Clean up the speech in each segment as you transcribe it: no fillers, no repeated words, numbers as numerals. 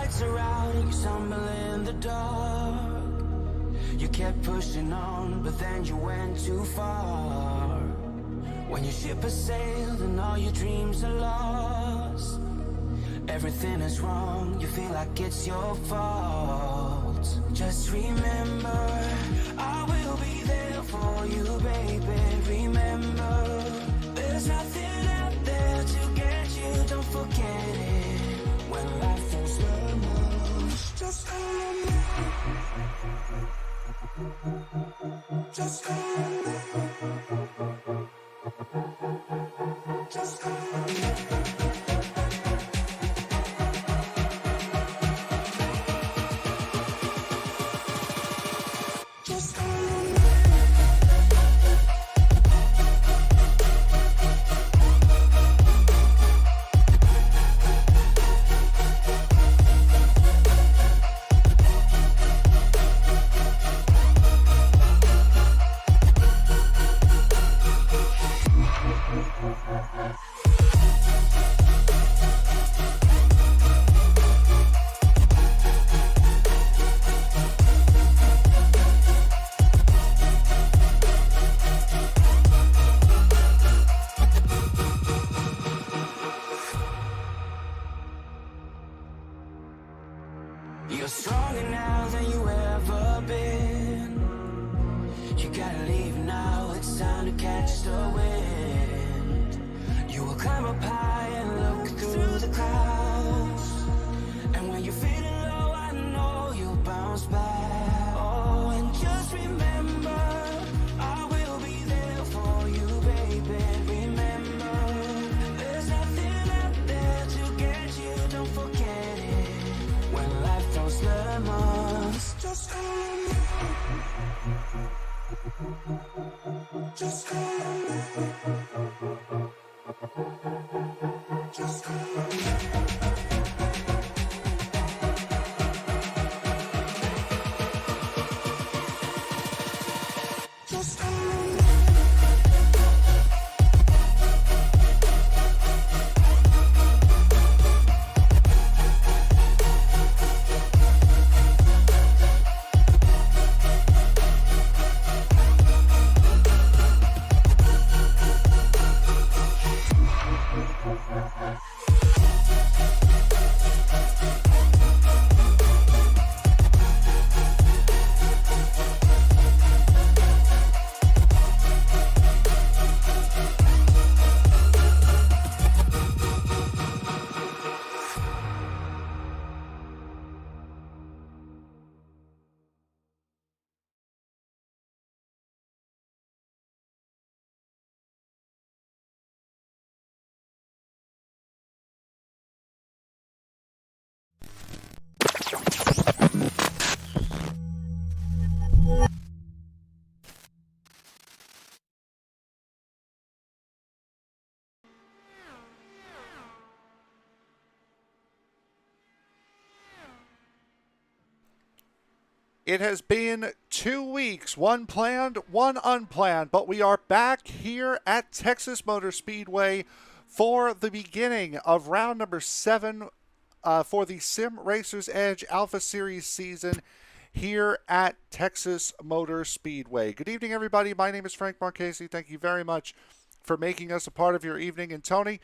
lights are out, you stumble in the dark. You kept pushing on, but then you went too far. When your ship has sailed and all your dreams are lost, everything is wrong, you feel like it's your fault. Just remember, I will be there for you, baby. Remember, there's nothing out there to get you, don't forget it. When life is lemons, just call on me. Just call on me. Just call on me. You're stronger now than you ever been. You gotta leave now, it's time to catch the wind. You will climb up high and look through the clouds, and when you're feeling low, I know you'll bounce back. Oh, and just remember, I will be there for you, baby. Remember, there's nothing out there to get you, don't forget it. When life throws lemons, just call on me. Just call on me. Just call on me. Just call on me. It has been 2 weeks, one planned, one unplanned, but we are back here at Texas Motor Speedway for the beginning of round number 7 for the Sim Racers Edge Alpha Series season here at Texas Motor Speedway. Good evening, everybody. My name is Frank Marchese. Thank you very much for making us a part of your evening. And Tony,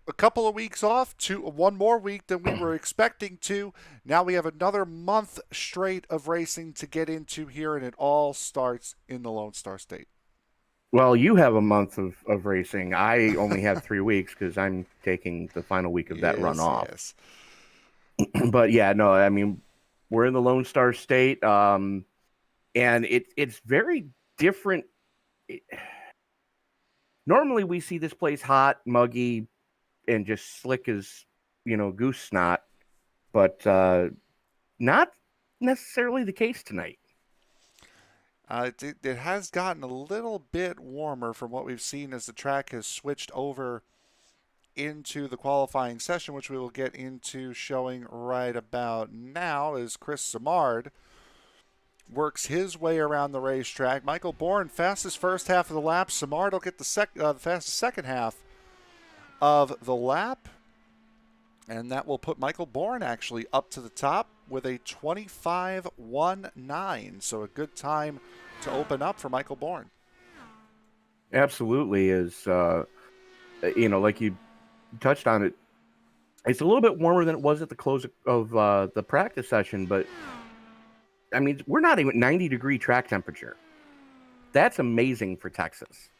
a couple of weeks off to one more week than we were expecting to. Now we have another month straight of racing to get into here, and it all starts in the Lone Star State. Well, you have a month of racing. I only have 3 weeks because I'm taking the final week of that run off. Yes. But yeah, no, I mean, we're in the Lone Star State, and it's very different. Normally we see this place hot, muggy, and just slick as, goose snot, but not necessarily the case tonight. It has gotten a little bit warmer from what we've seen as the track has switched over into the qualifying session, which we will get into showing right about now as Chris Simard works his way around the racetrack. Michael Bourne, fastest first half of the lap. Simard will get the fastest second half of the lap, and that will put Michael Bourne actually up to the top with a 25.19. So a good time to open up for Michael Bourne. Absolutely is, like you touched on it. It's a little bit warmer than it was at the close of the practice session, but I mean, we're not even 90-degree track temperature. That's amazing for Texas.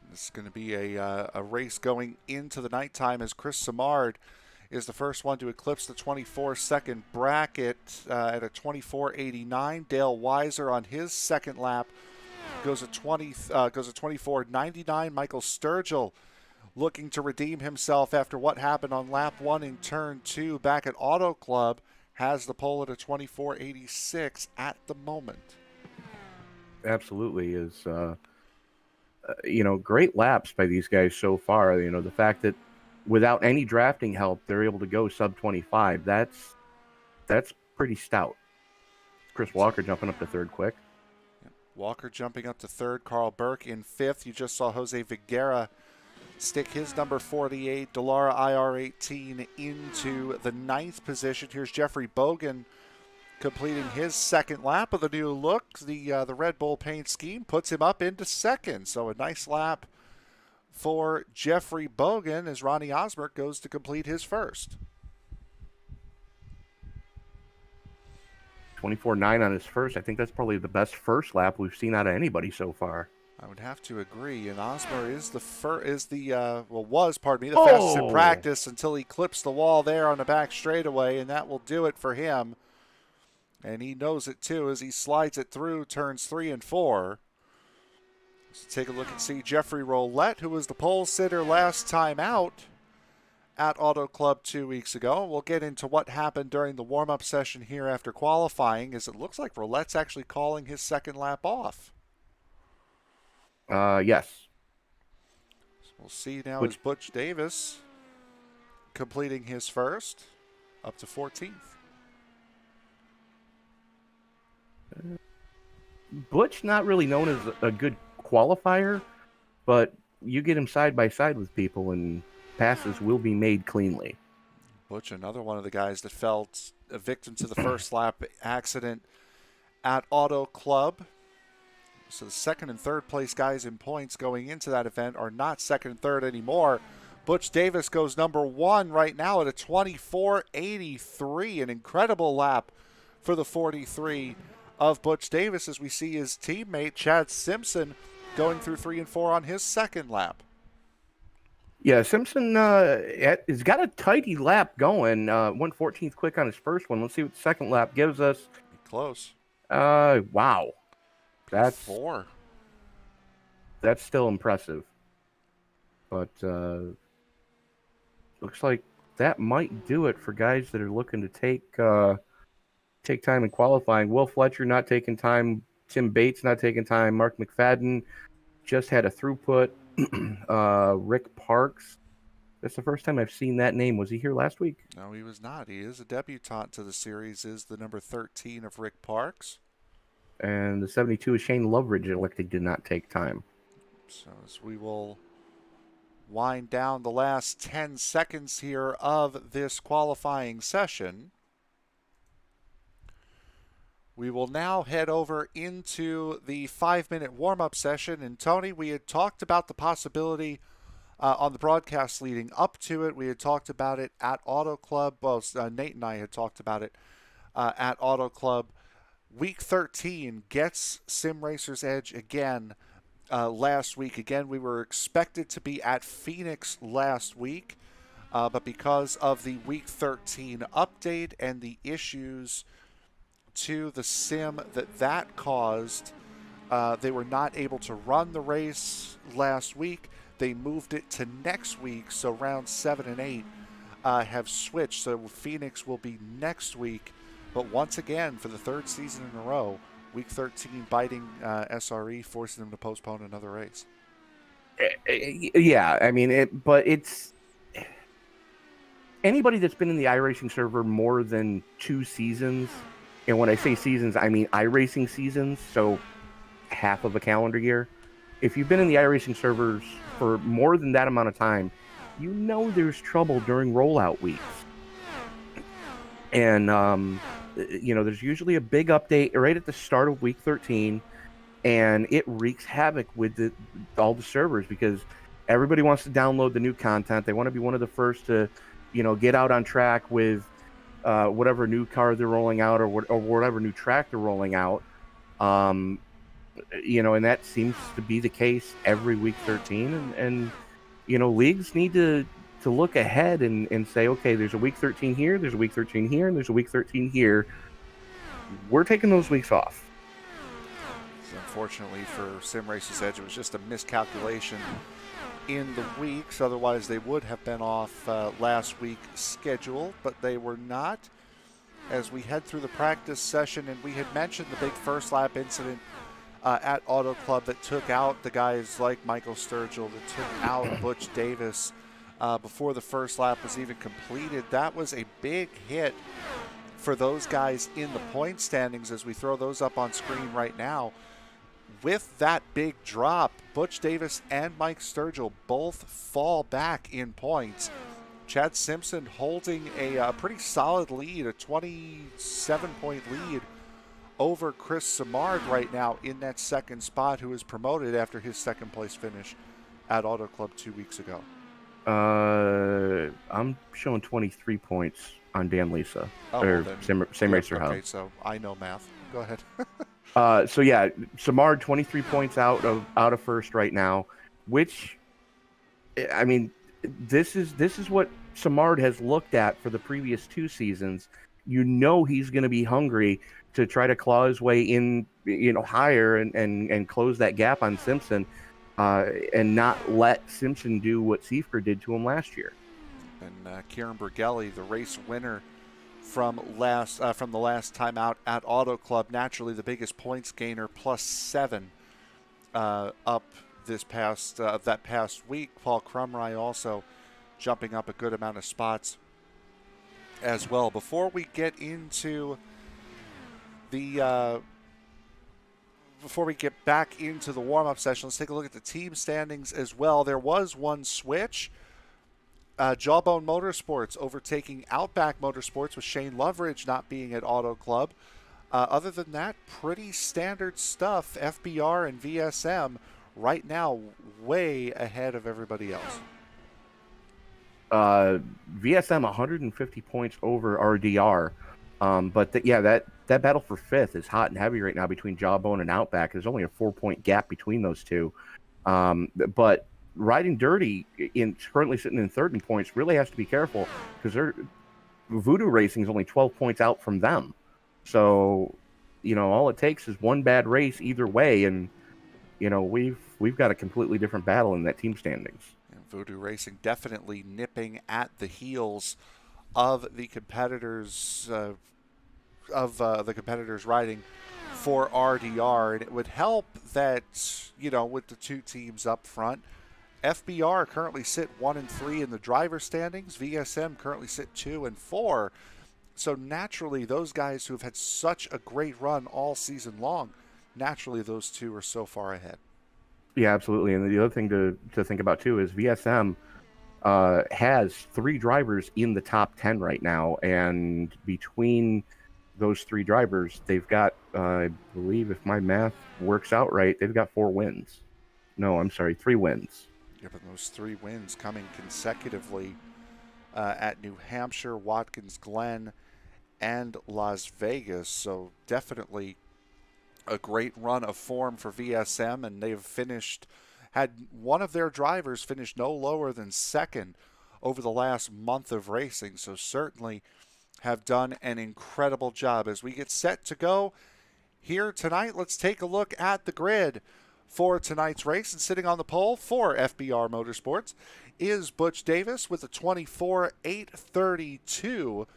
This is going to be a race going into the nighttime as Chris Simard is the first one to eclipse the 24-second bracket at a 24.89. Dale Weiser on his second lap goes at 24.99. Michael Sturgill looking to redeem himself after what happened on lap 1 in turn 2 back at Auto Club has the pole at a 24.86 at the moment. Absolutely is. Great laps by these guys so far. The fact that without any drafting help, they're able to go sub 25. That's pretty stout. Chris Walker jumping up to third quick. Walker jumping up to third. Carl Burke in fifth. You just saw Jose Viguera stick his number 48, Delara IR18 into the ninth position. Here's Jeffrey Bogan completing his second lap of the new look. The Red Bull paint scheme puts him up into second. So a nice lap for Jeffrey Bogan as Ronnie Osbert goes to complete his first. 24.9 on his first. I think that's probably the best first lap we've seen out of anybody so far. I would have to agree. And Osmer is the fastest in practice until he clips the wall there on the back straightaway, and that will do it for him. And he knows it too as he slides it through turns 3 and 4. So take a look and see Jeffrey Roulette, who was the pole sitter last time out at Auto Club 2 weeks ago. We'll get into what happened during the warm-up session here after qualifying, as it looks like Roulette's actually calling his second lap off. Yes. So we'll see now as Butch Davis completing his first up to 14th. Butch not really known as a good qualifier, but you get him side by side with people and passes will be made cleanly. Butch, another one of the guys that fell a victim to the first lap accident at Auto Club. So the second and third place guys in points going into that event are not second and third anymore. Butch Davis goes number 1 right now at a 24.83, an incredible lap for the 43 of Butch Davis, as we see his teammate Chad Simpson going through 3 and 4 on his second lap. Yeah, Simpson has got a tidy lap going. 1/14th quick on his first one. Let's see what the second lap gives us. Close. Wow. That's 4. That's still impressive. But looks like that might do it for guys that are looking to take time in qualifying. Will Fletcher not taking time. Tim Bates not taking time. Mark McFadden just had a throughput. Rick Parks That's the first time I've seen that name. Was he here last week? No, he was not. He is a debutant to the series, is the number 13 of Rick Parks. And the 72 is Shane Loveridge, elected did not take time. So as we will wind down the last 10 seconds here of this qualifying session, we will now head over into the 5-minute warm-up session. And Tony, we had talked about the possibility on the broadcast leading up to it. We had talked about it at Auto Club. Well, Nate and I had talked about it at Auto Club. Week 13 gets Sim Racer's edge again last week. Again, we were expected to be at Phoenix last week, but because of the Week 13 update and the issues to the sim that caused, they were not able to run the race last week. They moved it to next week, so rounds 7 and 8 have switched. So Phoenix will be next week. But once again, for the third season in a row, Week 13 biting SRE, forcing them to postpone another race. Yeah, I mean, it's anybody that's been in the iRacing server more than 2 seasons, and when I say seasons, I mean iRacing seasons, so half of a calendar year. If you've been in the iRacing servers for more than that amount of time, you know there's trouble during rollout weeks. And, there's usually a big update right at the start of Week 13, and it wreaks havoc with all the servers because everybody wants to download the new content. They want to be one of the first to, get out on track with whatever new car they're rolling out or whatever new track they're rolling out. And that seems to be the case every Week 13. And leagues need to look ahead and say, okay, there's a Week 13 here, there's a Week 13 here, and there's a Week 13 here. We're taking those weeks off. So unfortunately for Sim Racer's Edge, it was just a miscalculation in the weeks. Otherwise, they would have been off last week's schedule, but they were not. As we head through the practice session, and we had mentioned the big first lap incident at Auto Club that took out the guys like Michael Sturgill, that took out Butch Davis before the first lap was even completed. That was a big hit for those guys in the point standings as we throw those up on screen right now. With that big drop, Butch Davis and Mike Sturgill both fall back in points. Chad Simpson holding a pretty solid lead, a 27-point lead over Chris Simard right now in that second spot, who was promoted after his second place finish at Auto Club 2 weeks ago. I'm showing 23 points on Dan Lisa. Same Racer Hub. Okay, so I know math. Go ahead. So yeah, Simard 23 points out of first right now, which, I mean, this is what Simard has looked at for the previous 2 seasons. He's going to be hungry to try to claw his way in, higher and close that gap on Simpson, and not let Simpson do what Seifker did to him last year. And Kieran Bergelli, the race winner from the last time out at Auto Club, naturally the biggest points gainer, +7 up that past week. Paul Crumry also jumping up a good amount of spots as well. Before we get into before we get back into the warm-up session, let's take a look at the team standings as well. There was one switch. Jawbone Motorsports overtaking Outback Motorsports with Shane Loveridge not being at Auto Club. Other than that, pretty standard stuff. FBR and VSM right now way ahead of everybody else. VSM 150 points over RDR. But that battle for 5th is hot and heavy right now between Jawbone and Outback. There's only a 4-point gap between those two. But Riding Dirty, currently sitting in 3rd in points, really has to be careful because Voodoo Racing is only 12 points out from them. So, all it takes is one bad race either way, and we've got a completely different battle in that team standings. And Voodoo Racing definitely nipping at the heels of the competitors riding for RDR, and it would help that with the 2 teams up front, FBR currently sit 1 and 3 in the driver standings. VSM currently sit 2 and 4. So naturally, those guys who have had such a great run all season long, naturally those two are so far ahead. Yeah, absolutely. And the other thing to think about too is VSM has 3 drivers in the top 10 right now, and between those 3 drivers, they've got, I believe, if my math works out right, they've got 4 wins. No, I'm sorry, 3 wins. Yeah, but those 3 wins coming consecutively at New Hampshire, Watkins Glen, and Las Vegas. So definitely a great run of form for VSM, and they've had one of their drivers finish no lower than second over the last month of racing. So certainly have done an incredible job. As we get set to go here tonight, let's take a look at the grid for tonight's race. And sitting on the pole for FBR Motorsports is Butch Davis with a 24.832.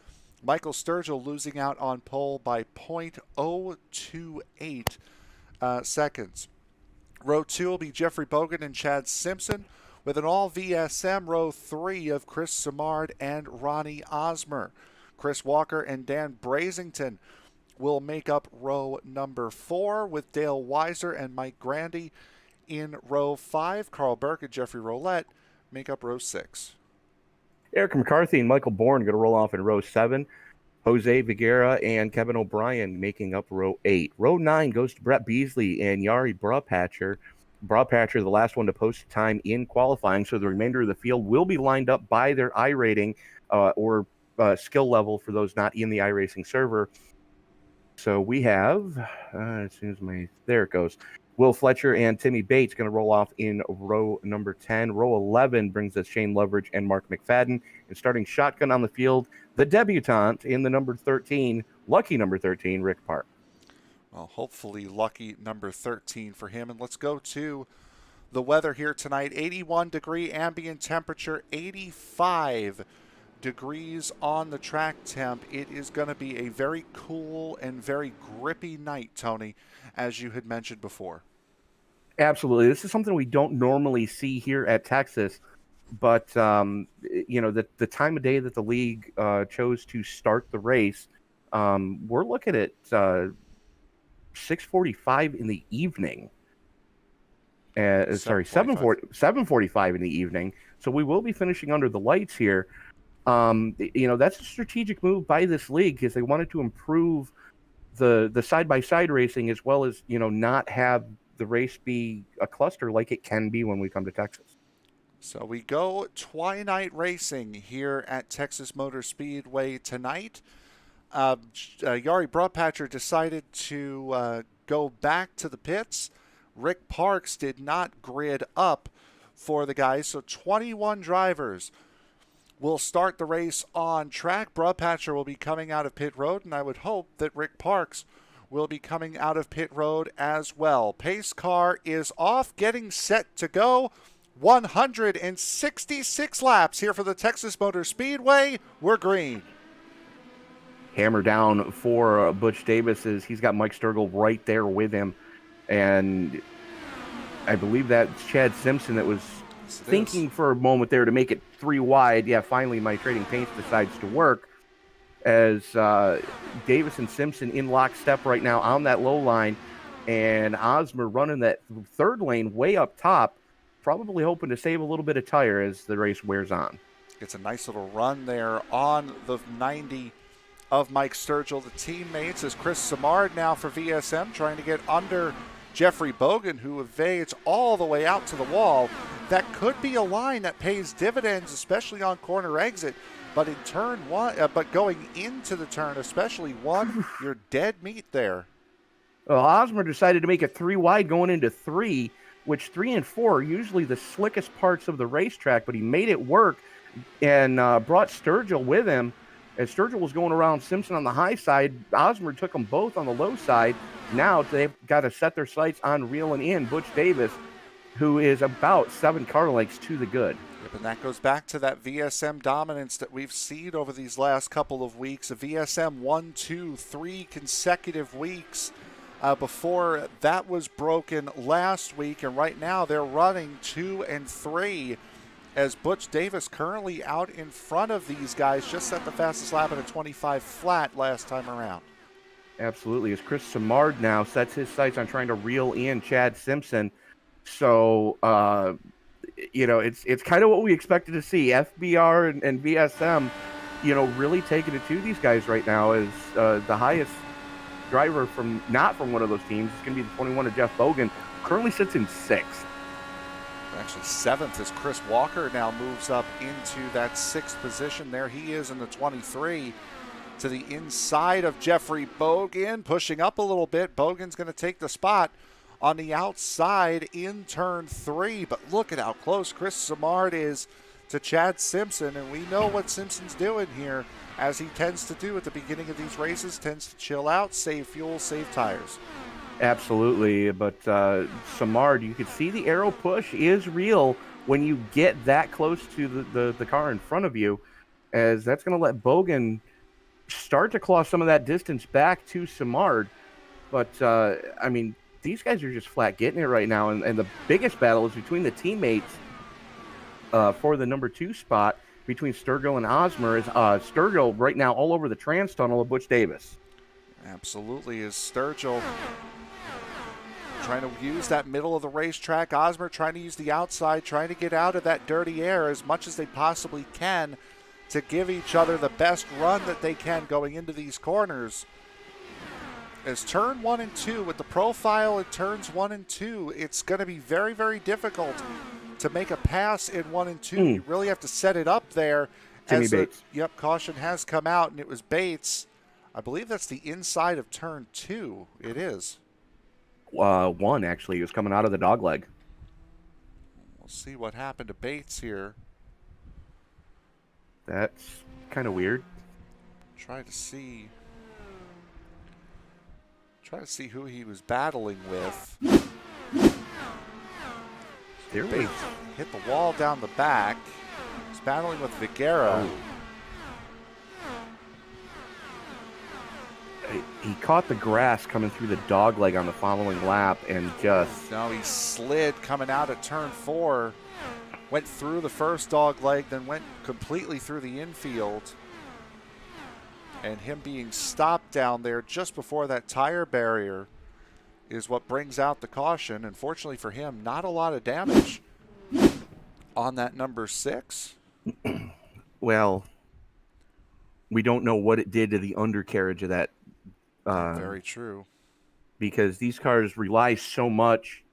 Michael Sturgill losing out on pole by .028 seconds. Row 2 will be Jeffrey Bogan and Chad Simpson with an all VSM row 3 of Chris Simard and Ronnie Osmer. Chris Walker and Dan Brazington will make up row number 4 with Dale Weiser and Mike Grandy in row 5. Carl Burke and Jeffrey Roulette make up row 6. Eric McCarthy and Michael Bourne going to roll off in row 7. Jose Viguera and Kevin O'Brien making up row 8. Row 9 goes to Brett Beasley and Yari Brapatcher. Brapatcher, the last one to post time in qualifying, so the remainder of the field will be lined up by their iRating or skill level for those not in the iRacing server. So we have, as soon as there it goes. Will Fletcher and Timmy Bates going to roll off in row number 10. Row 11 brings us Shane Leverage and Mark McFadden. And starting shotgun on the field, the debutante in the number 13, lucky number 13, Rick Park. Well, hopefully lucky number 13 for him. And let's go to the weather here tonight. 81-degree ambient temperature, 85 degrees on the track temp. It is going to be a very cool and very grippy night, Tony, as you had mentioned before. Absolutely. This is something we don't normally see here at Texas, but the time of day that the league chose to start the race, we're looking at 6:45 in the evening. 7:45 in the evening. So we will be finishing under the lights here. That's a strategic move by this league because they wanted to improve the side-by-side racing as well as, not have the race be a cluster like it can be when we come to Texas. So we go twilight racing here at Texas Motor Speedway tonight. Yari Brapatcher decided to go back to the pits. Rick Parks did not grid up for the guys, so 21 drivers will start the race on track. Brapatcher will be coming out of pit road, and I would hope that Rick Parks will be coming out of pit road as well. Pace car is off, getting set to go. 166 laps here for the Texas Motor Speedway. We're green. Hammer down for Butch Davis. He's got Mike Sturgill right there with him. And I believe that's Chad Simpson that was thinking for a moment there to make it 3 wide. Yeah, finally my trading paints decides to work as Davis and Simpson in lockstep right now on that low line, and Osmer running that third lane way up top, probably hoping to save a little bit of tire as the race wears on. Gets a nice little run there on the 90 of Mike Sturgill. The teammates is Chris Simard now for VSM trying to get under Jeffrey Bogan, who evades all the way out to the wall. That could be a line that pays dividends, especially on corner exit. But in turn one, but going into the turn, especially one, you're dead meat there. Well, Osmer decided to make it 3 wide going into 3, which 3 and 4 are usually the slickest parts of the racetrack, but he made it work and brought Sturgill with him. As Sturgill was going around Simpson on the high side, Osmer took them both on the low side. Now they've got to set their sights on reeling in Butch Davis, who is about 7 car lengths to the good. Yep, and that goes back to that VSM dominance that we've seen over these last couple of weeks. A VSM 1, 2, 3 consecutive weeks before that was broken last week. And right now they're running 2 and 3 as Butch Davis currently out in front of these guys. Just set the fastest lap at a 25 flat last time around. Absolutely. As Chris Samard now sets his sights on trying to reel in Chad Simpson. So, it's kind of what we expected to see. FBR and VSM, really taking it to these guys right now as the highest driver not from one of those teams. It's going to be the 21 of Jeff Bogan. Currently sits in 6th. Actually, 7th as Chris Walker now moves up into that 6th position. There he is in the 23 to the inside of Jeffrey Bogan, pushing up a little bit. Bogan's going to take the spot on the outside in turn 3. But look at how close Chris Samard is to Chad Simpson. And we know what Simpson's doing here, as he tends to do at the beginning of these races, tends to chill out, save fuel, save tires. Absolutely, but Samard, you can see the arrow push is real when you get that close to the car in front of you, as that's going to let Bogan start to claw some of that distance back to Samard. But, these guys are just flat getting it right now, and the biggest battle is between the teammates for the number 2 spot between Sturgill and Osmer. Is Sturgill right now all over the trans tunnel of Butch Davis. Absolutely, is Sturgill trying to use that middle of the racetrack. Osmer trying to use the outside, trying to get out of that dirty air as much as they possibly can to give each other the best run that they can going into these corners. As turn 1 and 2, with the profile in turns 1 and 2, it's going to be very, very difficult to make a pass in 1 and 2. You really have to set it up there. Timmy Bates. Caution has come out, and it was Bates. I believe that's the inside of turn 2. It is. 1, actually. He was coming out of the dog leg. We'll see what happened to Bates here. That's kind of weird. Try to see who he was battling with. Bates hit the wall down the back. He's battling with Vigera. He caught the grass coming through the dog leg on the following lap and just... No, he slid coming out at turn 4. Went through the first dog leg, then went completely through the infield. And him being stopped down there just before that tire barrier is what brings out the caution. And fortunately for him, not a lot of damage on that number 6. Well, we don't know what it did to the undercarriage of that. Very true. Because these cars rely so much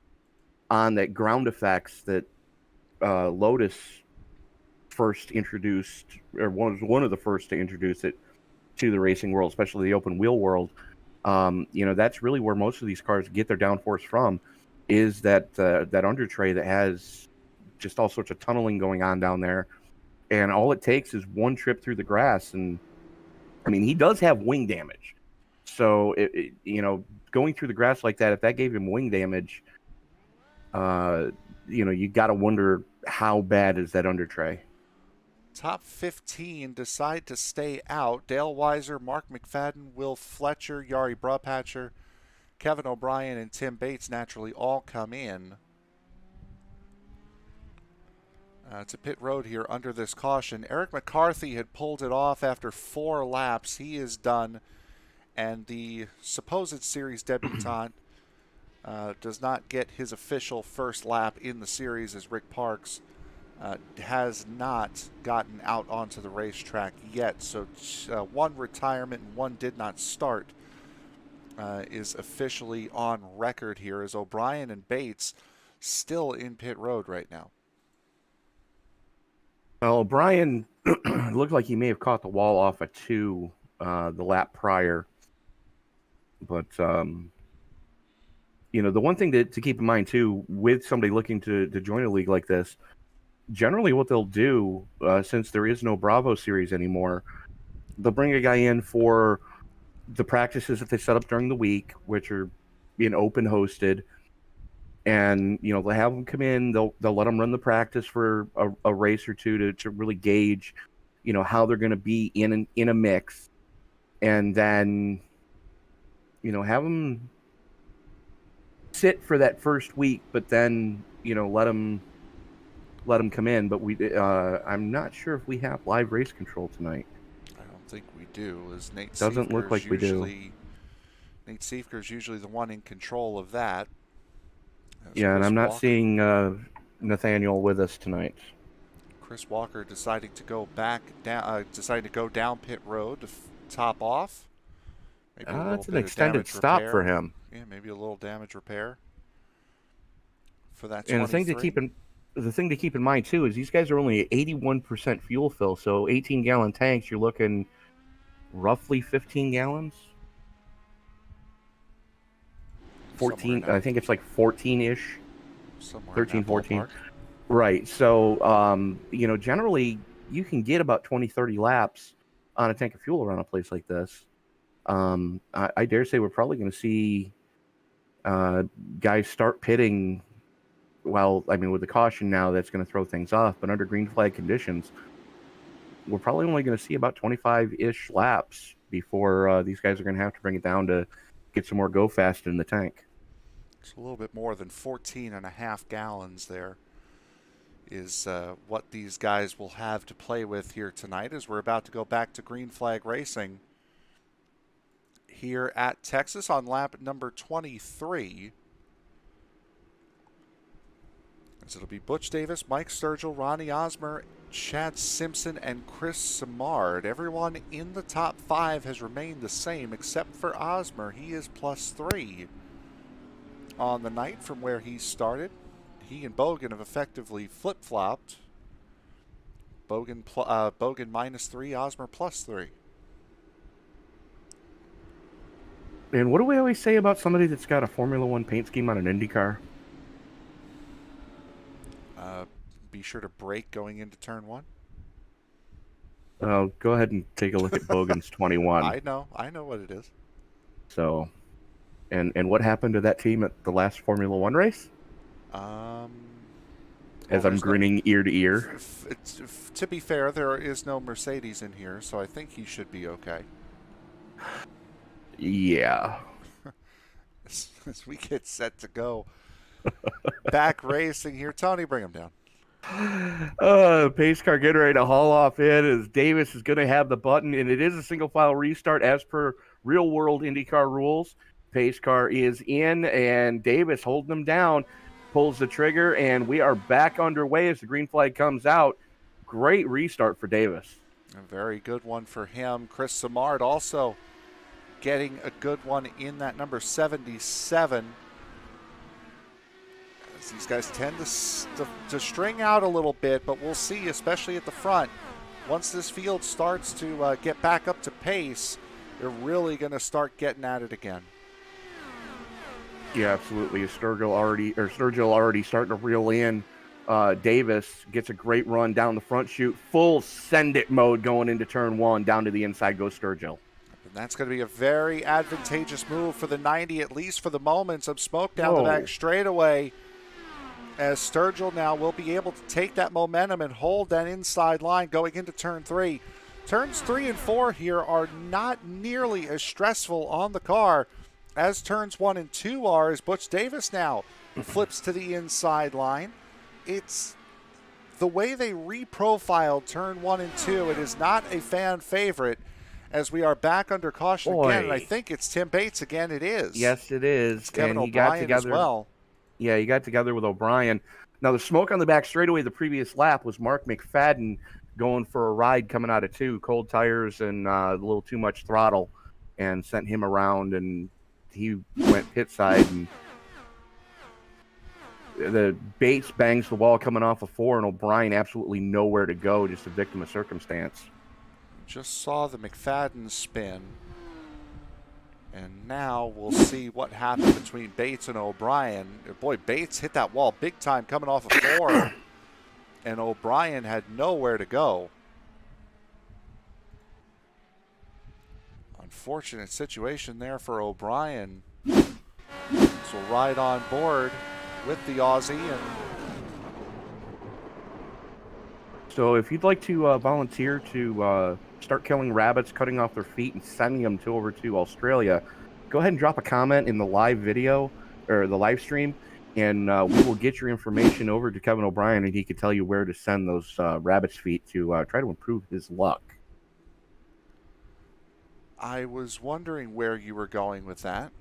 on that ground effects that Lotus first introduced, or was one of the first to introduce it to the racing world, especially the open wheel world. That's really where most of these cars get their downforce from, is that under tray that has just all sorts of tunneling going on down there. And all it takes is one trip through the grass. And he does have wing damage. So, going through the grass like that, if that gave him wing damage, you got to wonder how bad is that under tray. Top 15 decide to stay out. Dale Weiser, Mark McFadden, Will Fletcher, Yari Brupatcher, Kevin O'Brien, and Tim Bates naturally all come in to pit road here under this caution. Eric McCarthy had pulled it off after 4 laps. He is done. And the supposed series debutant does not get his official first lap in the series, as Rick Parks has not gotten out onto the racetrack yet. So 1 retirement and 1 did not start is officially on record here, as O'Brien and Bates still in pit road right now. Well, O'Brien looked like he may have caught the wall off a 2 the lap prior. But, the one thing to keep in mind, too, with somebody looking to join a league like this, generally what they'll do, since there is no Bravo series anymore, they'll bring a guy in for the practices that they set up during the week, which are being open hosted. And, they'll have them come in, they'll let them run the practice for a race or two to really gauge, how they're going to be in a mix. And then... have them sit for that first week, but then let them come in. But I'm not sure if we have live race control tonight. I don't think we do. As Nate Doesn't look like we do. Nate Siefker's usually the one in control of that. Yeah, and I'm not seeing Nathaniel with us tonight. Chris Walker deciding to go down pit road to top off. It's an extended stop for him. Yeah, maybe a little damage repair for that. And the thing to keep in mind too is these guys are only at 81% fuel fill, so 18-gallon tanks. You're looking roughly 15 gallons. 14. I think it's like 14-ish. 13, 14. Right. So, generally you can get about 20, 30 laps on a tank of fuel around a place like this. I dare say we're probably going to see guys start pitting. Well, I mean, with the caution now, that's going to throw things off. But under green flag conditions, we're probably only going to see about 25-ish laps before these guys are going to have to bring it down to get some more go fast in the tank. It's a little bit more than 14.5 gallons there is what these guys will have to play with here tonight as we're about to go back to green flag racing here at Texas on lap number 23. As it'll be Butch Davis, Mike Sturgill, Ronnie Osmer, Chad Simpson, and Chris Simard. Everyone in the top 5 has remained the same except for Osmer. He is +3 on the night from where he started. He and Bogan have effectively flip-flopped. Bogan -3, Osmer +3. And what do we always say about somebody that's got a Formula One paint scheme on an Indy car? Be sure to brake going into turn 1. Oh, go ahead and take a look at Bogan's 21. I know what it is. So, and what happened to that team at the last Formula One race? As I'm grinning ear to ear. To be fair, there is no Mercedes in here, so I think he should be okay. Yeah. As we get set to go back racing here, Tony, bring him down. Pace car getting ready to haul off in as Davis is going to have the button, and it is a single file restart as per real world IndyCar rules. Pace car is in, and Davis holding him down, pulls the trigger, and we are back underway as the green flag comes out. Great restart for Davis. A very good one for him. Chris Simard also getting a good one in that number 77. These guys tend to string out a little bit, but we'll see, especially at the front. Once this field starts to get back up to pace, they're really going to start getting at it again. Yeah, absolutely. Sturgill already starting to reel in. Davis gets a great run down the front chute, full send it mode going into turn 1. Down to the inside goes Sturgill. And that's going to be a very advantageous move for the 90, at least for the moment. Some smoke down the back straightaway. As Sturgill now will be able to take that momentum and hold that inside line going into turn 3. Turns 3 and 4 here are not nearly as stressful on the car as turns 1 and 2 are, as Butch Davis now flips to the inside line. It's the way they reprofiled turn 1 and 2. It is not a fan favorite as we are back under caution again. And I think it's Tim Bates again. It is. Yes, it is. It's Kevin O'Brien as well. Yeah, he got together with O'Brien. Now, the smoke on the back straightaway the previous lap was Mark McFadden going for a ride coming out of 2, cold tires and a little too much throttle, and sent him around, and he went pit side. And the Bates bangs the wall coming off of 4, and O'Brien absolutely nowhere to go, just a victim of circumstance. Just saw the McFadden spin. And now we'll see what happened between Bates and O'Brien. Boy, Bates hit that wall big time coming off of 4. And O'Brien had nowhere to go. Unfortunate situation there for O'Brien. So we'll ride on board with the Aussie. And so if you'd like to volunteer to start killing rabbits, cutting off their feet, and sending them over to Australia, go ahead and drop a comment in the live video. or the live stream, and we will get your information over to Kevin O'Brien, and he can tell you where to send those rabbit's feet to try to improve his luck. I was wondering where you were going with that.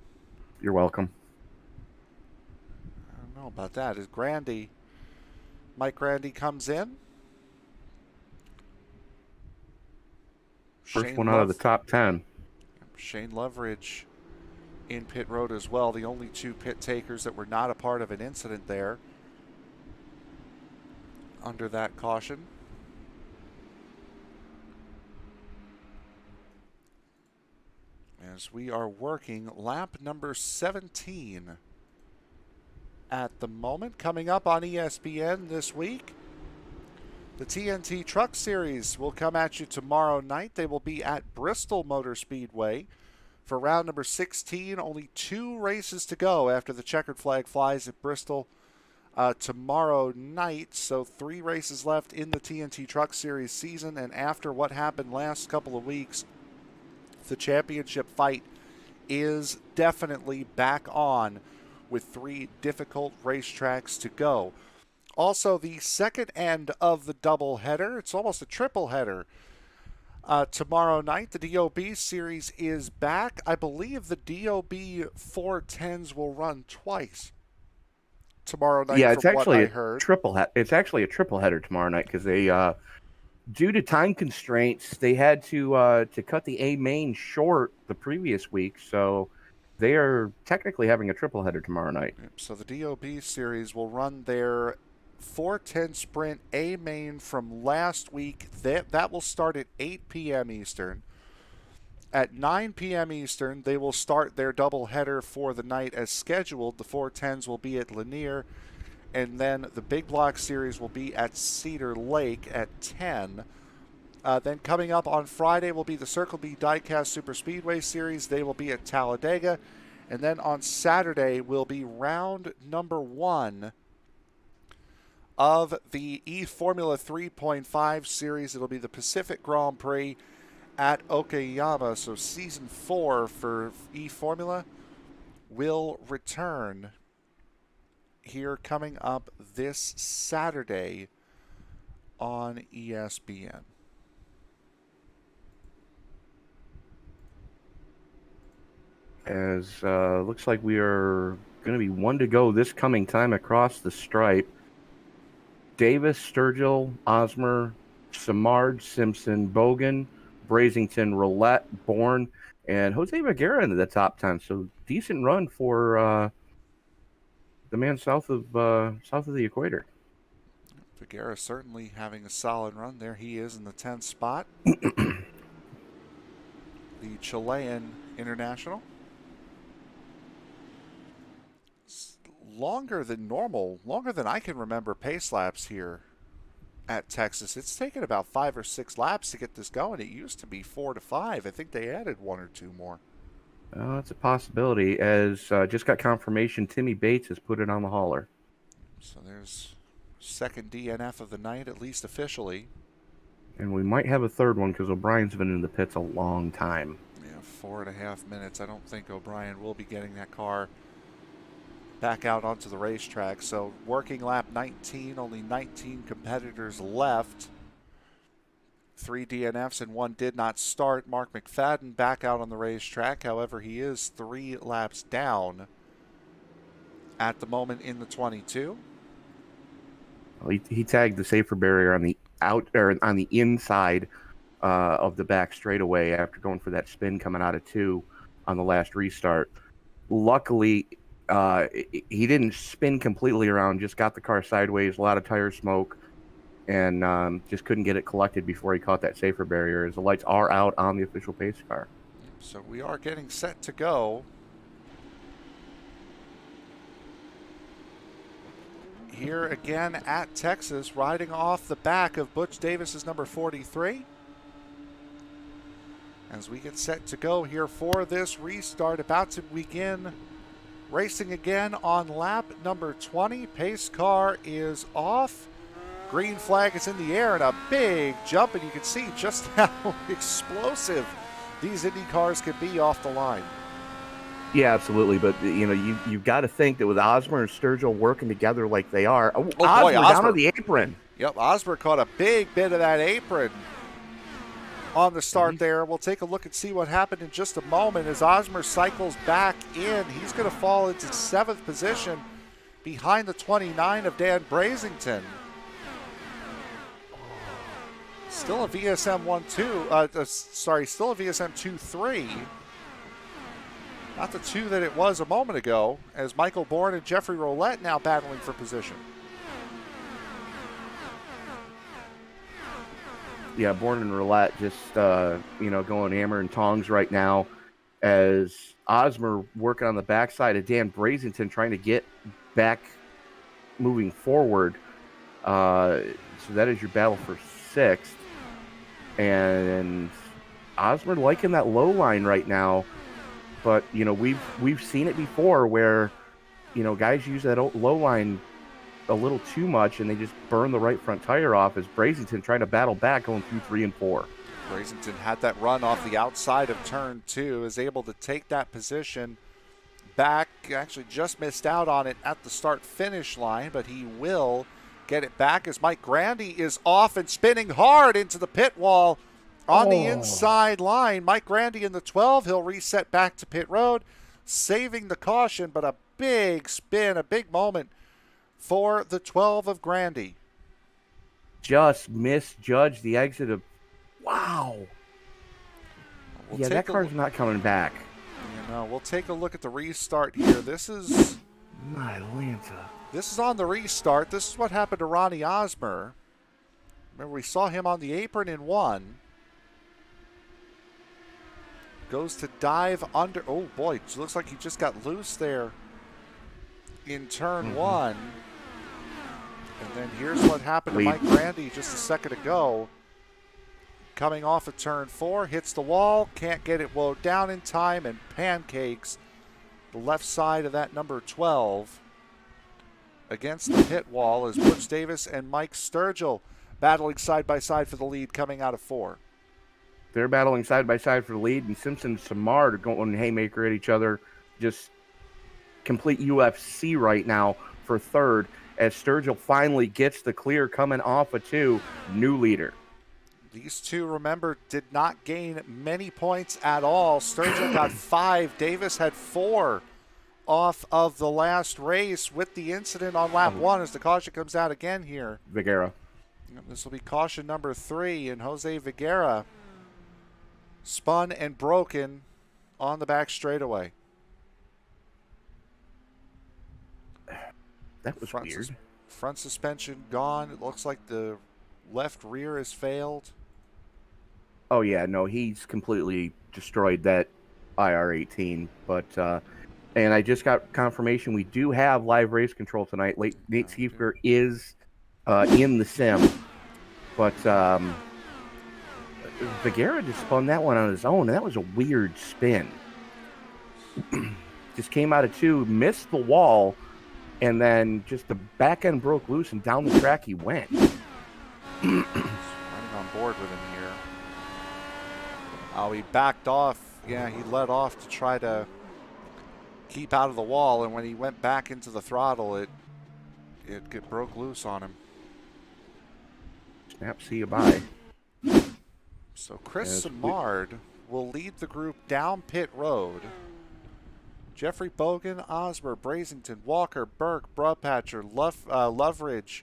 You're welcome. I don't know about that. Is Mike Grandy comes in. First one out of the top 10. Shane Loveridge in pit road as well. The only two pit takers that were not a part of an incident there under that caution. As we are working lap number 17 at the moment. Coming up on ESPN this week, the TNT Truck Series will come at you tomorrow night. They will be at Bristol Motor Speedway for round number 16. Only 2 races to go after the checkered flag flies at Bristol tomorrow night. So 3 races left in the TNT Truck Series season. And after what happened last couple of weeks, the championship fight is definitely back on with 3 difficult racetracks to go. Also, the second end of the doubleheader, it's almost a triple header. Tomorrow night, the DOB series is back. I believe the DOB 410s will run twice tomorrow night. Yeah, it's actually It's actually a triple header tomorrow night because they, due to time constraints, they had to cut the A main short the previous week, so they are technically having a triple header tomorrow night. So the DOB series will run their 410 sprint A main from last week. That will start at 8 p.m. Eastern. At 9 p.m. Eastern, they will start their doubleheader for the night as scheduled. The 410s will be at Lanier, and then the Big Block Series will be at Cedar Lake at 10. Then coming up on Friday will be the Circle B Diecast Super Speedway Series. They will be at Talladega. And then on Saturday will be round number 1 of the E-Formula 3.5 Series. It'll be the Pacific Grand Prix at Okayama. So Season 4 for E-Formula will return here coming up this Saturday on ESPN. As looks like we are going to be 1 to go this coming time across the stripe. Davis, Sturgill, Osmer, Samard, Simpson, Bogan, Brazington, Roulette, Bourne, and Jose Vergara into the top 10. So decent run for the man south of the equator. Vergara certainly having a solid run there. He is in the 10th spot. The Chilean international. Longer than normal, longer than I can remember pace laps here at Texas. It's taken about 5 or 6 laps to get this going. It used to be 4 to 5. I think they added 1 or 2 more. That's a possibility, as just got confirmation Timmy Bates has put it on the hauler. So there's second DNF of the night, at least officially. And we might have a third one because O'Brien's been in the pits a long time. Yeah, 4.5 minutes. I don't think O'Brien will be getting that car back out onto the racetrack. So working lap 19, only 19 competitors left. 3 DNFs and 1 did not start. Mark McFadden back out on the racetrack. However, he is 3 laps down at the moment in the 22. Well, he tagged the safer barrier on the on the inside of the back straightaway after going for that spin coming out of 2 on the last restart. Luckily, he didn't spin completely around, just got the car sideways, a lot of tire smoke, and just couldn't get it collected before he caught that safer barrier, as the lights are out on the official pace car. So we are getting set to go. Here again at Texas, riding off the back of Butch Davis's number 43. As we get set to go here for this restart, about to begin racing again on lap number 20. Pace car is off. Green flag is in the air and a big jump, and you can see just how explosive these Indy cars can be off the line. Yeah, absolutely. But you've got to think that with Osmer and Sturgill working together like they are. Oh, Oh boy, Osmer down on Osmer. the apron. Yep, Osmer caught a big bit of that apron on the start there. We'll take a look and see what happened in just a moment as Osmer cycles back in. He's going to fall into 7th position behind the 29 of Dan Brazington. Still a VSM 1-2, still a VSM 2-3. Not the 2 that it was a moment ago, as Michael Bourne and Jeffrey Roulette now battling for position. Yeah, Bourne and Roulette just, going hammer and tongs right now as Osmer working on the backside of Dan Brazington trying to get back moving forward. So that is your battle for 6th. And Osmer liking that low line right now. But, we've seen it before where, guys use that low line a little too much and they just burn the right front tire off as Brazington trying to battle back going through 3 and 4. Brazington had that run off the outside of turn 2, is able to take that position back. Actually just missed out on it at the start-finish line, but he will get it back as Mike Grandy is off and spinning hard into the pit wall on the inside line. Mike Grandy in the 12. He'll reset back to pit road, saving the caution, but a big spin, a big moment for the 12 of Grandy. Just misjudged the exit of... Wow. That car's not coming back. We'll take a look at the restart here. This is... My Lanta. This is on the restart. This is what happened to Ronnie Osmer. Remember, we saw him on the apron in 1. Goes to dive under. Oh, boy. Looks like he just got loose there in turn 1. And then here's what happened to Mike Grandy just a second ago. Coming off of turn 4, hits the wall, can't get it woed down in time, and pancakes the left side of that number 12 against the pit wall as Butch Davis and Mike Sturgill battling side by side for the lead coming out of 4. They're battling side by side for the lead, and Simpson and Samard are going haymaker at each other. Just complete UFC right now for 3rd as Sturgill finally gets the clear coming off of 2. New leader. These two, remember, did not gain many points at all. Sturgill got 5. Davis had 4 off of the last race with the incident on lap 1 as the caution comes out again here. Vigera. This will be caution number 3, and Jose Vigera spun and broken on the back straightaway. That was weird. Front suspension gone. It looks like the left rear has failed. Oh, yeah, no, he's completely destroyed that IR-18. But, and I just got confirmation we do have live race control tonight. Nate Schieffer is in the sim. But Vigera just spun that one on his own, and that was a weird spin. Just came out of 2, missed the wall, and then just the back end broke loose, and down the track he went. Running on board with him here. Oh, he backed off. Yeah, he let off to try to keep out of the wall, and when he went back into the throttle, it broke loose on him. Snap, see you bye. So Chris Samard will lead the group down pit road. Jeffrey Bogan, Osmer, Brazington, Walker, Burke, Brubpatcher, Loveridge,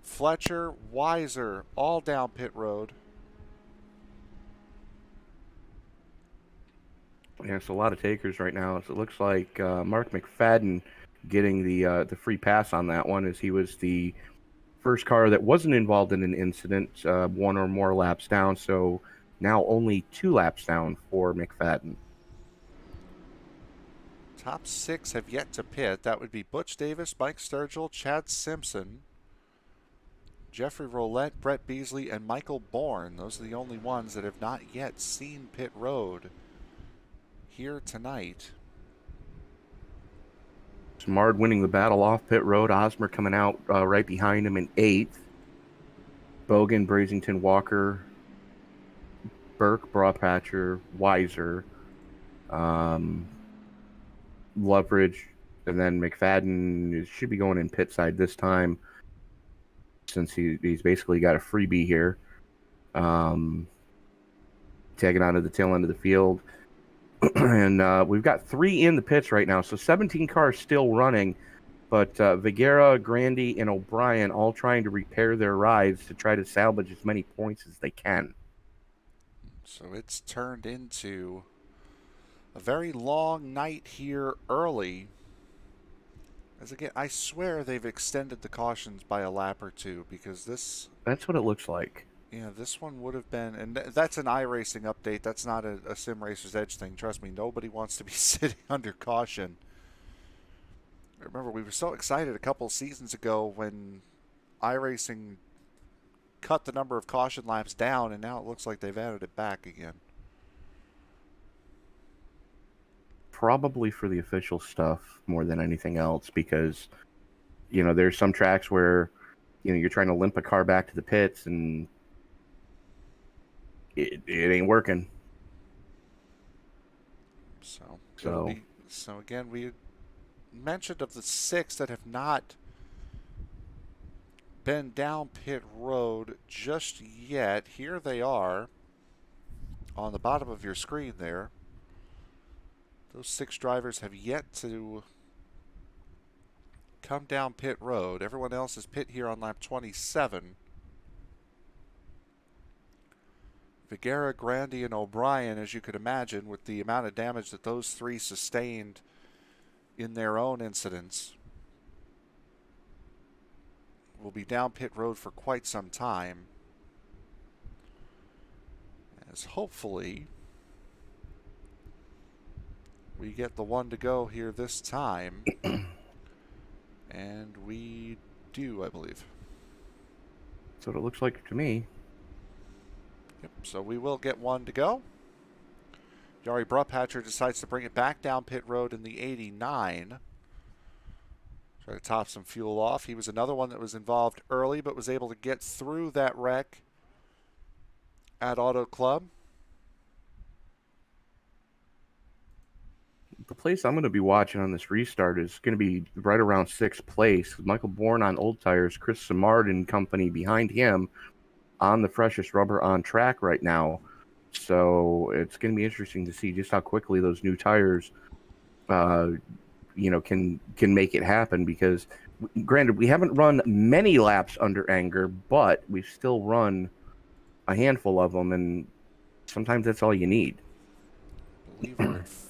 Fletcher, Weiser, all down pit road. Yeah, it's a lot of takers right now. So it looks like Mark McFadden getting the free pass on that one, as he was the first car that wasn't involved in an incident, 1 or more laps down. So now only 2 laps down for McFadden. Top 6 have yet to pit. That would be Butch Davis, Mike Sturgill, Chad Simpson, Jeffrey Roulette, Brett Beasley, and Michael Bourne. Those are the only ones that have not yet seen pit road here tonight. Samard winning the battle off pit road. Osmer coming out right behind him in 8th. Bogan, Brazington, Walker, Burke, Brubpatcher, Weiser. leverage, and then McFadden should be going in pit side this time since he's basically got a freebie here. Tagging onto the tail end of the field. And we've got 3 in the pits right now, so 17 cars still running, but Vigera, Grandy, and O'Brien all trying to repair their rides to try to salvage as many points as they can. So it's turned into a very long night here early. As again, I swear they've extended the cautions by a lap or two, because this... That's what it looks like. Yeah, this one would have been... And that's an iRacing update. That's not a Sim Racer's Edge thing. Trust me, nobody wants to be sitting under caution. Remember, we were so excited a couple seasons ago when iRacing cut the number of caution laps down, and now it looks like they've added it back again. Probably for the official stuff more than anything else, because, you know, there's some tracks where, you know, you're trying to limp a car back to the pits and it ain't working. So again, we mentioned of the 6 that have not been down pit road just yet. Here they are on the bottom of your screen there. Those 6 drivers have yet to come down pit road. Everyone else is pit here on lap 27. Vigera, Grandy, and O'Brien, as you could imagine, with the amount of damage that those 3 sustained in their own incidents, will be down pit road for quite some time. As hopefully we get the 1 to go here this time. And we do, I believe. That's what it looks like to me. Yep, so we will get 1 to go. Jari Bruphatcher decides to bring it back down pit road in the 89. Try to top some fuel off. He was another one that was involved early, but was able to get through that wreck at Auto Club. The place I'm going to be watching on this restart is going to be right around 6th place. Michael Bourne on old tires, Chris Samard and company behind him on the freshest rubber on track right now. So it's going to be interesting to see just how quickly those new tires, you know, can make it happen. Because, granted, we haven't run many laps under anger, but we've still run a handful of them, and sometimes that's all you need. I believe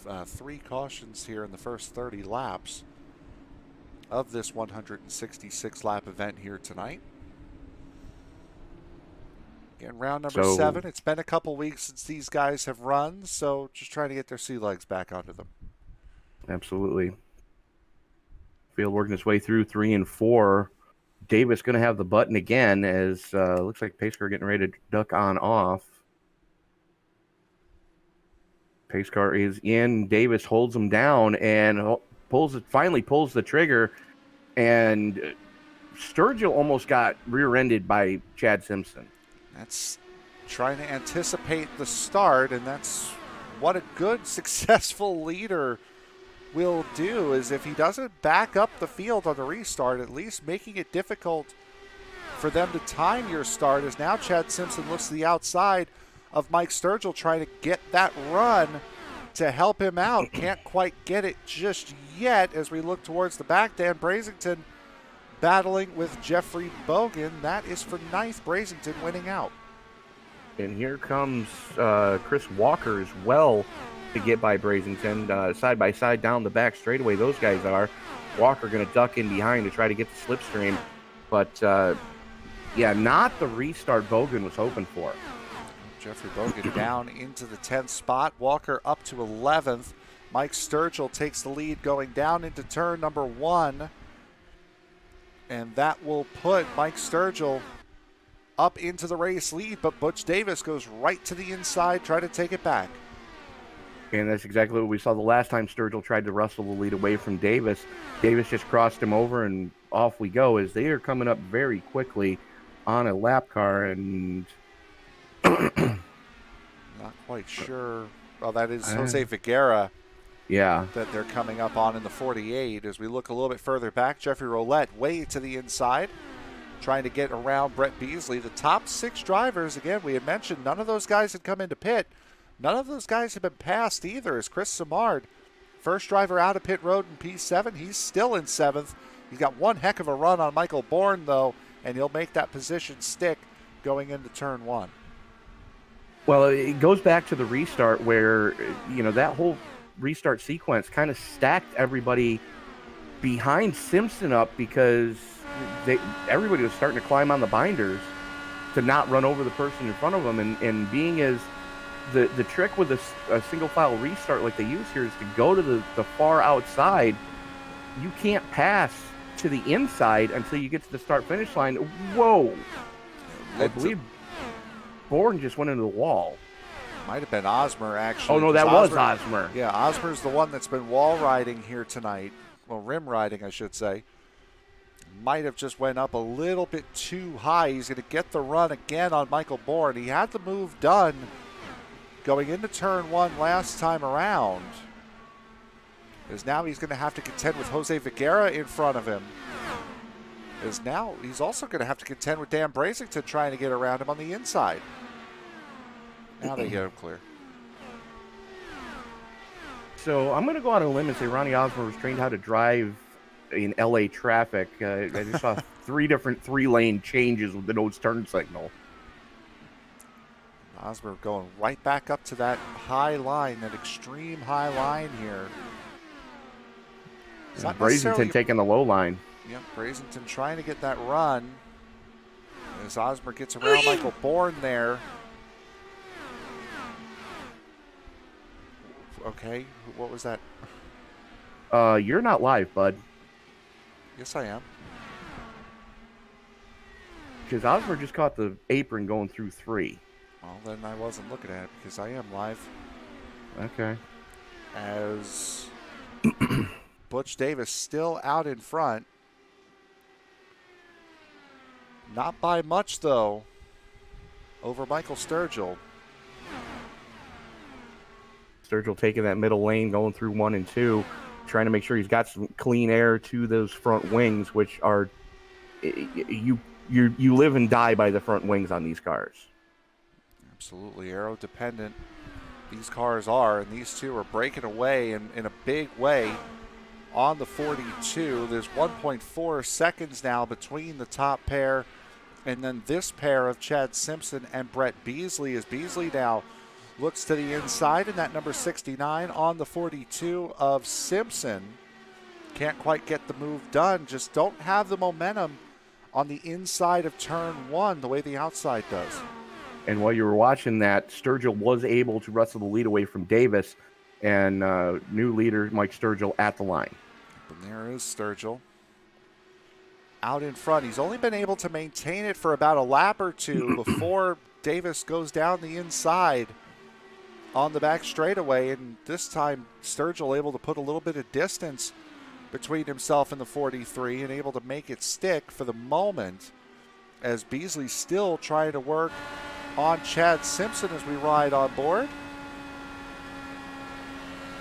we're at 3 cautions here in the first 30 laps of this 166 lap event here tonight. Again, round number 7. It's been a couple weeks since these guys have run, so just trying to get their sea legs back onto them. Absolutely. Field working its way through 3 and 4. Davis going to have the button again, as looks like pace car getting ready to duck on off. Pace car is in. Davis holds him down and finally pulls the trigger, and Sturgill almost got rear-ended by Chad Simpson. That's trying to anticipate the start, and that's what a good, successful leader will do, is if he doesn't back up the field on the restart, at least making it difficult for them to time your start, as now Chad Simpson looks to the outside of Mike Sturgill trying to get that run to help him out. Can't quite get it just yet as we look towards the back. Dan Brazington battling with Jeffrey Bogan. That is for 9th. Brazington winning out. And here comes Chris Walker as well to get by Brazington. Side by side down the back straightaway, those guys are. Walker going to duck in behind to try to get the slipstream. But, yeah, not the restart Bogan was hoping for. Jeffrey Bogan down into the 10th spot. Walker up to 11th. Mike Sturgill takes the lead going down into turn number 1. And that will put Mike Sturgill up into the race lead, but Butch Davis goes right to the inside, try to take it back. And that's exactly what we saw the last time Sturgill tried to wrestle the lead away from Davis. Davis just crossed him over, and off we go, as they are coming up very quickly on a lap car, and not quite sure. Well, that is Jose Vigera Yeah. that they're coming up on in the 48. As we look a little bit further back, Jeffrey Roulette way to the inside, trying to get around Brett Beasley. The top 6 drivers, again, we had mentioned none of those guys had come into pit. None of those guys have been passed either, as Chris Simard, first driver out of pit road in P7, he's still in 7th. He's got one heck of a run on Michael Bourne, though, and he'll make that position stick going into turn 1. Well, it goes back to the restart where, that whole restart sequence kind of stacked everybody behind Simpson up because everybody was starting to climb on the binders to not run over the person in front of them. And being as the trick with a single file restart like they use here is to go to the far outside. You can't pass to the inside until you get to the start-finish line. Whoa! I believe Bourne just went into the wall. Might have been Osmer, actually. Oh, no, that was Osmer. Yeah, Osmer's the one that's been wall riding here tonight. Well, rim riding, I should say. Might have just went up a little bit too high. He's going to get the run again on Michael Bourne. He had the move done going into turn 1 last time around. As now he's going to have to contend with Jose Viguera in front of him. As now he's also going to have to contend with Dan Brasington trying to get around him on the inside. Now they get him clear. So I'm going to go out on a limb and say Ronnie Osmer was trained how to drive in LA traffic. I just saw 3 different 3-lane changes with the nose turn signal. Osmer going right back up to that high line, that extreme high line here. Brasington taking the low line. Yep, Brasington trying to get that run. As Osmer gets around Michael Bourne there. Okay, what was that? You're not live, bud. Yes, I am. Because Osmer just caught the apron going through 3. Well, then I wasn't looking at it because I am live. Okay. As Butch Davis still out in front. Not by much, though, over Michael Sturgill. Sturgill taking that middle lane, going through 1 and 2, trying to make sure he's got some clean air to those front wings, which are you live and die by the front wings on these cars. Absolutely aero dependent. These cars are, and these two are breaking away in a big way on the 42. There's 1.4 seconds now between the top pair and then this pair of Chad Simpson and Brett Beasley, as Beasley now looks to the inside, and that number 69 on the 42 of Simpson. Can't quite get the move done. Just don't have the momentum on the inside of turn 1 the way the outside does. And while you were watching that, Sturgill was able to wrestle the lead away from Davis, and new leader Mike Sturgill at the line. And there is Sturgill out in front. He's only been able to maintain it for about a lap or 2 before Davis goes down the inside on the back straightaway, and this time Sturgill able to put a little bit of distance between himself and the 43 and able to make it stick for the moment, as Beasley still trying to work on Chad Simpson as we ride on board.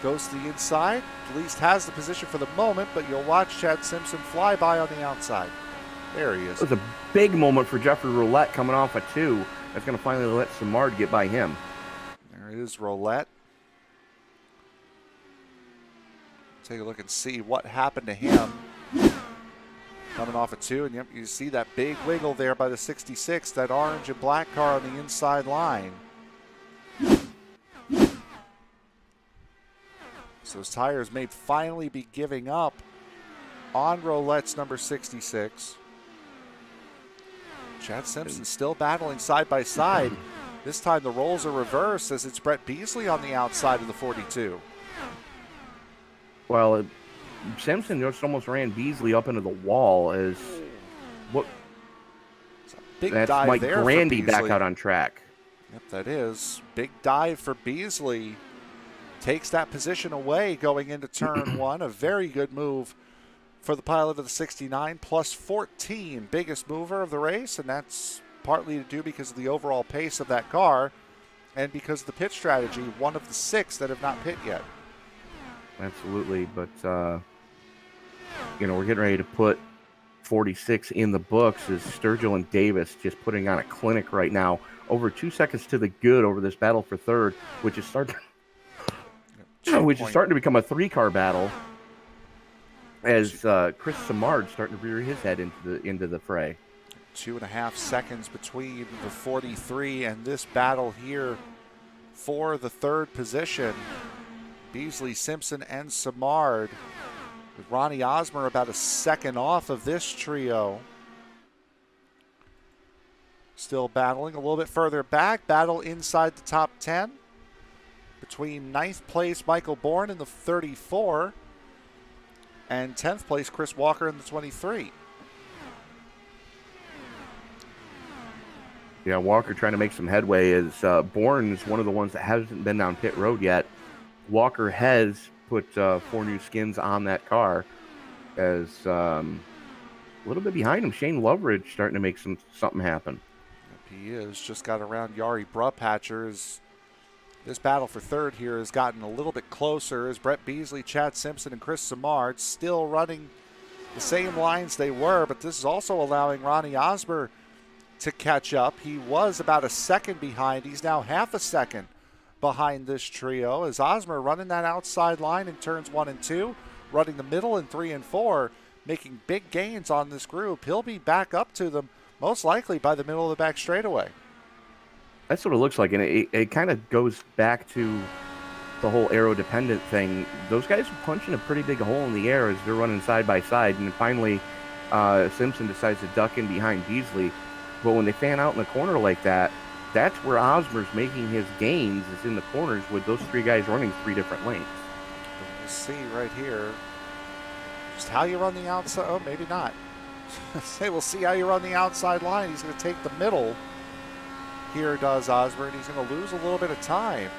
Goes to the inside, at least has the position for the moment, but you'll watch Chad Simpson fly by on the outside. There he is. It was a big moment for Jeffrey Roulette coming off a 2. That's going to finally let Simard get by him. There is Roulette. Take a look and see what happened to him. Coming off a 2, and yep, you see that big wiggle there by the 66, that orange and black car on the inside line. So those tires may finally be giving up on Roulette's number 66. Chad Simpson still battling side by side. This time the roles are reversed, as it's Brett Beasley on the outside of the 42. Well, Simpson just almost ran Beasley up into the wall. As what? Big That's dive Mike there Grandy for back Beasley. out on track. Yep, that is. Big dive for Beasley. Takes that position away going into turn 1. A very good move for the pilot of the 69, plus 14. Biggest mover of the race, and that's partly to do because of the overall pace of that car and because of the pit strategy, one of the 6 that have not pit yet. absolutely. But we're getting ready to put 46 in the books as Sturgill and Davis just putting on a clinic right now. Over 2 seconds to the good over this battle for third, which is starting to become a 3-car battle. As Chris Simard starting to rear his head into the fray. 2.5 seconds between the 43 and this battle here for the third position. Beasley, Simpson, and Simard. With Ronnie Osmer about a second off of this trio. Still battling a little bit further back. Battle inside the top 10 between 9th place Michael Bourne in the 34 and 10th place Chris Walker in the 23. Yeah, Walker trying to make some headway as Bourne is one of the ones that hasn't been down pit road yet. Walker has put 4 new skins on that car as a little bit behind him. Shane Loveridge starting to make something happen. He is. Just got around Yari Brupatcher. This battle for third here has gotten a little bit closer as Brett Beasley, Chad Simpson, and Chris Simard still running the same lines they were, but this is also allowing Ronnie Osmer to catch up. He was about a second behind. He's now half a second behind this trio as Osmer running that outside line in turns 1 and 2, running the middle in 3 and 4, making big gains on this group. He'll be back up to them most likely by the middle of the back straightaway. That's what it looks like, and it kind of goes back to the whole aero-dependent thing. Those guys are punching a pretty big hole in the air as they're running side by side, and finally Simpson decides to duck in behind Beasley. But when they fan out in the corner like that, that's where Osmer's making his gains, is in the corners with those 3 guys running 3 different lanes. We'll see right here just how you run the outside. Oh, maybe not. We'll see how you run the outside line. He's going to take the middle. Here does Osmer, and he's going to lose a little bit of time.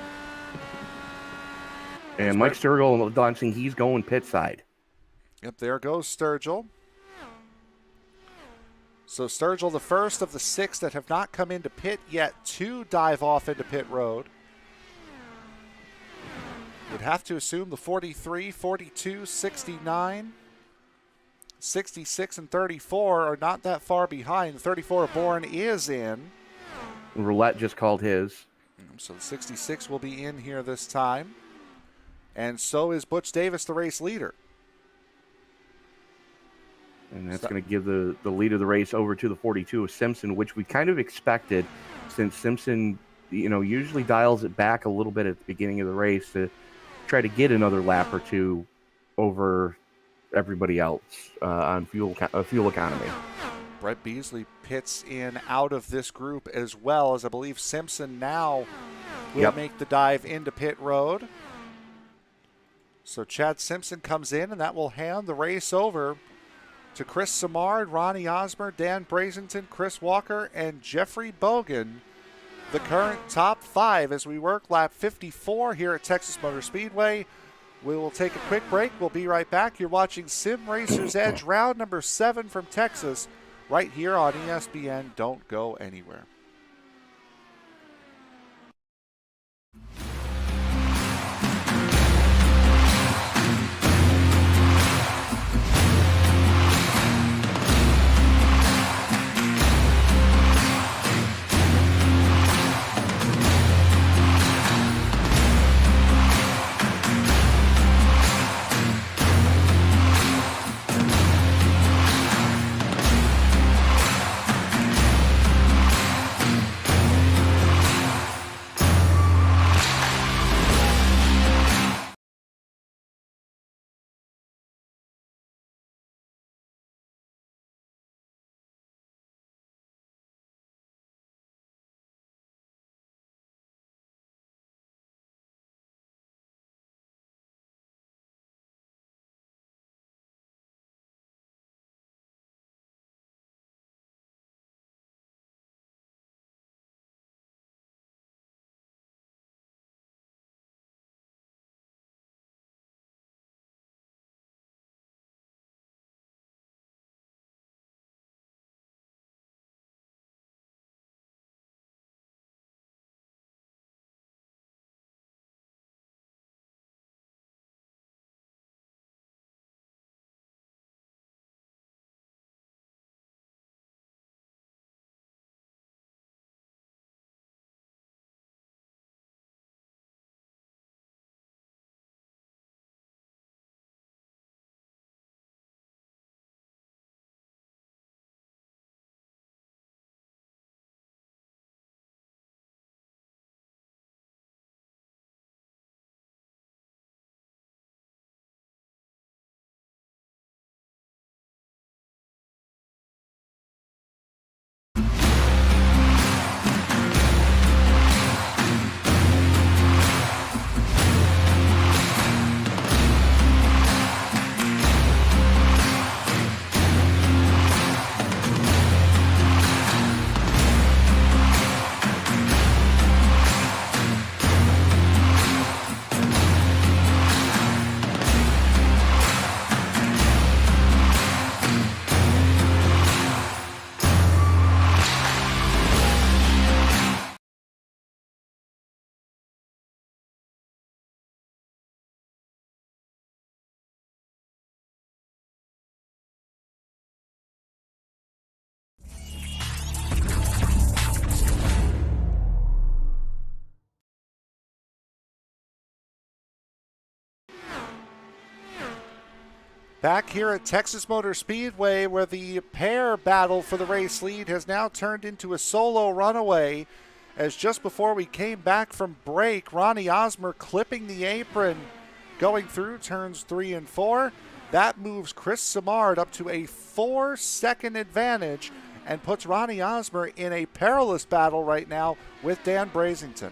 And Mike Sturgill announcing he's going pit side. Yep, there goes Sturgill. So Sturgill, the first of the 6 that have not come into pit yet to dive off into pit road. Would have to assume the 43, 42, 69, 66, and 34 are not that far behind. The 34 Bourne is in. Roulette just called his. So the 66 will be in here this time. And so is Butch Davis, the race leader. And that's going to give the lead of the race over to the 42 of Simpson, which we kind of expected, since Simpson, usually dials it back a little bit at the beginning of the race to try to get another lap or 2 over everybody else on fuel economy. Brett Beasley pits in out of this group as well, as I believe Simpson now will make the dive into pit road. So Chad Simpson comes in, and that will hand the race over to Chris Simard, Ronnie Osmer, Dan Brazington, Chris Walker, and Jeffrey Bogan, the current top 5 as we work lap 54 here at Texas Motor Speedway. We will take a quick break. We'll be right back. You're watching Sim Racer's Edge, round number 7 from Texas, right here on ESPN. Don't go anywhere. Back here at Texas Motor Speedway, where the pair battle for the race lead has now turned into a solo runaway, as just before we came back from break, Ronnie Osmer clipping the apron going through turns 3 and 4. That moves Chris Simard up to a 4-second advantage and puts Ronnie Osmer in a perilous battle right now with Dan Brazington.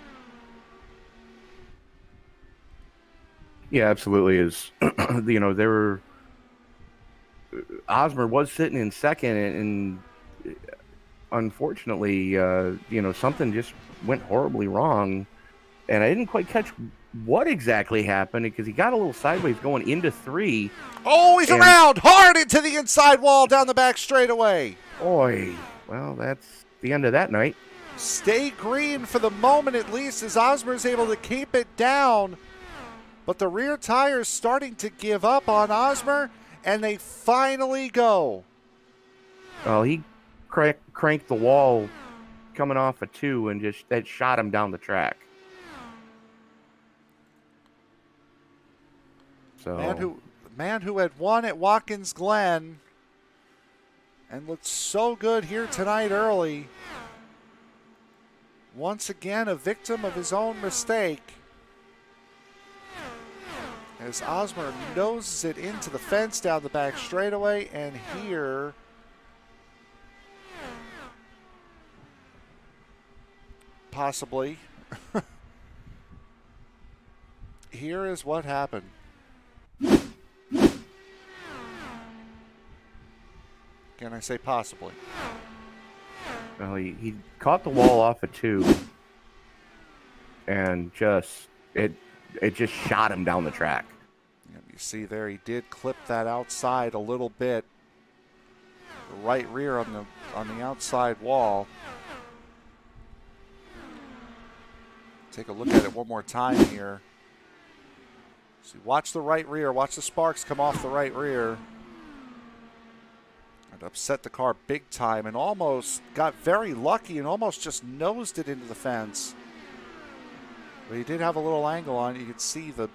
Yeah, absolutely. Is they were. Osmer was sitting in second, and unfortunately, something just went horribly wrong, and I didn't quite catch what exactly happened because he got a little sideways going into 3. Oh, he's around hard into the inside wall down the back straightaway. Oy, well, that's the end of that night. Stay green for the moment at least, as Osmer is able to keep it down, but the rear tire's starting to give up on Osmer, and they finally go. Well, he cranked the wall coming off a 2 and that shot him down the track. So man who had won at Watkins Glen and looked so good here tonight early. Once again, a victim of his own mistake, as Osmer noses it into the fence down the back straightaway, and here possibly here is what happened. Can I say possibly? Well, he caught the wall off a 2 and it just shot him down the track. You see there, he did clip that outside a little bit. The right rear on the outside wall. Take a look at it one more time here. See, watch the right rear. Watch the sparks come off the right rear. It upset the car big time and almost got very lucky and almost just nosed it into the fence. But he did have a little angle on it. You could see the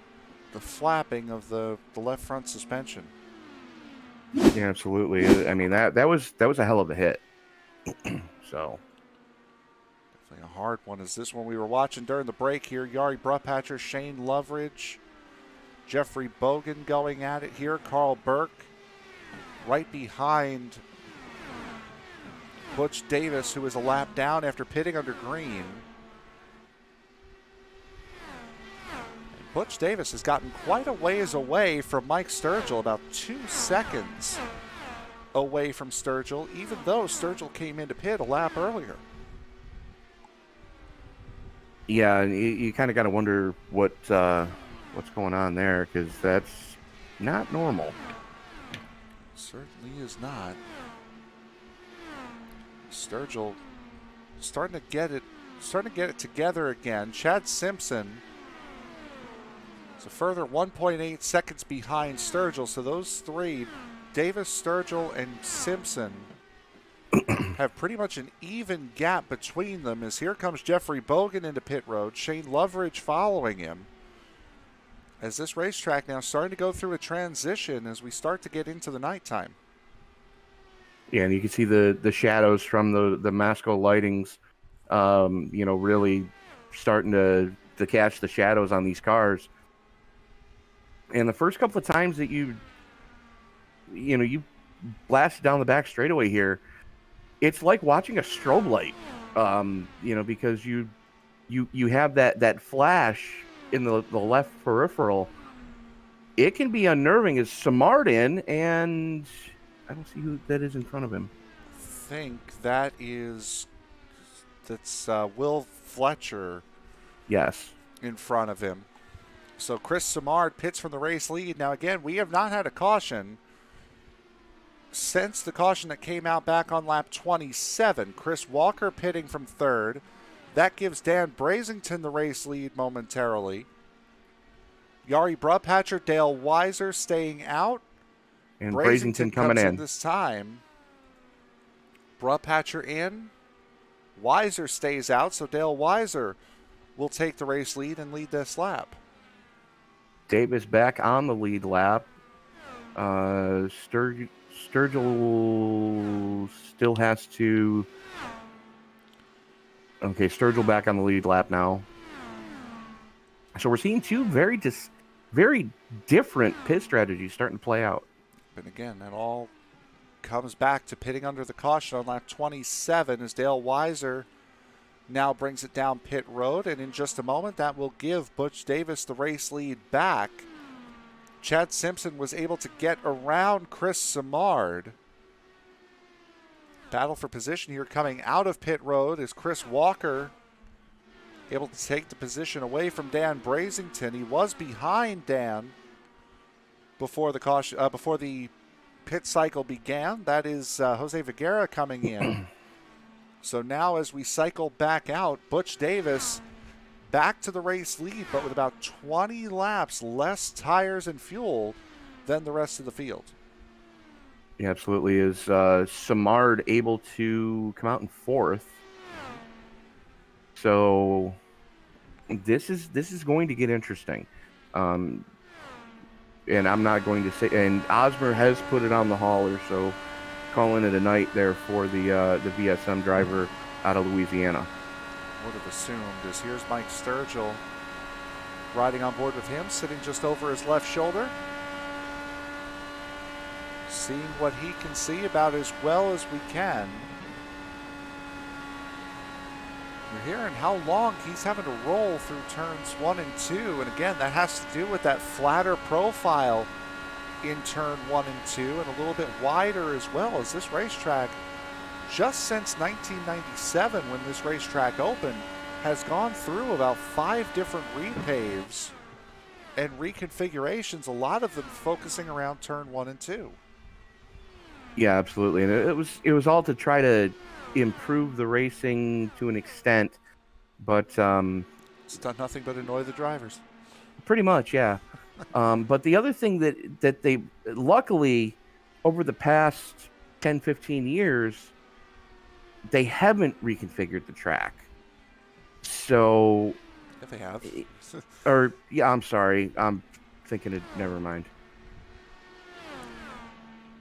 flapping of the left front suspension. Yeah, absolutely. I mean, that was a hell of a hit. So definitely a hard one. Is this one we were watching during the break here? Yari Brupatcher, Shane Loveridge, Jeffrey Bogan going at it here. Carl Burke right behind Butch Davis, who is a lap down after pitting under green. Butch Davis has gotten quite a ways away from Mike Sturgill, about 2 seconds away from Sturgill, even though Sturgill came into pit a lap earlier. yeah, you kind of got to wonder what's going on there, because that's not normal. Certainly is not. Sturgill starting to get it together again. Chad Simpson is a further 1.8 seconds behind Sturgill. So those three, Davis, Sturgill, and Simpson, have pretty much an even gap between them, as here comes Jeffrey Bogan into pit road, Shane Loveridge following him, as this racetrack now starting to go through a transition as we start to get into the nighttime. Yeah, and you can see the shadows from the Masco lightings, really starting to catch the shadows on these cars. And the first couple of times that you blasted down the back straightaway here, it's like watching a strobe light, because you have that flash in the left peripheral. It can be unnerving as Simard in, and I don't see who that is in front of him. I think that's Will Fletcher. Yes. In front of him. So Chris Simard pits from the race lead. Now again, we have not had a caution since the caution that came out back on lap 27. Chris Walker pitting from third. That gives Dan Brazington the race lead momentarily. Yari Brupatcher, Dale Weiser staying out. And Brazington coming in this time. Brupatcher in. Weiser stays out, so Dale Weiser will take the race lead and lead this lap. Davis back on the lead lap. Sturgill still has to. Okay, Sturgill back on the lead lap now. So we're seeing two very different pit strategies starting to play out. And again, that all comes back to pitting under the caution on lap 27 as Dale Weiser now brings it down pit road. And in just a moment, that will give Butch Davis the race lead back. Chad Simpson was able to get around Chris Simard. Battle for position here coming out of pit road is Chris Walker able to take the position away from Dan Brazington. He was behind Dan before the pit cycle began. That is Jose Vergara coming in. So now as we cycle back out, Butch Davis back to the race lead, but with about 20 laps less tires and fuel than the rest of the field. Yeah, absolutely. Is Simard able to come out in fourth? So this is going to get interesting. And I'm not going to say. And Osmer has put it on the hauler, so calling it a night there for the VSM driver out of Louisiana. Would have assumed as here's Mike Sturgill riding on board with him, sitting just over his left shoulder. Seeing what he can see about as well as we can. We're hearing how long he's having to roll through turns 1 and 2. And again, that has to do with that flatter profile in turn 1 and 2 and a little bit wider as well, as this racetrack, just since 1997 when this racetrack opened, has gone through about 5 different repaves and reconfigurations, a lot of them focusing around turn 1 and 2. Yeah, absolutely. And it was all to try to improve the racing to an extent, but it's done nothing but annoy the drivers. Pretty much, yeah. But the other thing that they luckily over the past 10, 15 years, they haven't reconfigured the track. So if they have. Or yeah, I'm sorry. I'm thinking it. Never mind.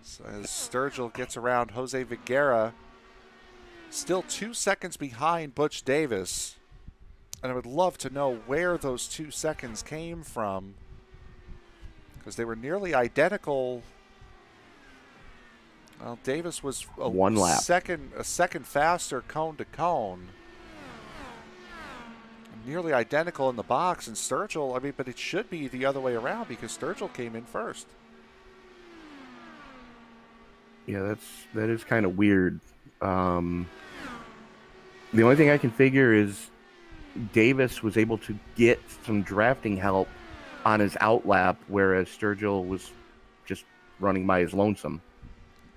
So as Sturgill gets around Jose Vergara, still 2 seconds behind Butch Davis. And I would love to know where those 2 seconds came from, because they were nearly identical. Well, Davis was one lap, a second faster cone to cone. Nearly identical in the box, and Sturgill, I mean, but it should be the other way around because Sturgill came in first. Yeah, that is kind of weird. The only thing I can figure is Davis was able to get some drafting help on his outlap, whereas Sturgill was just running by his lonesome.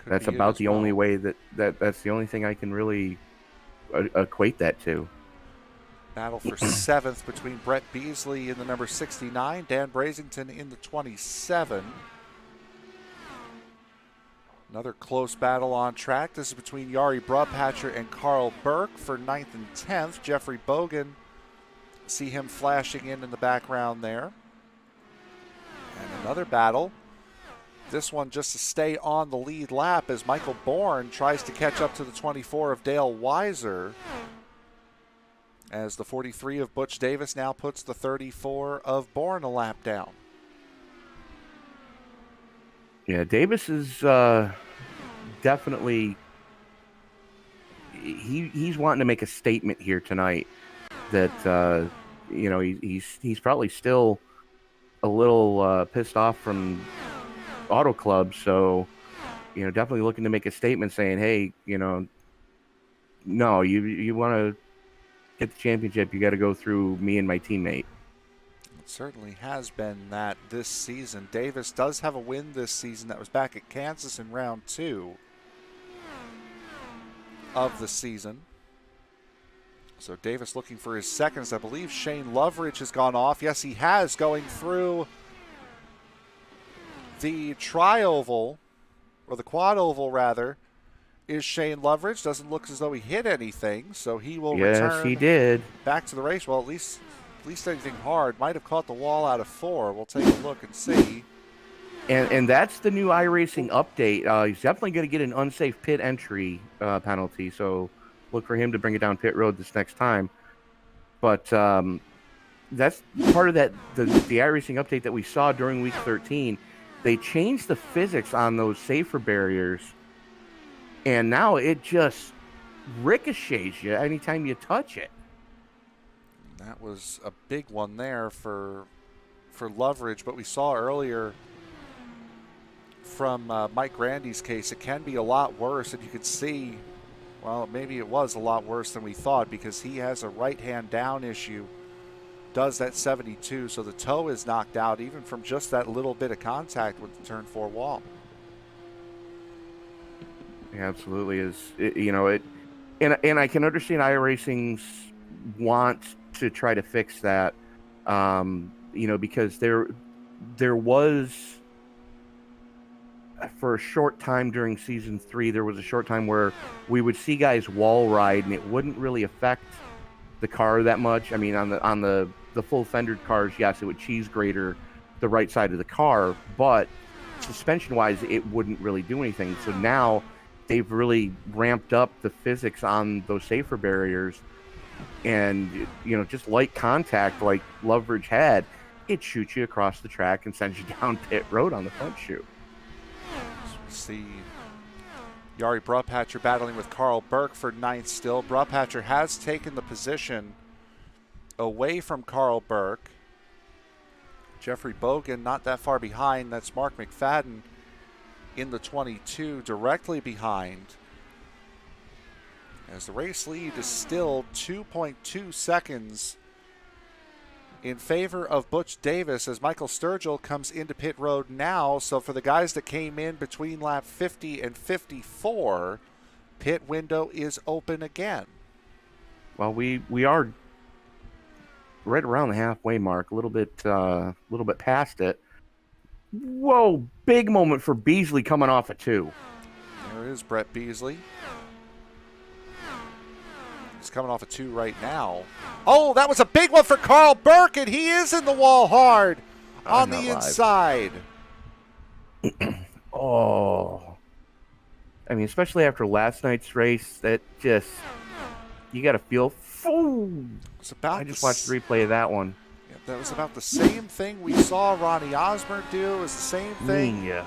That's about the only way that's the only thing I can really equate that to. Battle for 7th between Brett Beasley in the number 69, Dan Brazington in the 27. Another close battle on track. This is between Yari Brubhatcher and Carl Burke for 9th and 10th. Jeffrey Bogan, see him flashing in the background there. And another battle. This one just to stay on the lead lap as Michael Bourne tries to catch up to the 24 of Dale Weiser, as the 43 of Butch Davis now puts the 34 of Bourne a lap down. Yeah, Davis is definitely he's wanting to make a statement here tonight that he's probably still a little pissed off from Auto Club, so definitely looking to make a statement saying, hey, no, you want to get the championship, you got to go through me and my teammate. It certainly has been that this season. Davis does have a win this season. That was back at Kansas in round 2 of the season. So Davis looking for his seconds. I believe Shane Loveridge has gone off. Yes, he has, going through the tri-oval, or the quad-oval rather, is Shane Loveridge. Doesn't look as though he hit anything, so he will return. Yes, he did. Back to the race. Well, at least anything hard. Might have caught the wall out of 4. We'll take a look and see. And that's the new iRacing update. He's definitely going to get an unsafe pit entry penalty, so look for him to bring it down pit road this next time. But that's part of the iRacing update that we saw during week 13. They changed the physics on those safer barriers, and now it just ricochets you anytime you touch it. That was a big one there for Loveridge, but we saw earlier from Mike Grandy's case, it can be a lot worse, and you could see, well, maybe it was a lot worse than we thought because he has a right hand down issue, does that 72, so the toe is knocked out even from just that little bit of contact with the turn 4 wall. It absolutely is. And I can understand iRacing's want to try to fix that, because there was, for a short time during season 3, there was a short time where we would see guys wall ride and it wouldn't really affect the car that much. I mean, on the full fendered cars, yes, it would cheese grater the right side of the car, but suspension wise, it wouldn't really do anything. So now they've really ramped up the physics on those safer barriers, and just light contact like Loveridge had, it shoots you across the track and sends you down pit road on the front chute. See Jari Brupatcher battling with Carl Burke for 9th still. Brupatcher has taken the position away from Carl Burke. Jeffrey Bogan not that far behind. That's Mark McFadden in the 22, directly behind. As the race lead is still 2.2 seconds in favor of Butch Davis as Michael Sturgill comes into pit road now. So for the guys that came in between lap 50 and 54, pit window is open again. Well, we are right around the halfway mark, a little bit past it. Whoa, big moment for Beasley coming off at 2. There is Brett Beasley. He's coming off a 2 right now. Oh, that was a big one for Carl Burke, and he is in the wall hard on the inside. Oh. I mean, especially after last night's race, that just, you got to feel, I just watched the replay of that one. Yeah, that was about the same thing we saw Ronnie Osborne do. It was the same thing. Yeah.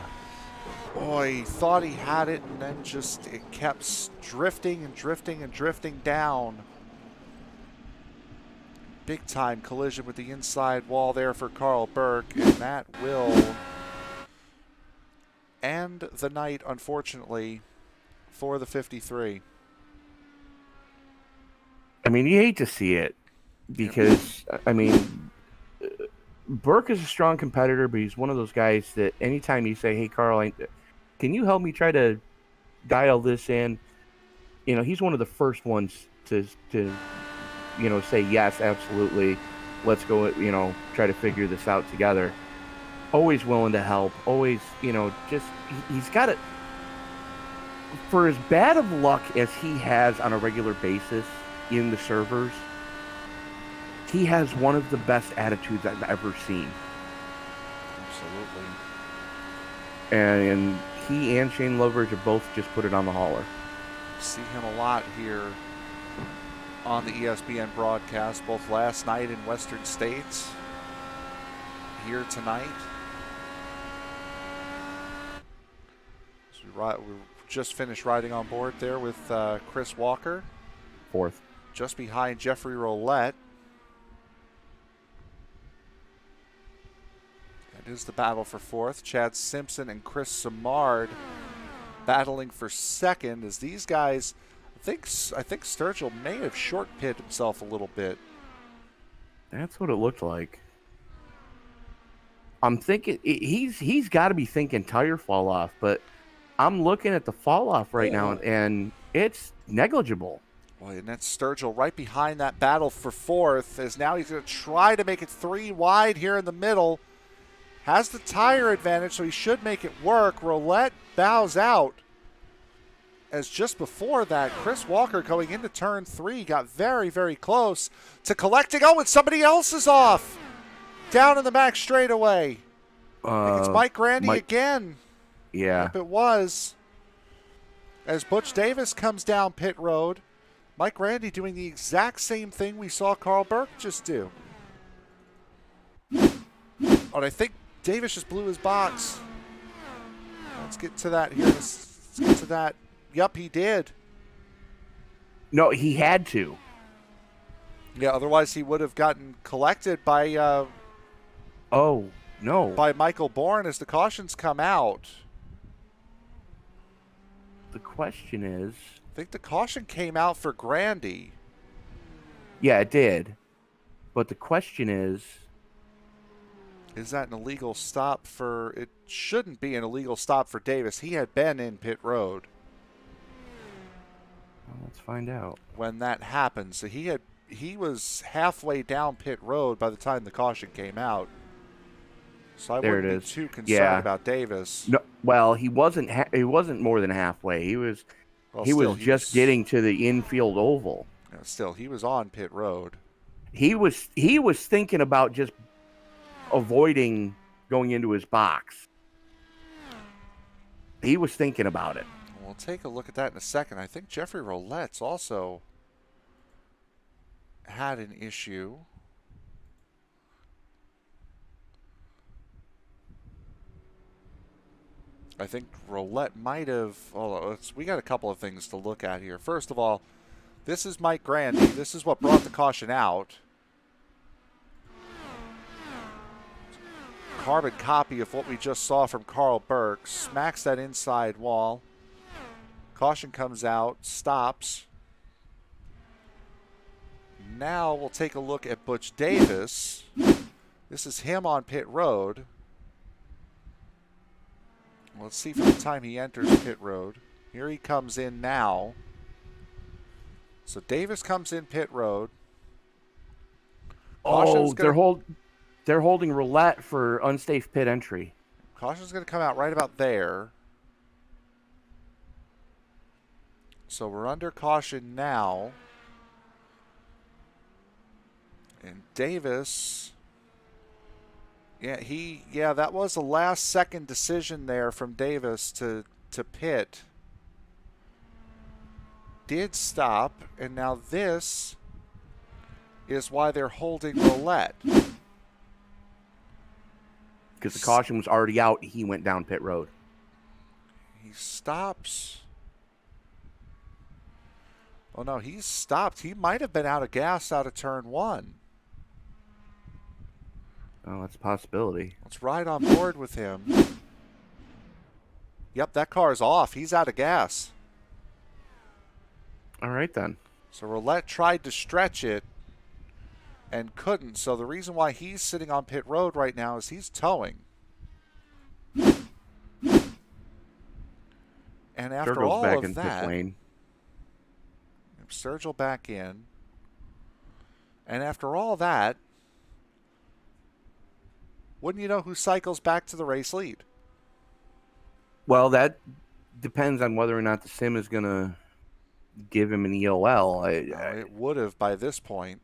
Boy, he thought he had it, and then just it kept drifting and drifting and drifting down. Big time collision with the inside wall there for Carl Burke, and that will end the night, unfortunately, for the 53. I mean, you hate to see it because, I mean, Burke is a strong competitor, but he's one of those guys that anytime you say, hey, Carl, can you help me try to dial this in? He's one of the first ones to say, yes, absolutely. Let's go, try to figure this out together. Always willing to help. Always, he's got it. For as bad of luck as he has on a regular basis in the servers, he has one of the best attitudes I've ever seen. Absolutely. And he and Shane Loveridge have both just put it on the hauler. See him a lot here on the ESPN broadcast, both last night in Western States, here tonight. So we just finished riding on board there with Chris Walker. 4th. Just behind Jeffrey Roulette. That is the battle for 4th. Chad Simpson and Chris Simard battling for 2nd as these guys, I think Sturgill may have short pit himself a little bit. That's what it looked like. I'm thinking he's got to be thinking tire fall off, but I'm looking at the fall off right now and it's negligible. Boy, and that's Sturgill right behind that battle for 4th as now he's going to try to make it 3 wide here in the middle. Has the tire advantage, so he should make it work. Roulette bows out. As just before that, Chris Walker going into turn 3 got very, very close to collecting. Oh, and somebody else is off down in the back straightaway. I think it's Mike Randy again. Yeah. If it was. As Butch Davis comes down pit road, Mike Randy doing the exact same thing we saw Carl Burke just do. Oh, and I think Davis just blew his box. Let's get to that here. Let's get to that. Yep, he did. No, he had to. Yeah, otherwise he would have gotten collected by Oh, no. by Michael Bourne as the cautions come out. The question is... I think the caution came out for Grandy. Yeah, it did. But the question is that an illegal stop for... It shouldn't be an illegal stop for Davis. He had been in pit road. Well, let's find out. When that happened. So he was halfway down pit road by the time the caution came out. So I wouldn't be too concerned about Davis. No, well, he wasn't more than halfway. He was just getting to the infield oval. Still, he was on pit road. He was thinking about just avoiding going into his box. He was thinking about it. We'll take a look at that in a second. I think Jeffrey Roulette's also had an issue. I think Roulette might have... we got a couple of things to look at here. First of all, this is Mike Grandy. This is what brought the caution out. Carbon copy of what we just saw from Carl Burke. Smacks that inside wall. Caution comes out. Stops. Now we'll take a look at Butch Davis. This is him on pit road. Let's see from the time he enters pit road. Here he comes in now. So Davis comes in pit road. Oh, they're holding Roulette for unsafe pit entry. Caution's going to come out right about there. So we're under caution now. And Davis... Yeah, that was a last-second decision there from Davis to pit. Did stop, and now this is why they're holding Roulette. Because the caution was already out, he went down pit road. He stops. Oh, no, he's stopped. He might have been out of gas out of turn one. Oh, that's a possibility. Let's ride on board with him. Yep, that car's off. He's out of gas. All right, then. So Roulette tried to stretch it and couldn't. So the reason why he's sitting on pit road right now is he's towing. And after all back of in that, pit lane. Sergio back in. And after all that, wouldn't you know who cycles back to the race lead? Well, that depends on whether or not the sim is going to give him an EOL. It would have by this point.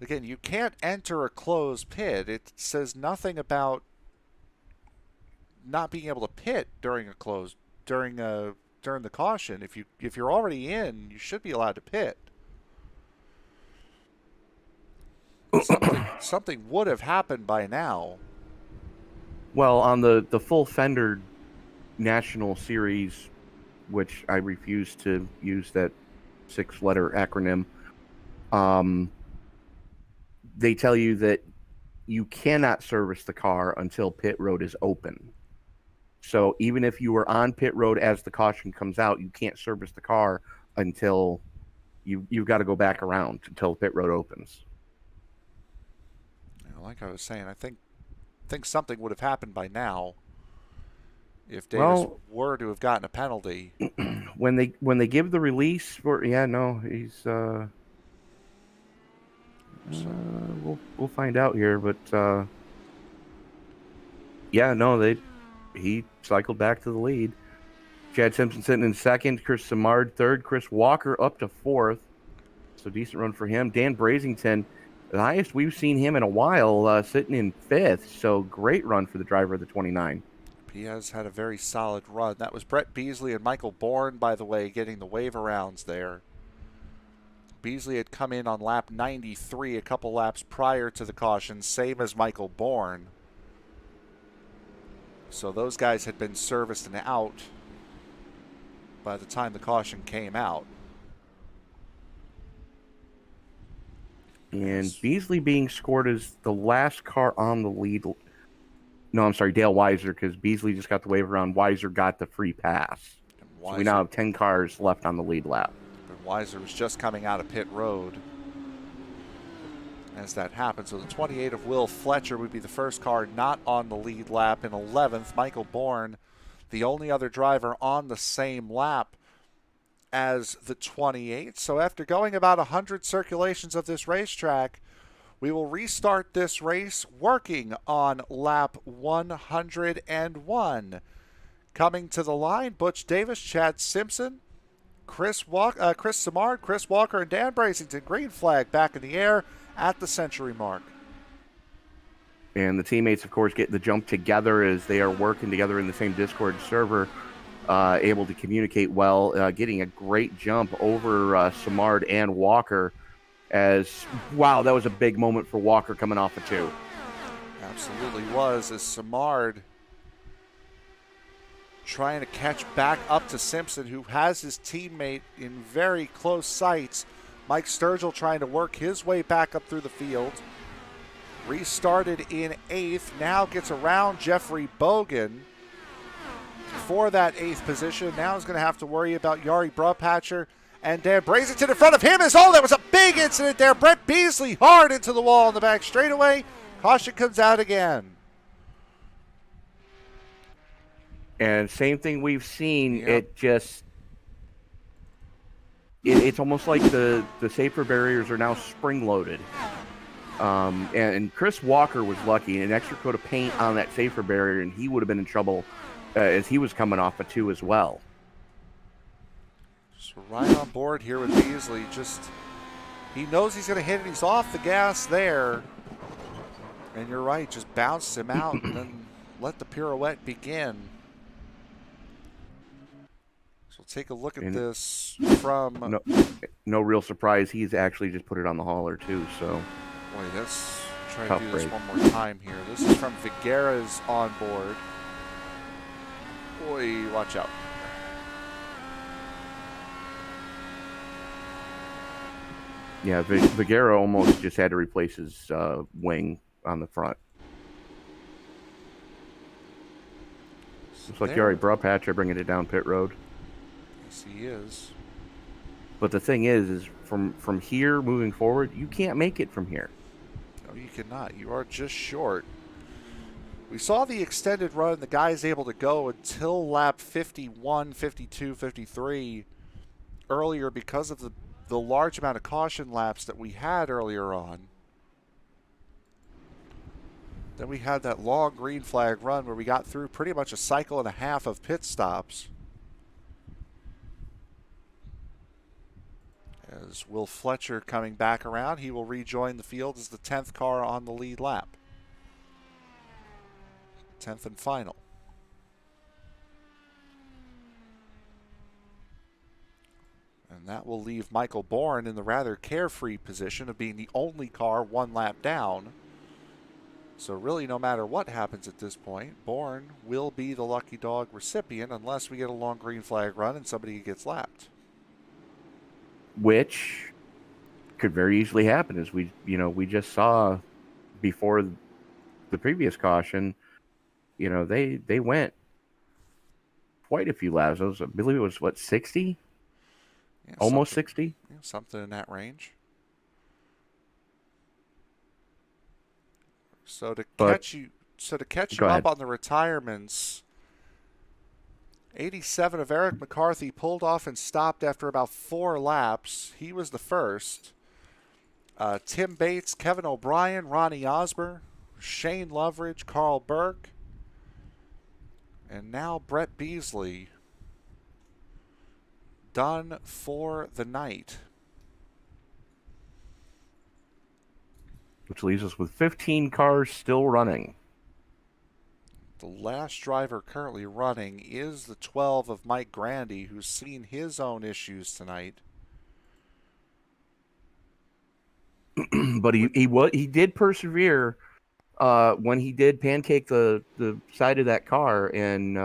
Again, you can't enter a closed pit. It says nothing about not being able to pit during a closed during the caution. If you're already in, you should be allowed to pit. Something would have happened by now. Well, on the full fender national series, which I refuse to use that 6-letter acronym, they tell you that you cannot service the car until pit road is open. So even if you were on pit road as the caution comes out, you can't service the car until you've got to go back around until pit road opens. Like I was saying, I think something would have happened by now if Davis were to have gotten a penalty. When they give the release for he's we'll find out here, but he cycled back to the lead. Chad Simpson sitting in second, Chris Simard third, Chris Walker up to fourth. So decent run for him. Dan Brazington The highest we've seen him in a while, sitting in 5th. So great run for the driver of the 29. He has had a very solid run. That was Brett Beasley and Michael Bourne, by the way, getting the wave arounds there. Beasley had come in on lap 93 a couple laps prior to the caution, same as Michael Bourne. So those guys had been serviced and out by the time the caution came out. And Beasley being scored as the last car on the lead. No, I'm sorry, Dale Weiser, because Beasley just got the wave around. Weiser got the free pass. So we now have 10 cars left on the lead lap. But Weiser was just coming out of pit road as that happened. So the 28 of Will Fletcher would be the first car not on the lead lap. In 11th, Michael Bourne, the only other driver on the same lap as the 28. So after going about 100 circulations of this racetrack, we will restart this race working on lap 101. Coming to the line, Butch Davis, Chad Simpson, Chris Simard, Chris Walker, and Dan Brasington. Green flag back in the air at the century mark. And the teammates, of course, get the jump together as they are working together in the same Discord server, able to communicate well, getting a great jump over Simard and Walker. As, wow, that was a big moment for Walker coming off of 2. Absolutely was, as Simard trying to catch back up to Simpson, who has his teammate in very close sights. Mike Sturgill trying to work his way back up through the field. Restarted in 8th, now gets around Jeffrey Bogan for that 8th position. Now he's going to have to worry about Yari Brupatcher and Dan Brasington in front of him. That was a big incident there. Brett Beasley hard into the wall in the back straightaway. Caution comes out again. And same thing we've seen. Yep. It's almost like the safer barriers are now spring-loaded. And Chris Walker was lucky. An extra coat of paint on that safer barrier, and he would have been in trouble as he was coming off a 2 as well. So right on board here with Beasley. He knows he's going to hit it. He's off the gas there. And you're right, just bounce him out and then let the pirouette begin. So take a look at this from... No real surprise. He's actually just put it on the hauler too, so... Wait, let's try to do this one more time here. This is from Viguera's on board. Boy, watch out. Yeah, Viguera almost just had to replace his wing on the front. Looks like Yari Brupatcher bringing it down pit road. Yes, he is. But the thing is from here moving forward, you can't make it from here. No, you cannot. You are just short. We saw the extended run the guy's able to go until lap 51, 52, 53 earlier because of the large amount of caution laps that we had earlier on. Then we had that long green flag run where we got through pretty much a cycle and a half of pit stops. As Will Fletcher coming back around, he will rejoin the field as the 10th car on the lead lap. 10th and final. And that will leave Michael Bourne in the rather carefree position of being the only car one lap down. So really, no matter what happens at this point, Bourne will be the lucky dog recipient unless we get a long green flag run and somebody gets lapped. Which could very easily happen, as we just saw before the previous caution. They went quite a few laps. I believe it was, 60? Yeah, almost 60? Yeah, something in that range. So to catch you up on the retirements, 87 of Eric McCarthy pulled off and stopped after about 4 laps. He was the first. Tim Bates, Kevin O'Brien, Ronnie Osber, Shane Loveridge, Carl Burke, and now Brett Beasley done for the night. which leaves us with 15 cars still running. The last driver currently running is the 12 of Mike Grandy, who's seen his own issues tonight. But he did persevere when he did pancake the side of that car, and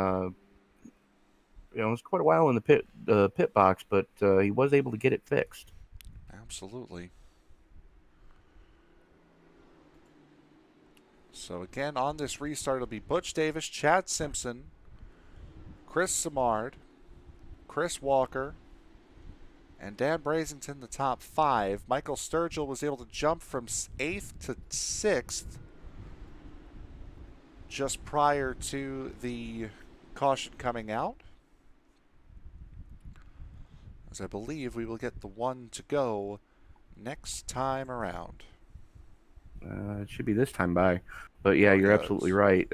it was quite a while in the pit box, but he was able to get it fixed. Absolutely. So again, on this restart, it'll be Butch Davis, Chad Simpson, Chris Simard, Chris Walker, and Dan Brazington, the top 5. Michael Sturgill was able to jump from 8th to 6th just prior to the caution coming out, as I believe we will get the 1 to go next time around. It should be this time by. But yeah, you're absolutely right.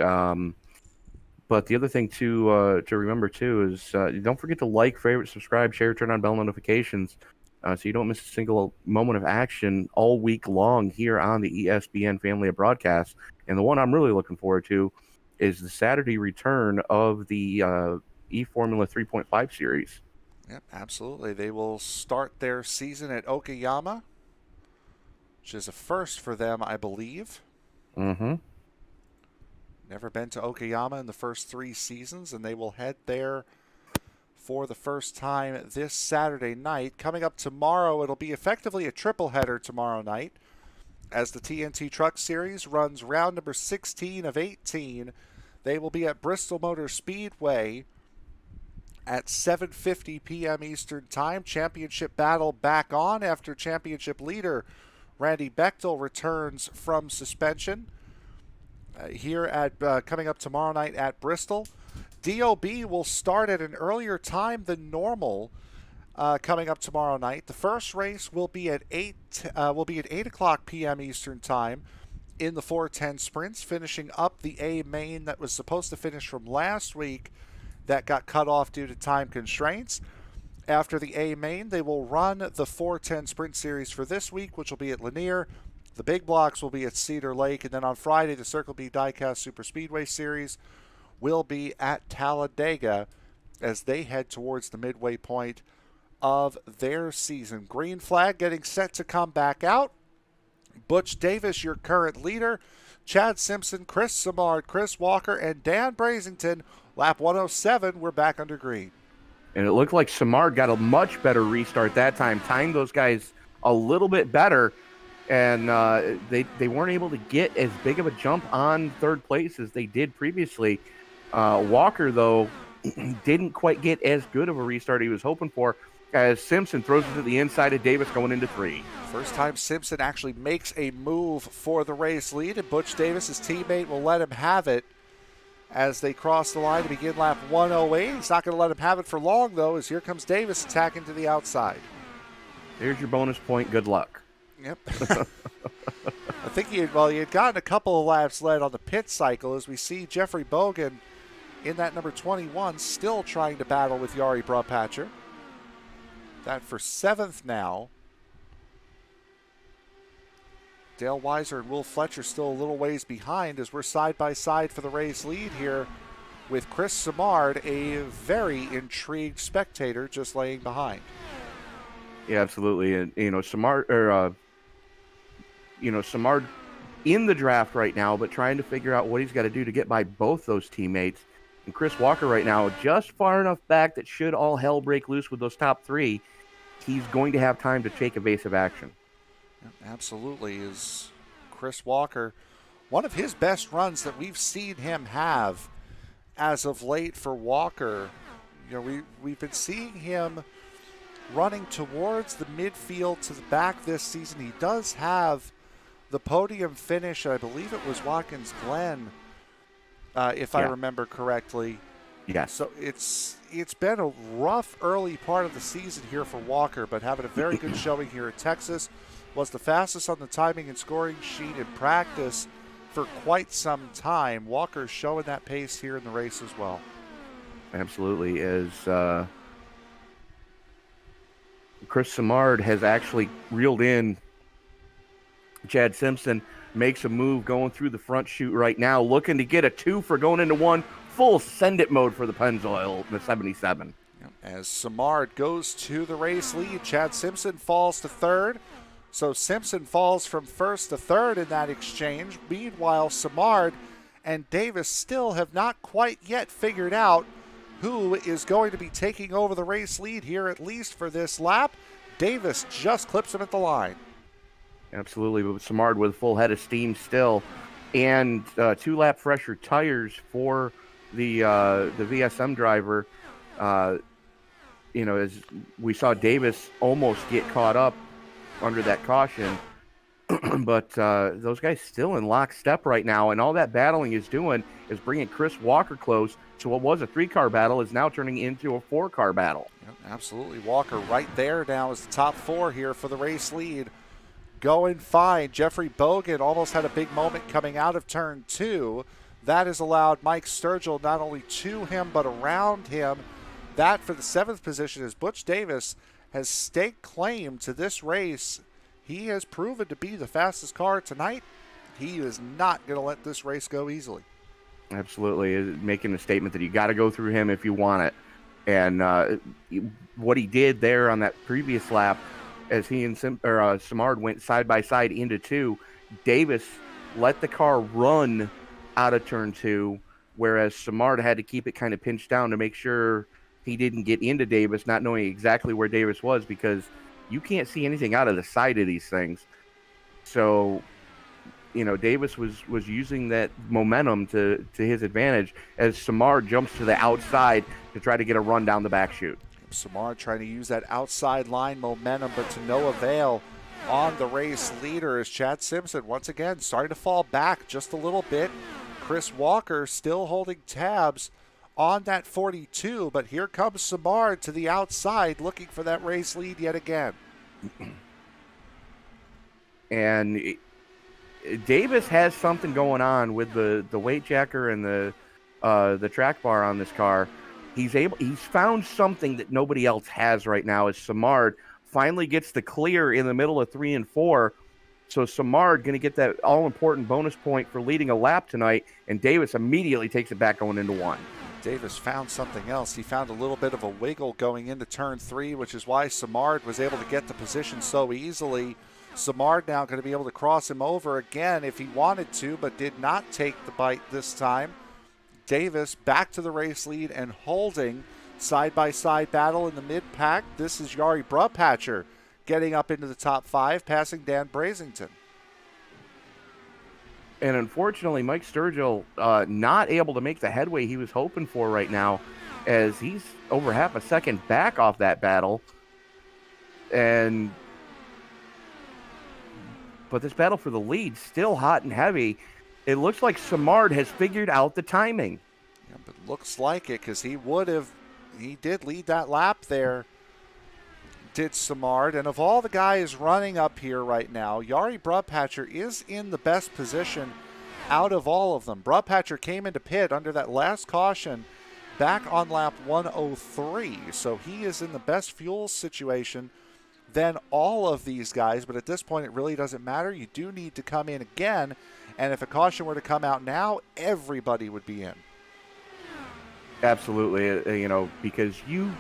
But the other thing to remember too is don't forget to like, favorite, subscribe, share, turn on bell notifications so you don't miss a single moment of action all week long here on the ESPN family of broadcasts. And the one I'm really looking forward to is the Saturday return of the eFormula 3.5 series. Yep, absolutely. They will start their season at Okayama, which is a first for them, I believe. Mm-hmm. Never been to Okayama in the first 3 seasons, and they will head there for the first time this Saturday night. Coming up tomorrow, it'll be effectively a triple header tomorrow night as the TNT Truck Series runs round number 16 of 18. They will be at Bristol Motor Speedway at 7:50 p.m. Eastern Time. Championship battle back on after championship leader Randy Bechtel returns from suspension. Here at coming up tomorrow night at Bristol. DOB will start at an earlier time than normal coming up tomorrow night. The first race will be at 8 o'clock p.m. Eastern Time in the 410 sprints, finishing up the A main that was supposed to finish from last week that got cut off due to time constraints. After the A main, they will run the 410 sprint series for this week, which will be at Lanier. The big blocks will be at Cedar Lake, and then on Friday, the Circle B Diecast Super Speedway Series will be at Talladega as they head towards the midway point of their season. Green flag getting set to come back out. Butch Davis, your current leader. Chad Simpson, Chris Simard, Chris Walker, and Dan Brazington. Lap 107, we're back under green. And it looked like Simard got a much better restart that time, timed those guys a little bit better. And they weren't able to get as big of a jump on third place as they did previously. Walker, though, didn't quite get as good of a restart he was hoping for, as Simpson throws it to the inside of Davis going into 3. First time Simpson actually makes a move for the race lead, and Butch Davis, his teammate, will let him have it as they cross the line to begin lap 108. He's not going to let him have it for long, though, as here comes Davis attacking to the outside. There's your bonus point. Good luck. Yep. I think he had gotten a couple of laps led on the pit cycle, as we see Jeffrey Bogan in that number 21 still trying to battle with Yari Brapatcher. That for 7th now. Dale Weiser and Will Fletcher still a little ways behind as we're side by side for the race lead here with Chris Simard, a very intrigued spectator, just laying behind. Yeah, absolutely. And, Simard in the draft right now, but trying to figure out what he's got to do to get by both those teammates. And Chris Walker right now, just far enough back that should all hell break loose with those top 3, he's going to have time to take evasive action. Absolutely, is Chris Walker. One of his best runs that we've seen him have as of late for Walker. We've been seeing him running towards the midfield to the back this season. He does have the podium finish. I believe it was Watkins Glen, if I remember correctly. Yeah. So it's been a rough early part of the season here for Walker, but having a very good showing here at Texas. Was the fastest on the timing and scoring sheet in practice for quite some time. Walker's showing that pace here in the race as well. Absolutely. As Chris Simard has actually reeled in Chad Simpson makes a move going through the front chute right now, looking to get a 2 for going into 1. Full send it mode for the Pennzoil, the 77. As Simard goes to the race lead, Chad Simpson falls to third. So Simpson falls from first to third in that exchange. Meanwhile, Simard and Davis still have not quite yet figured out who is going to be taking over the race lead here, at least for this lap. Davis just clips him at the line. Absolutely, but Simard with a full head of steam still, and 2-lap fresher tires for the VSM driver. As we saw Davis almost get caught up under that caution, but those guys still in lockstep right now, and all that battling is doing is bringing Chris Walker close. So what was a 3-car battle is now turning into a 4-car battle. Yep, absolutely. Walker right there now is the top 4 here for the race lead. Going fine. Jeffrey Bogan almost had a big moment coming out of turn 2. That has allowed Mike Sturgill not only to him but around him. That for the 7th position as Butch Davis has staked claim to this race. He has proven to be the fastest car tonight. He is not going to let this race go easily. Absolutely, making a statement that you got to go through him if you want it. And what he did there on that previous lap, as he and Simard went side by side into 2, Davis let the car run out of turn 2, whereas Simard had to keep it kind of pinched down to make sure he didn't get into Davis, not knowing exactly where Davis was, because you can't see anything out of the side of these things. So, Davis was using that momentum to his advantage as Simard jumps to the outside to try to get a run down the back chute. Simard trying to use that outside line momentum, but to no avail on the race leader as Chad Simpson once again starting to fall back just a little bit. Chris Walker still holding tabs on that 42, but here comes Simard to the outside looking for that race lead yet again. And Davis has something going on with the weight jacker and the track bar on this car. He's found something that nobody else has right now as Simard finally gets the clear in the middle of 3 and 4. So Simard going to get that all-important bonus point for leading a lap tonight, and Davis immediately takes it back going into 1. Davis found something else. He found a little bit of a wiggle going into turn 3, which is why Simard was able to get the position so easily. Simard now going to be able to cross him over again if he wanted to, but did not take the bite this time. Davis back to the race lead and holding side-by-side battle in the mid-pack. This is Yari Brupatcher getting up into the top 5, passing Dan Brazington. And unfortunately, Mike Sturgill not able to make the headway he was hoping for right now, as he's over half a second back off that battle. But this battle for the lead still hot and heavy. It looks like Simard has figured out the timing. Yeah, but looks like it, because he did lead that lap there, did Simard. And of all the guys running up here right now, Yari Brupatcher is in the best position out of all of them. Brupatcher came into pit under that last caution back on lap 103, so he is in the best fuel situation than all of these guys, but at this point it really doesn't matter. You do need to come in again, and if a caution were to come out now, everybody would be in. Absolutely, because you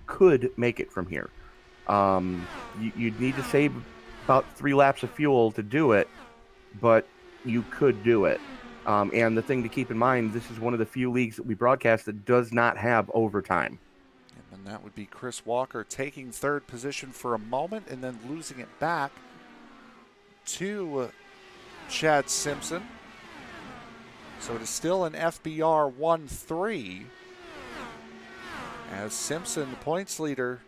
could make it from here. You'd need to save about 3 laps of fuel to do it, but you could do it. And the thing to keep in mind, this is one of the few leagues that we broadcast that does not have overtime. And that would be Chris Walker taking 3rd position for a moment and then losing it back to Chad Simpson. So it is still an FBR 1-3 as Simpson, the points leader,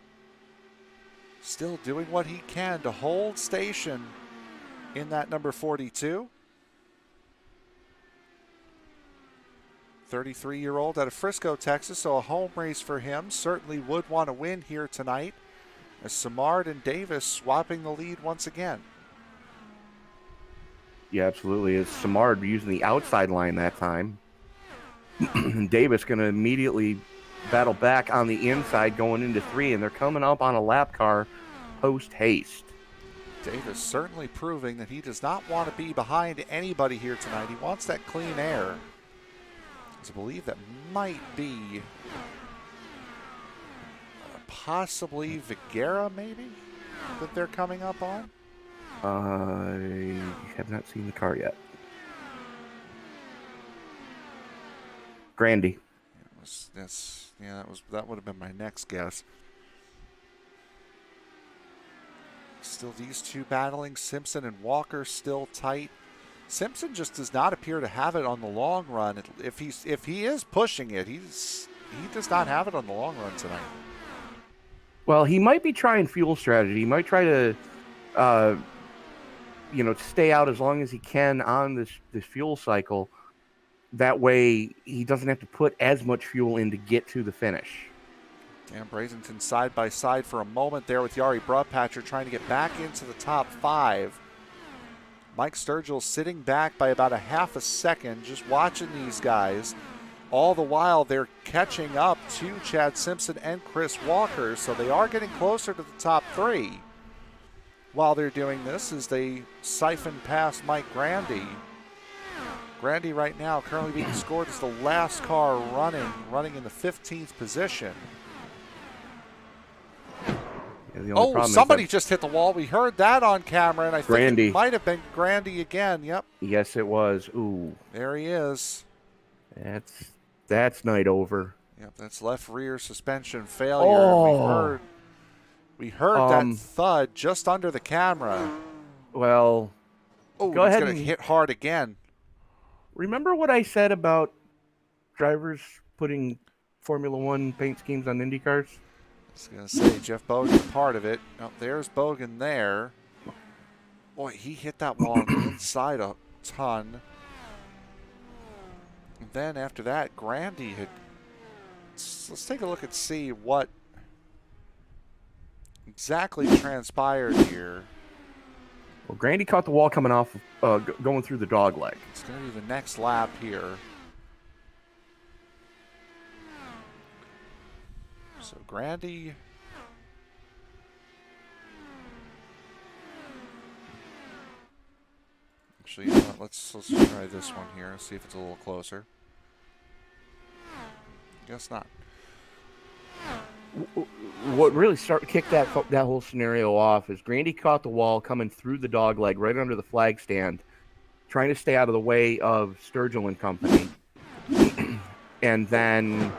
still doing what he can to hold station in that number 42. 33-year-old out of Frisco, Texas, so a home race for him. Certainly would want to win here tonight as Simard and Davis swapping the lead once again. Yeah, absolutely. As Simard using the outside line that time. Davis going to immediately battle back on the inside going into 3, and they're coming up on a lap car post-haste. Davis certainly proving that he does not want to be behind anybody here tonight. He wants that clean air. I believe that might be possibly Vigera, maybe, that they're coming up on. I have not seen the car yet. Grandy. That would have been my next guess. Still these two battling. Simpson and Walker still tight. Simpson just does not appear to have it on the long run. If he is pushing it, he does not have it on the long run tonight. Well, he might be trying fuel strategy. He might try to, stay out as long as he can on this fuel cycle. That way, he doesn't have to put as much fuel in to get to the finish. Dan Brazington side by side for a moment there with Jari Broadpatcher trying to get back into the top 5. Mike Sturgill sitting back by about a half a second, just watching these guys. All the while, they're catching up to Chad Simpson and Chris Walker, so they are getting closer to the top 3. While they're doing this, as they siphon past Mike Grandy. Grandy right now currently being scored as the last car running in the 15th position. Yeah, somebody just hit the wall. We heard that on camera, and I think Grandy. it might have been Grandy again. Yep. Yes, it was. Ooh. There he is. That's night over. Yep, that's left rear suspension failure. Oh. We heard that thud just under the camera. Well, go ahead and hit hard again. Remember what I said about drivers putting Formula One paint schemes on Indy cars? I was going to say Jeff Bogan part of it. Oh, there's Bogan there. Boy, he hit that wall on the inside a ton. And then after that, Grandy had... Let's take a look and see what exactly transpired here. Well, Grandy caught the wall coming off, going through the dog leg. It's going to be the next lap here. So Grandy... Actually, you know what? Let's try this one here. See if it's a little closer. Guess not. What really kicked that whole scenario off is Grandy caught the wall coming through the dog leg right under the flag stand, trying to stay out of the way of Sturgill and company. And then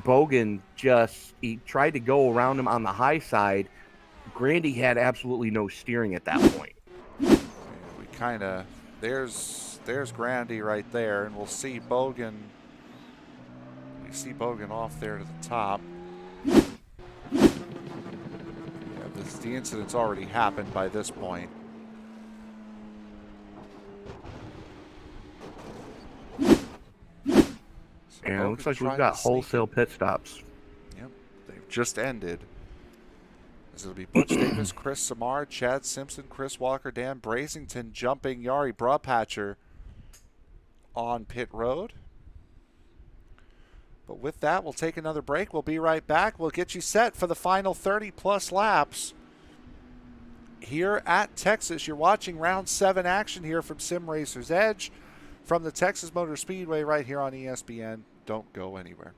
Bogan he tried to go around him on the high side. Grandy had absolutely no steering at that point. We kind of... There's Grandy right there, and we'll see Bogan... We see Bogan off there to the top. Yeah, the incident's already happened by this point. So and it looks like we've got wholesale pit stops. Yep, they've just ended. As it'll be Butch Davis, Chris Samar, Chad Simpson, Chris Walker, Dan Brazington jumping Jari Broadpatcher on pit road. But with that, we'll take another break. We'll be right back. We'll get you set for the final 30-plus laps here at Texas. You're watching Round 7 action here from Sim Racer's Edge from the Texas Motor Speedway right here on ESPN. Don't go anywhere.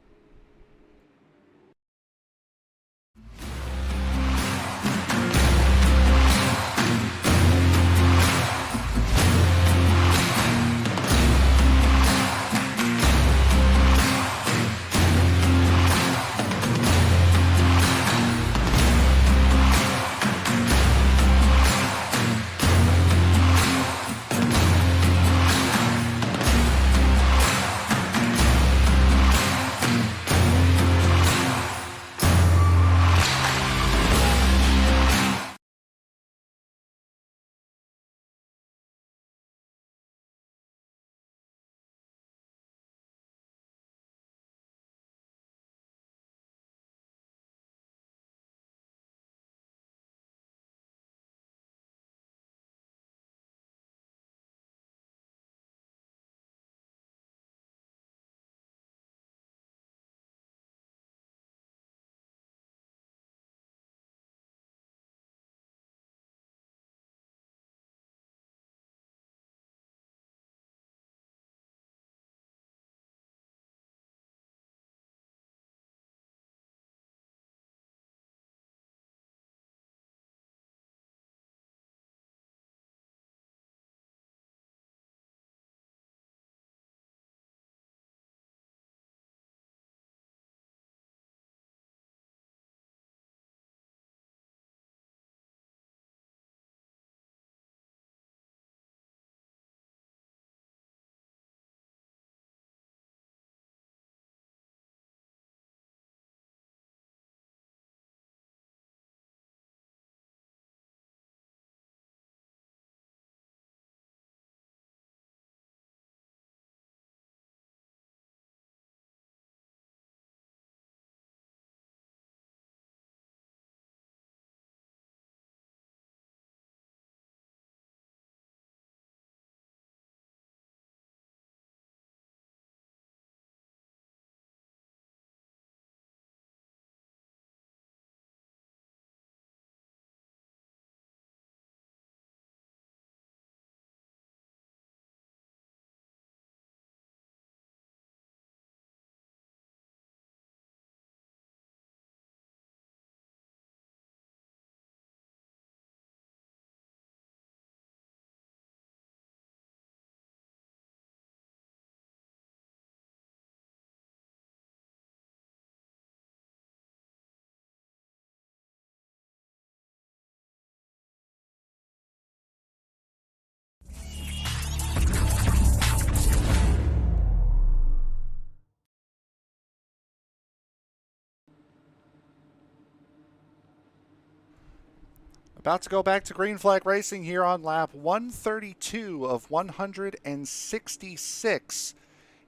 About to go back to green flag racing here on lap 132 of 166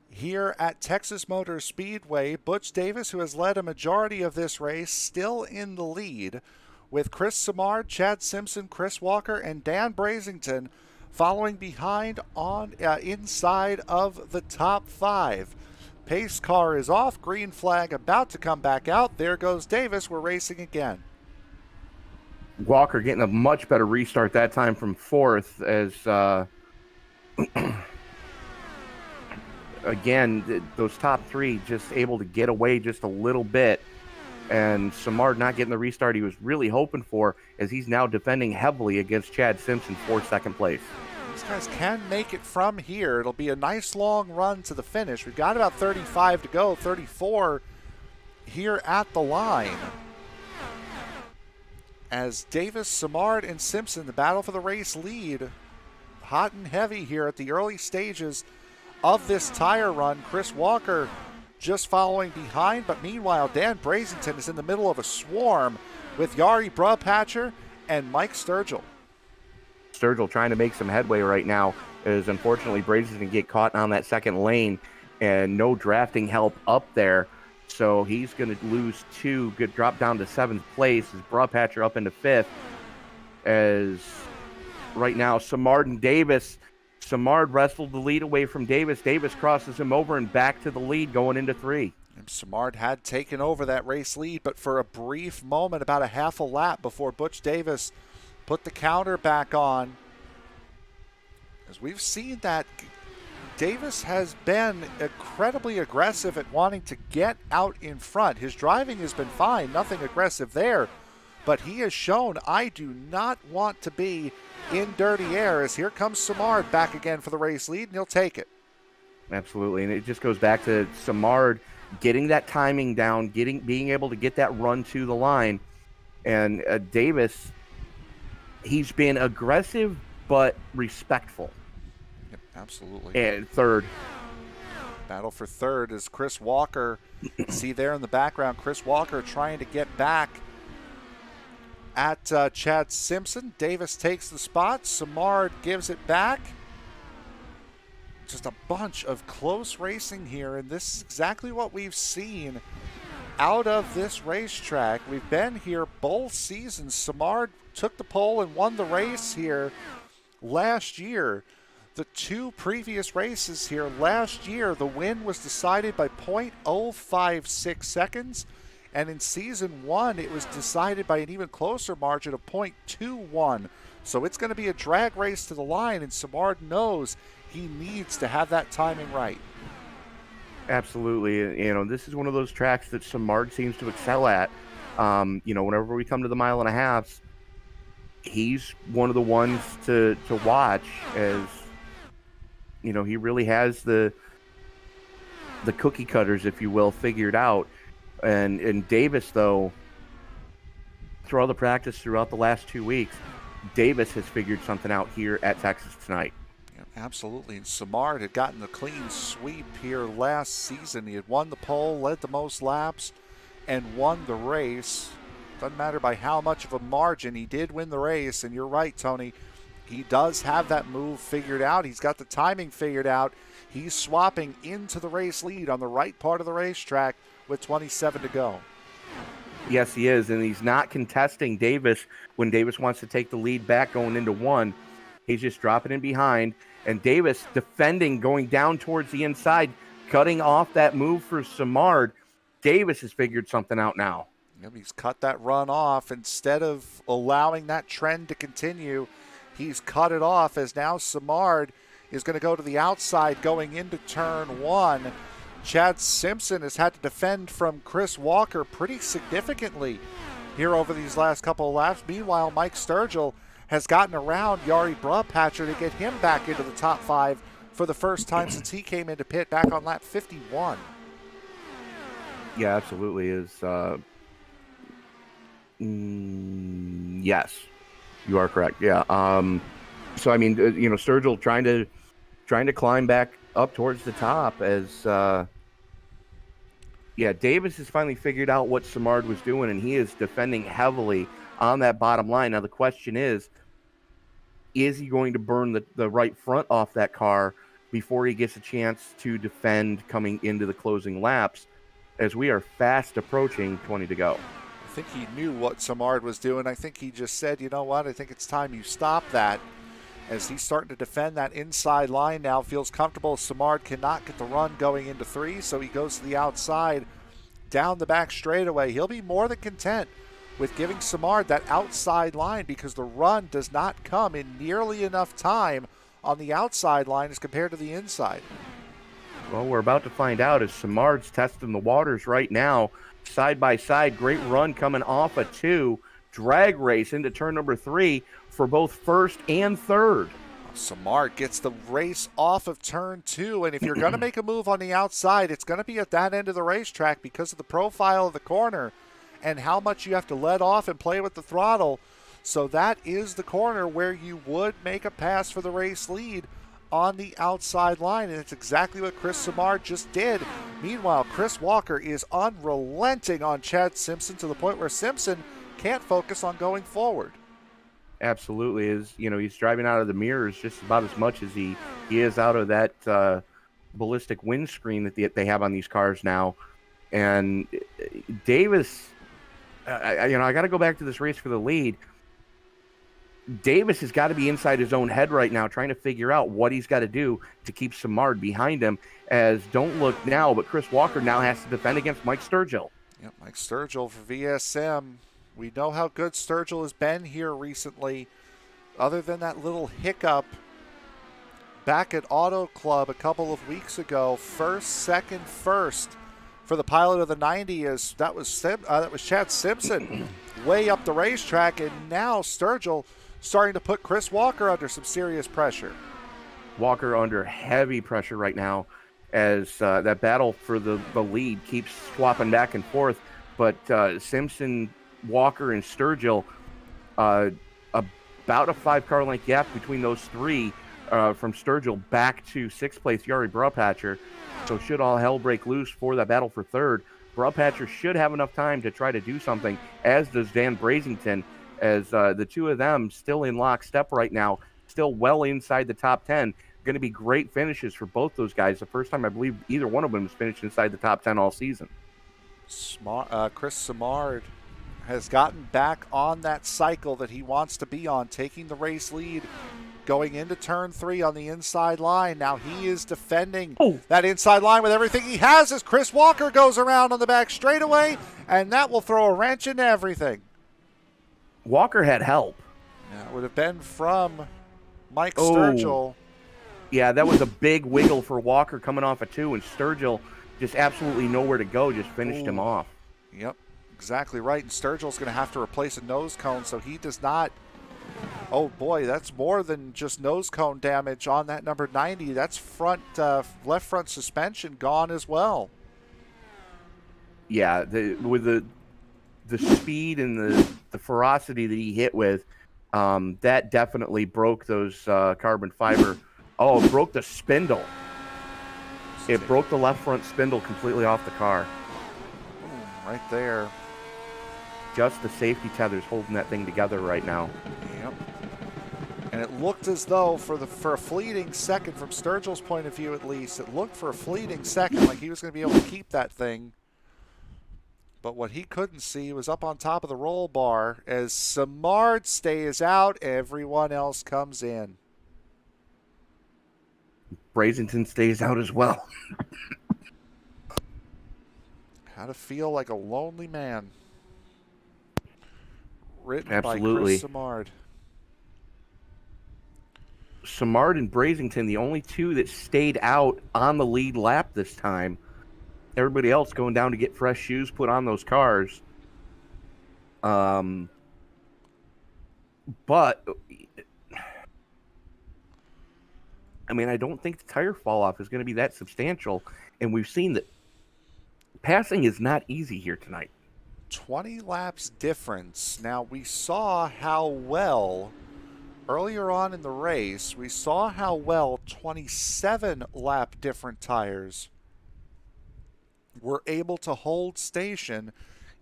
here at Texas Motor Speedway. Butch Davis, who has led a majority of this race, still in the lead, with Chris Samard, Chad Simpson, Chris Walker, and Dan Brazington following behind on inside of the top 5. Pace car is off, green flag about to come back out. There goes Davis. We're racing again. Walker getting a much better restart that time from 4th as, again, those top 3 just able to get away just a little bit. And Samard not getting the restart he was really hoping for, as he's now defending heavily against Chad Simpson for 2nd place. These guys can make it from here. It'll be a nice long run to the finish. We've got about 35 to go, 34 here at the line. As Davis, Samard, and Simpson, the battle for the race lead, hot and heavy here at the early stages of this tire run. Chris Walker just following behind, but meanwhile, Dan Brazington is in the middle of a swarm with Yari Brubhatcher and Mike Sturgill. Sturgill trying to make some headway right now, as unfortunately Brazington get caught on that 2nd lane and no drafting help up there. So he's going to lose 2, good drop down to 7th place as Brubhatcher up into 5th. As right now, Samard and Davis. Samard wrestled the lead away from Davis. Davis crosses him over and back to the lead going into 3. And Samard had taken over that race lead, but for a brief moment, about a half a lap before Butch Davis put the counter back on. As we've seen that Davis has been incredibly aggressive at wanting to get out in front. His driving has been fine, nothing aggressive there, but he has shown, I do not want to be in dirty air, as here comes Samard back again for the race lead, and he'll take it. Absolutely, and it just goes back to Samard getting that timing down, being able to get that run to the line, and Davis, he's been aggressive but respectful. Yep, absolutely. And 3rd. Battle for 3rd is Chris Walker. See there in the background, Chris Walker trying to get back at Chad Simpson. Davis takes the spot. Samard gives it back. Just a bunch of close racing here, and this is exactly what we've seen out of this racetrack. We've been here both seasons. Samard took the pole and won the race here last year. The 2 previous races here last year, the win was decided by .056 seconds. And in season 1, it was decided by an even closer margin of .21. So it's going to be a drag race to the line, and Samard knows he needs to have that timing right. Absolutely. You know, this is one of those tracks that Samard seems to excel at. You know, whenever we come to the 1.5 miles, he's one of the ones to watch, as, you know, he really has the cookie cutters, if you will, figured out. And Davis, though, through all the practice throughout the last 2 weeks, Davis has figured something out here at Texas tonight. Yeah, absolutely. And Samard had gotten the clean sweep here last season. He had won the pole, led the most laps, and won the race. Doesn't matter by how much of a margin, he did win the race. And you're right, Tony. He does have that move figured out. He's got the timing figured out. He's swapping into the race lead on the right part of the racetrack with 27 to go. Yes, he is, and he's not contesting Davis when Davis wants to take the lead back going into 1. He's just dropping in behind, and Davis defending, going down towards the inside, cutting off that move for Samard. Davis has figured something out now. Yep, he's cut that run off. Instead of allowing that trend to continue, he's cut it off, as now Samard is going to go to the outside going into turn 1. Chad Simpson has had to defend from Chris Walker pretty significantly here over these last couple of laps. Meanwhile, Mike Sturgill has gotten around Yari Brubhatcher to get him back into the top 5 for the first time since he came into pit back on lap 51. Yeah, absolutely is. Yes, you are correct. Yeah. So I mean, you know, Sturgill trying to climb back up towards the top, as Davis has finally figured out what Samard was doing, and he is defending heavily on that bottom line. Now, the question is he going to burn the right front off that car before he gets a chance to defend coming into the closing laps, as we are fast approaching 20 to go? I think he knew what Simard was doing. I think he just said, you know what, I think it's time you stop that. As he's starting to defend that inside line now, feels comfortable. Simard cannot get the run going into 3, so he goes to the outside down the back straightaway. He'll be more than content with giving Simard that outside line because the run does not come in nearly enough time on the outside line as compared to the inside. Well, we're about to find out as Simard's testing the waters right now. Side by side, great run coming off a 2. Drag race into turn number 3 for both first and third. Simard gets the race off of turn 2, and if you're going to make a move on the outside, it's going to be at that end of the racetrack because of the profile of the corner and how much you have to let off and play with the throttle. So that is the corner where you would make a pass for the race lead on the outside line, and it's exactly what Chris Simard just did. Meanwhile, Chris Walker is unrelenting on Chad Simpson to the point where Simpson can't focus on going forward. Absolutely. He's driving out of the mirrors just about as much as he is out of that ballistic windscreen that they have on these cars now. And Davis, I got to go back to this race for the lead. Davis has got to be inside his own head right now, trying to figure out what he's got to do to keep Simard behind him, as don't look now, but Chris Walker now has to defend against Mike Sturgill. Yep, Mike Sturgill for VSM. We know how good Sturgill has been here recently. Other than that little hiccup back at Auto Club a couple of weeks ago, second, first for the pilot of the 90 is that was Chad Simpson way up the racetrack, and now Sturgill starting to put Chris Walker under some serious pressure. Walker under heavy pressure right now as that battle for the lead keeps swapping back and forth. But Simpson, Walker, and Sturgill, about a 5-car length gap between those three from Sturgill back to 6th place Yari Brupatcher. So should all hell break loose for that battle for third, Brupatcher should have enough time to try to do something, as does Dan Brazington, as the two of them still in lockstep right now, still well inside the top 10. Going to be great finishes for both those guys. The first time I believe either one of them has finished inside the top 10 all season. Chris Simard has gotten back on that cycle that he wants to be on, taking the race lead going into turn 3 on the inside line. Now he is defending that inside line with everything he has as Chris Walker goes around on the back straightaway, and that will throw a wrench into everything. Walker had help. Yeah, it would have been from Mike Sturgill. Yeah, that was a big wiggle for Walker coming off a 2, and Sturgill just absolutely nowhere to go, just finished him off. Yep, exactly right. And Sturgill's going to have to replace a nose cone, so he does not. Oh boy, that's more than just nose cone damage on that number 90. That's left front suspension gone as well. Yeah, with the speed and the ferocity that he hit with, that definitely broke those carbon fiber. Oh, it broke the spindle. It broke the left front spindle completely off the car. Right there. Just the safety tethers holding that thing together right now. Yep. And it looked as though for a fleeting second, from Sturgill's point of view at least, it looked for a fleeting second like he was going to be able to keep that thing. But what he couldn't see was up on top of the roll bar. As Simard stays out, everyone else comes in. Brazington stays out as well. How to feel like a lonely man. Written Absolutely. by Chris Simard. Simard and Brazington, the only two that stayed out on the lead lap this time. Everybody else going down to get fresh shoes put on those cars. But I mean, I don't think the tire fall off is going to be that substantial, and we've seen that passing is not easy here tonight. 20 laps difference. Now, we saw how well earlier on in the race, we saw how well 27 lap different tires were able to hold station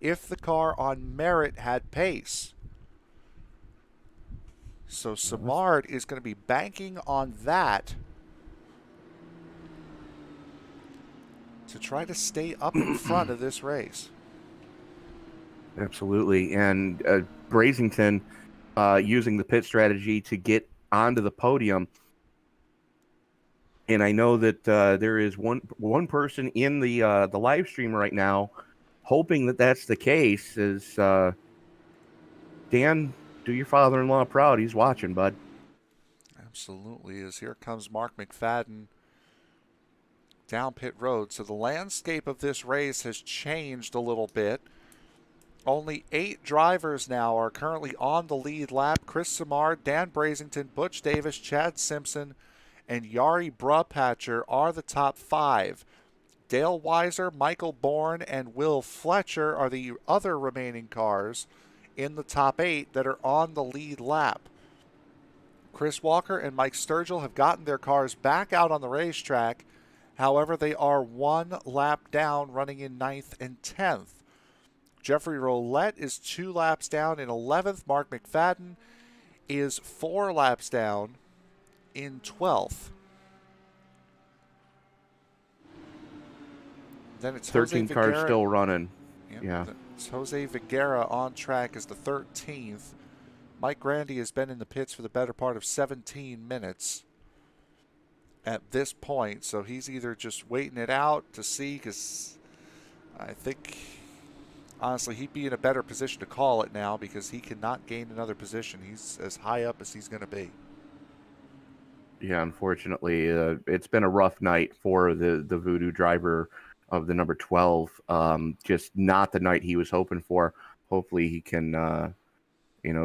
if the car on merit had pace. So Simard is going to be banking on that to try to stay up in front of this race. Absolutely. And Brazington using the pit strategy to get onto the podium. And I know that there is one person in the live stream right now hoping that that's the case. Is Dan, do your father-in-law proud. He's watching, bud. Absolutely. As here comes Mark McFadden down pit road. So the landscape of this race has changed a little bit. Only 8 drivers now are currently on the lead lap. Chris Simard, Dan Brazington, Butch Davis, Chad Simpson, and Yari Brupatcher are the top 5. Dale Weiser, Michael Bourne, and Will Fletcher are the other remaining cars in the top 8 that are on the lead lap. Chris Walker and Mike Sturgill have gotten their cars back out on the racetrack. However, they are 1 lap down, running in 9th and 10th. Jeffrey Roulette is 2 laps down in 11th. Mark McFadden is 4 laps down in 12th. Then it's 13 Jose cars Vigera. still running. Yep, Yeah. It's Jose Vigera on track as the 13th. Mike Grandy has been in the pits for the better part of 17 minutes at this point, so he's either just waiting it out to see, because I think, honestly, he'd be in a better position to call it now because he cannot gain another position. He's as high up as he's going to be. Yeah, unfortunately, it's been a rough night for the Voodoo driver of the number 12. Just not the night he was hoping for. Hopefully he can,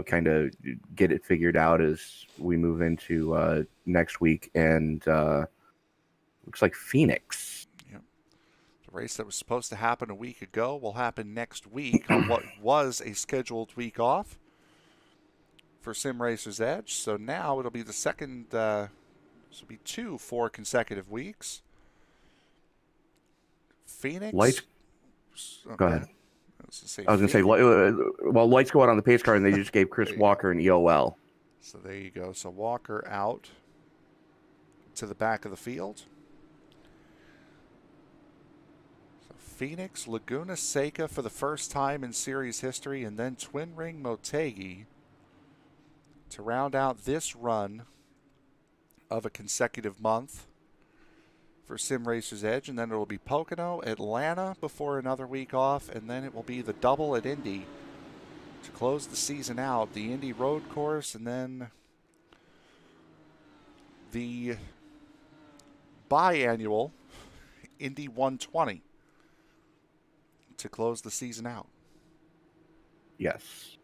kind of get it figured out as we move into next week. And looks like Phoenix. Yep. The race that was supposed to happen a week ago will happen next week on what was a scheduled week off for Sim Racer's Edge. So now it'll be the second, this will be 2 4 consecutive weeks. Phoenix. Lights. Go ahead. I was going to say, lights go out on the pace car, and they just gave Chris Walker an EOL. So there you go. So Walker out to the back of the field. So Phoenix, Laguna Seca for the first time in series history, and then Twin Ring Motegi to round out this run of a consecutive month for Sim Racer's Edge. And then it will be Pocono, Atlanta before another week off, and then it will be the double at Indy to close the season out. The Indy Road Course, and then the biannual Indy 120 to close the season out. Yes.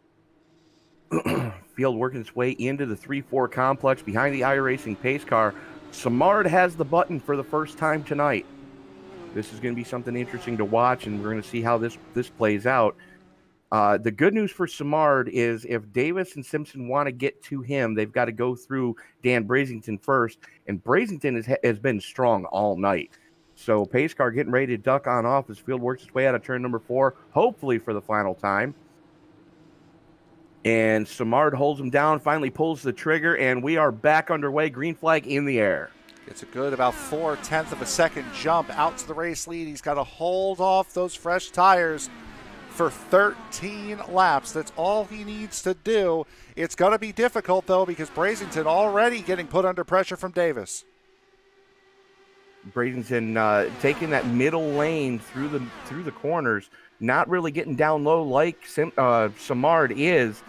Field working its way into the 3-4 complex behind the iRacing pace car. Simard has the button for the first time tonight. This is going to be something interesting to watch, and we're going to see how this plays out. The good news for Simard is if Davis and Simpson want to get to him, they've got to go through Dan Brazington first, and Brazington has been strong all night. So pace car getting ready to duck on off as Field works its way out of turn number 4, hopefully for the final time. And Simard holds him down, finally pulls the trigger, and we are back underway. Green flag in the air. It's a good about 4/10 of a second jump out to the race lead. He's got to hold off those fresh tires for 13 laps. That's all he needs to do. It's going to be difficult, though, because Brazington already getting put under pressure from Davis. Brazington taking that middle lane through the corners, not really getting down low like Simard is.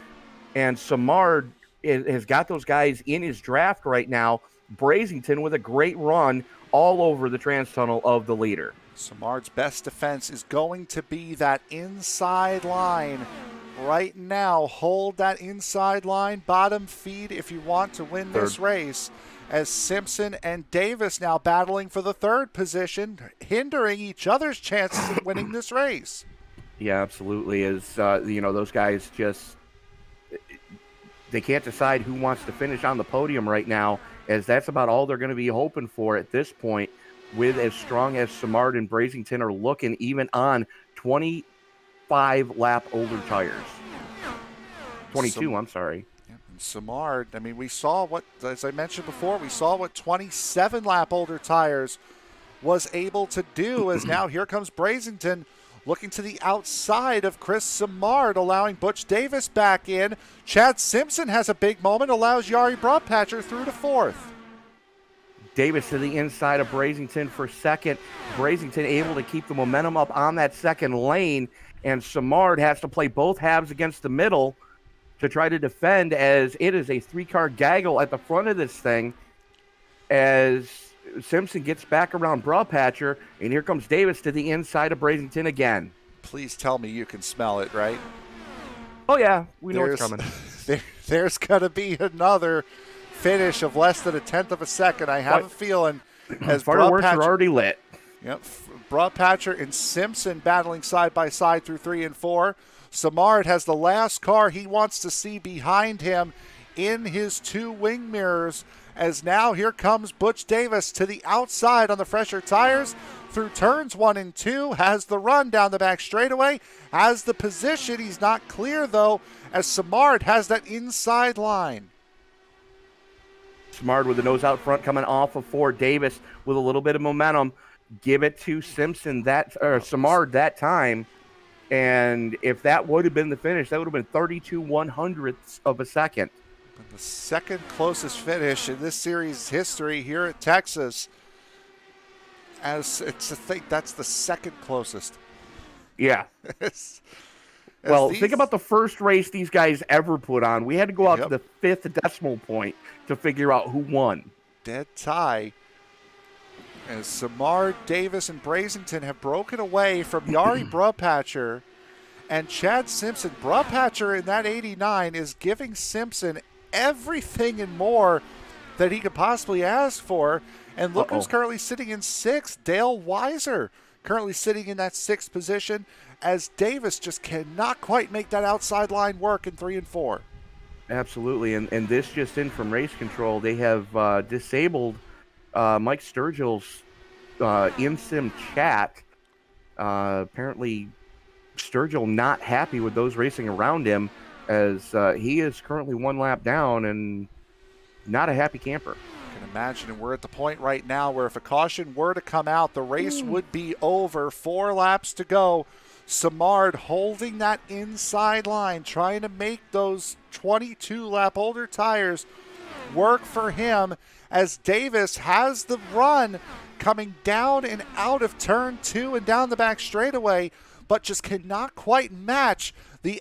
And Simard has got those guys in his draft right now. Brazington with a great run all over the trans tunnel of the leader. Simard's best defense is going to be that inside line. Right now, hold that inside line, bottom feed if you want to win this race. As Simpson and Davis now battling for the 3rd position, hindering each other's chances of winning this race. Yeah, absolutely. As those guys just, they can't decide who wants to finish on the podium right now, as that's about all they're going to be hoping for at this point, with as strong as Simard and Brazington are looking, even on 25 lap older tires. 22, I'm sorry. And Simard, I mean, we saw what, as I mentioned before, we saw what 27 lap older tires was able to do, as now here comes Brazington looking to the outside of Chris Simard, allowing Butch Davis back in. Chad Simpson has a big moment, allows Jari Broadpatcher through to fourth. Davis to the inside of Brazington for second. Brazington able to keep the momentum up on that second lane, and Simard has to play both halves against the middle to try to defend, as it is a three-car gaggle at the front of this thing as Simpson gets back around Broadpatcher, and here comes Davis to the inside of Brazington again. Please tell me you can smell it, right? Oh, yeah. We know it's coming. There's going to be another finish of less than a tenth of a second. I have a feeling as fireworks are already lit. Yep, Broadpatcher and Simpson battling side by side through 3 and 4. Simard has the last car he wants to see behind him in his two wing mirrors, as now here comes Butch Davis to the outside on the fresher tires through turns 1 and 2, has the run down the back straightaway, has the position. He's not clear, though, as Simard has that inside line. Simard with the nose out front coming off of 4. Davis with a little bit of momentum. Give it to Simard that time. And if that would have been the finish, that would have been 32/100ths of a second. The second closest finish in this series history here at Texas. As it's, I think that's the second closest. Yeah. Well, think about the first race these guys ever put on. We had to go out to the 5th decimal point to figure out who won. Dead tie. As Simard, Davis, and Brazington have broken away from Jari Broadpatcher and Chad Simpson. Broadpatcher in that 89 is giving Simpson everything and more that he could possibly ask for. And look who's currently sitting in 6th. Dale Weiser currently sitting in that 6th position, as Davis just cannot quite make that outside line work in 3 and 4. Absolutely. And this just in from race control, they have disabled Mike Sturgill's in-sim chat. Apparently, Sturgill not happy with those racing around him, as he is currently 1 lap down and not a happy camper. I can imagine, and we're at the point right now where if a caution were to come out, the race would be over. 4 laps to go. Simard holding that inside line, trying to make those 22-lap older tires work for him, as Davis has the run coming down and out of turn 2 and down the back straightaway, but just cannot quite match the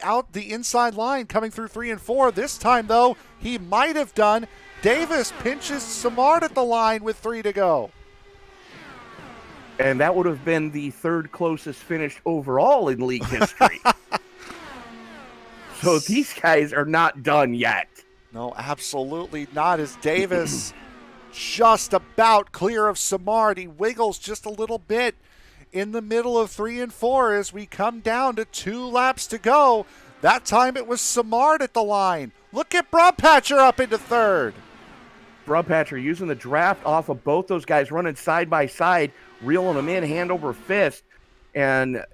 inside line coming through 3 and 4. This time, though, he might have done. Davis pinches Simard at the line with 3 to go. And that would have been the 3rd closest finish overall in league history. So these guys are not done yet. No, absolutely not, as Davis just about clear of Simard. He wiggles just a little bit in the middle of 3 and 4 as we come down to 2 laps to go. That time it was Simard at the line. Look at Broadpatcher up into 3rd. Broadpatcher using the draft off of both those guys, running side by side, reeling them in hand over fist. And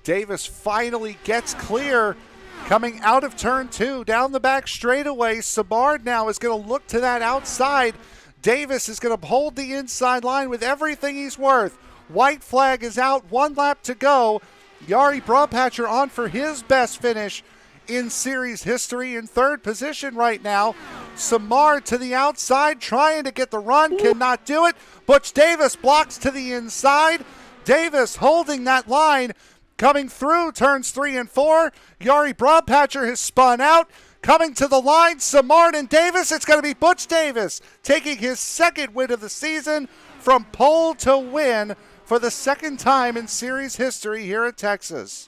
Davis finally gets clear coming out of turn 2 down the back straightaway. Simard now is going to look to that outside. Davis is going to hold the inside line with everything he's worth. White flag is out, 1 lap to go. Jari Broadpatcher on for his best finish in series history, in 3rd position right now. Simard to the outside, trying to get the run, cannot do it. Butch Davis blocks to the inside. Davis holding that line, coming through turns 3 and 4. Jari Broadpatcher has spun out. Coming to the line, Simard and Davis. It's going to be Butch Davis taking his 2nd win of the season from pole to win for the 2nd time in series history here at Texas.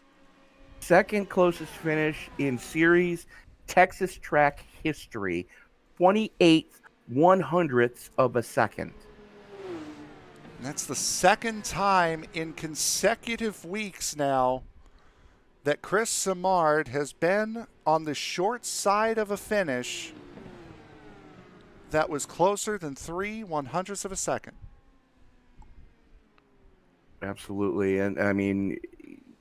2nd closest finish in series Texas track history. 28/100ths of a second. And that's the 2nd time in consecutive weeks now that Chris Simard has been on the short side of a finish that was closer than 3/100ths of a second. Absolutely. And I mean,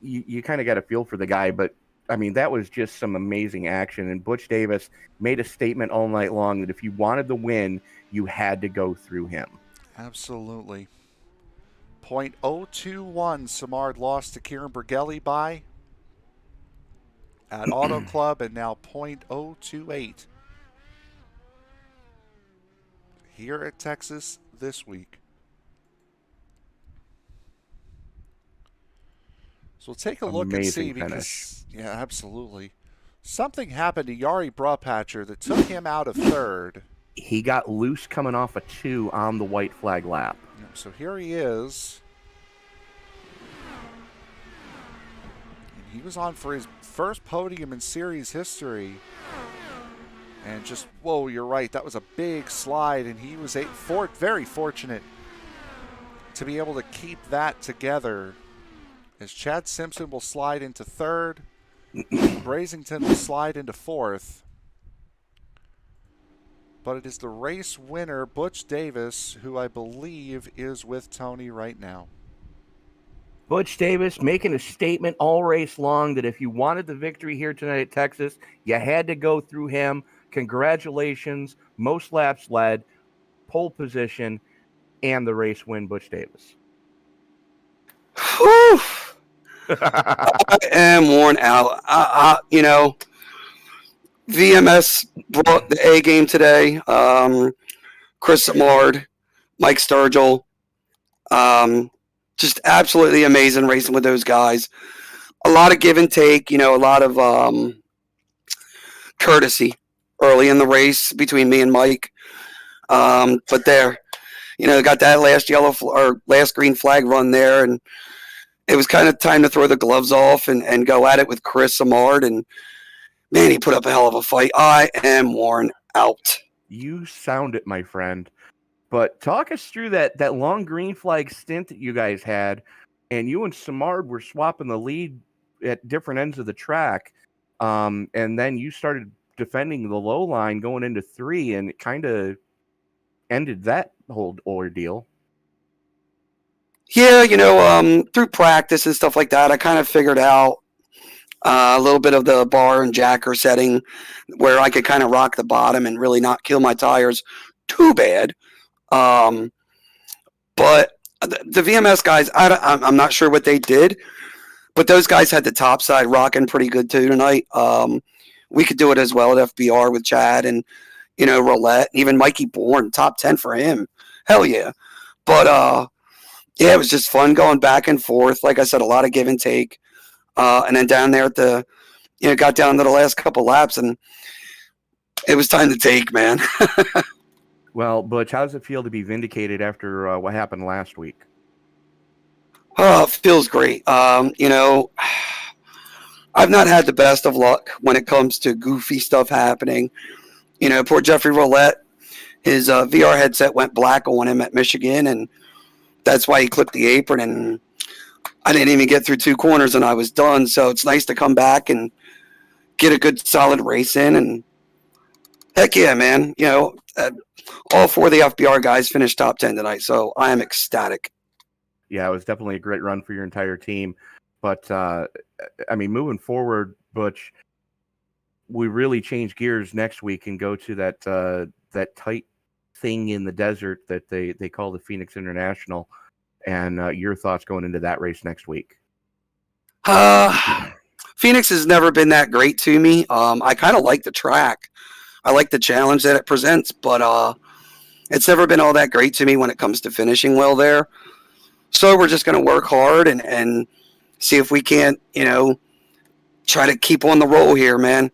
you kind of got a feel for the guy, but I mean, that was just some amazing action. And Butch Davis made a statement all night long that if you wanted the win, you had to go through him. Absolutely. .021 Samard lost to Kieran Bergelli by at Auto Club, and now .028 here at Texas this week. So we'll take a look and see, because, yeah, absolutely. Something happened to Yari Brupatcher that took him out of third. He got loose coming off a 2 on the white flag lap. So here he is. And he was on for his first podium in series history. And just, whoa, you're right. That was a big slide, and he was very fortunate to be able to keep that together. As Chad Simpson will slide into third, Brazington will slide into fourth. But it is the race winner, Butch Davis, who I believe is with Tony right now. Butch Davis making a statement all race long that if you wanted the victory here tonight at Texas, you had to go through him. Congratulations. Most laps led, pole position, and the race win, Butch Davis. Whew. I am worn out. VMS brought the A game today. Chris Samard, Mike Sturgill. Just absolutely amazing racing with those guys. A lot of give and take, a lot of courtesy early in the race between me and Mike. But there, got that last green flag run there, and it was kind of time to throw the gloves off and go at it with Chris Samard. And man, he put up a hell of a fight. I am worn out. You sound it, my friend. But talk us through that long green flag stint that you guys had, and you and Samard were swapping the lead at different ends of the track. And then you started defending the low line going into 3, and it kind of ended that whole ordeal. Yeah, through practice and stuff like that, I kind of figured out a little bit of the bar and jacker setting where I could kind of rock the bottom and really not kill my tires too bad. But the VMS guys, I'm not sure what they did, but those guys had the top side rocking pretty good too tonight. We could do it as well at FBR with Chad and, Roulette, even Mikey Bourne, top 10 for him. Hell yeah. But, yeah, it was just fun going back and forth. Like I said, a lot of give and take. And then down there at got down to the last couple laps, and it was time to take, man. Well, Butch, how does it feel to be vindicated after what happened last week? Oh, it feels great. I've not had the best of luck when it comes to goofy stuff happening. Poor Jeffrey Roulette, his VR headset went black on him at Michigan, and that's why he clipped the apron, and I didn't even get through 2 corners and I was done. So it's nice to come back and get a good solid race in, and heck yeah, man. All 4 of the FBR guys finished top 10 tonight, so I am ecstatic. Yeah, it was definitely a great run for your entire team. But, moving forward, Butch, we really change gears next week and go to that tight thing in the desert that they call the Phoenix International. And your thoughts going into that race next week? Phoenix has never been that great to me. I kind of like the track. I like the challenge that it presents, but it's never been all that great to me when it comes to finishing well there. So we're just going to work hard and see if we can't, try to keep on the roll here, man.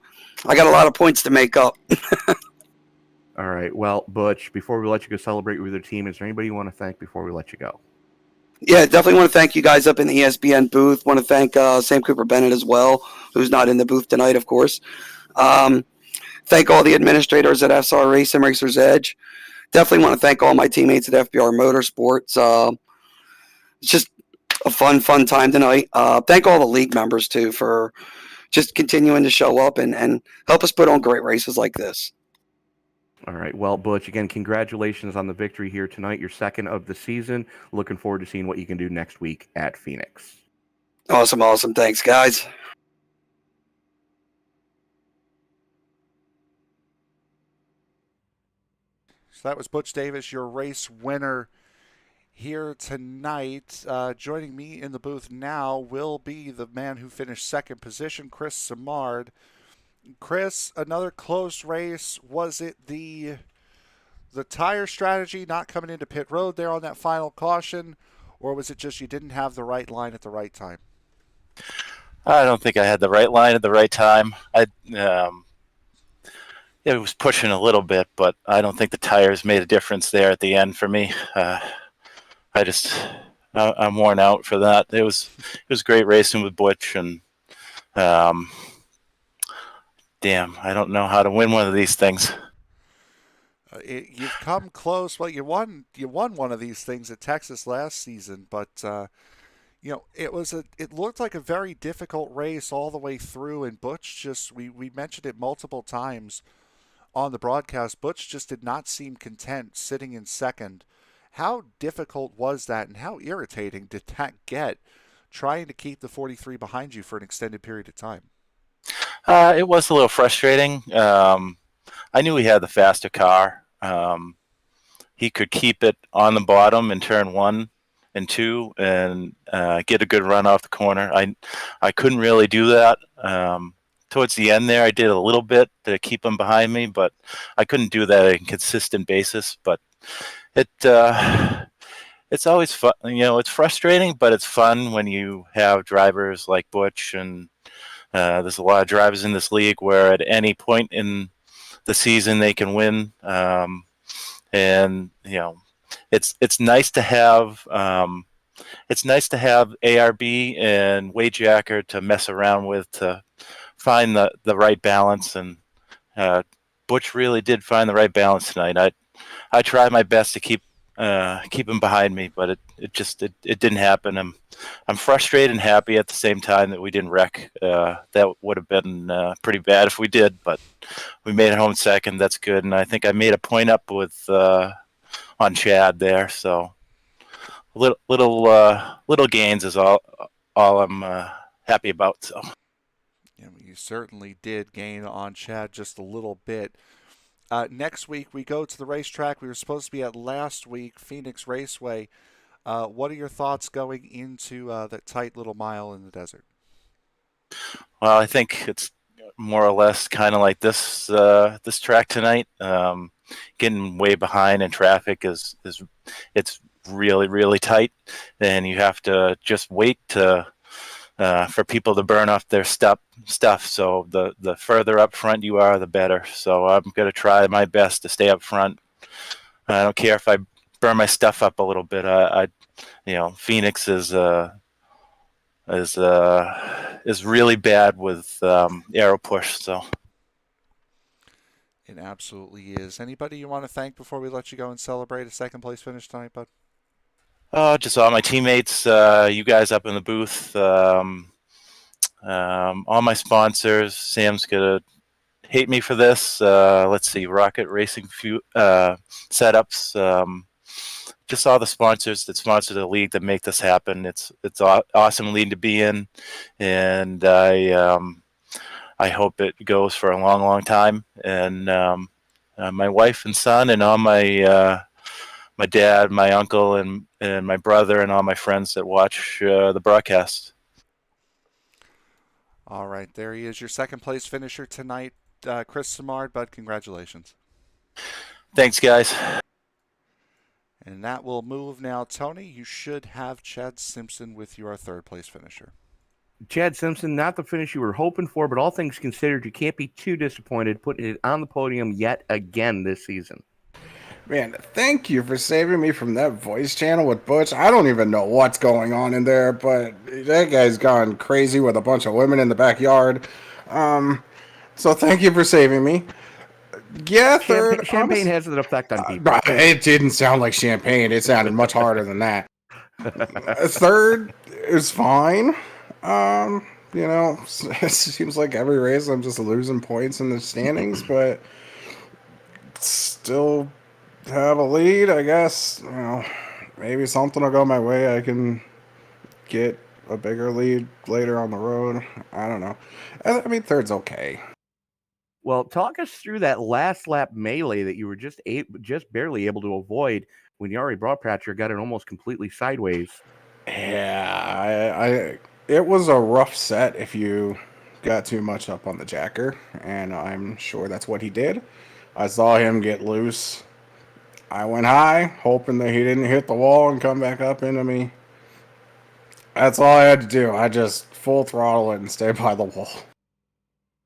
I got a lot of points to make up. All right. Well, Butch, before we let you go celebrate with your team, is there anybody you want to thank before we let you go? Yeah, definitely want to thank you guys up in the ESPN booth. Want to thank Sam Cooper Bennett as well, who's not in the booth tonight, of course. Thank all the administrators at SR Race and Racers Edge. Definitely want to thank all my teammates at FBR Motorsports. It's just a fun time tonight. Thank all the league members, too, for just continuing to show up and help us put on great races like this. All right. Well, Butch, again, congratulations on the victory here tonight, your second of the season. Looking forward to seeing what you can do next week at Phoenix. Awesome. Thanks, guys. So that was Butch Davis, your race winner here tonight. Joining me in the booth now will be the man who finished second position, Chris Simard. Chris, another close race. Was it the tire strategy not coming into pit road there on that final caution, or was it just you didn't have the right line at the right time? I don't think I had the right line at the right time. It was pushing a little bit, but I don't think the tires made a difference there at the end for me. I'm worn out for that. It was great racing with Butch, and damn, I don't know how to win one of these things. You've come close. Well, you won one of these things at Texas last season, but it looked like a very difficult race all the way through, and Butch we mentioned it multiple times on the broadcast. Butch just did not seem content sitting in second. How difficult was that, and how irritating did that get, trying to keep the 43 behind you for an extended period of time? It was a little frustrating. I knew he had the faster car. He could keep it on the bottom in turn 1 and 2 and get a good run off the corner. I couldn't really do that. Towards the end there, I did a little bit to keep him behind me, but I couldn't do that on a consistent basis. But it's always fun. It's frustrating, but it's fun when you have drivers like Butch, and there's a lot of drivers in this league where at any point in the season they can win. And it's nice to have ARB and Wadejacker to mess around with to find the right balance, and Butch really did find the right balance tonight. I tried my best to keep him behind me, but it didn't happen. I'm frustrated and happy at the same time that we didn't wreck. That would have been pretty bad if we did, but we made it home second. That's good, and I think I made a point up with on Chad there. So little gains is all I'm happy about. So. Yeah, you certainly did gain on Chad just a little bit. Next week, we go to the racetrack we were supposed to be at last week, Phoenix Raceway. What are your thoughts going into that tight little mile in the desert? Well, I think it's more or less kind of like this track tonight. Getting way behind in traffic is it's really, really tight, and you have to just wait for people to burn off their stuff. So the further up front you are, the better. So I'm going to try my best to stay up front. I don't care if I burn my stuff up a little bit. Phoenix is really bad with aero push. So it absolutely is. Anybody you want to thank before we let you go and celebrate a second place finish tonight, bud? Just all my teammates, you guys up in the booth, all my sponsors. Sam's gonna hate me for this. Let's see, Rocket Racing Setups. Just all the sponsors that sponsor the league that make this happen. It's awesome league to be in, and I hope it goes for a long, long time. And my wife and son, and all my dad, my uncle, and my brother, and all my friends that watch the broadcast. All right, there he is, your second place finisher tonight, Chris Simard. Bud, congratulations. Thanks, guys. And that will move now. Tony, you should have Chad Simpson with your third place finisher. Chad Simpson, not the finish you were hoping for, but all things considered, you can't be too disappointed putting it on the podium yet again this season. Man, thank you for saving me from that voice channel with Butch. I don't even know what's going on in there, but that guy's gone crazy with a bunch of women in the backyard. So thank you for saving me. Yeah, third. Champagne has an effect on people. It didn't sound like champagne. It sounded much harder than that. Third is fine. It seems like every race I'm just losing points in the standings, but still have a lead, I guess. Maybe something will go my way. I can get a bigger lead later on the road. I don't know. I mean, third's okay. Well, talk us through that last lap melee that you were just barely able to avoid when Yari Broadpatcher got it almost completely sideways. Yeah, it was a rough set if you got too much up on the jacker, and I'm sure that's what he did. I saw him get loose. I went high, hoping that he didn't hit the wall and come back up into me. That's all I had to do. I just full throttle it and stay by the wall.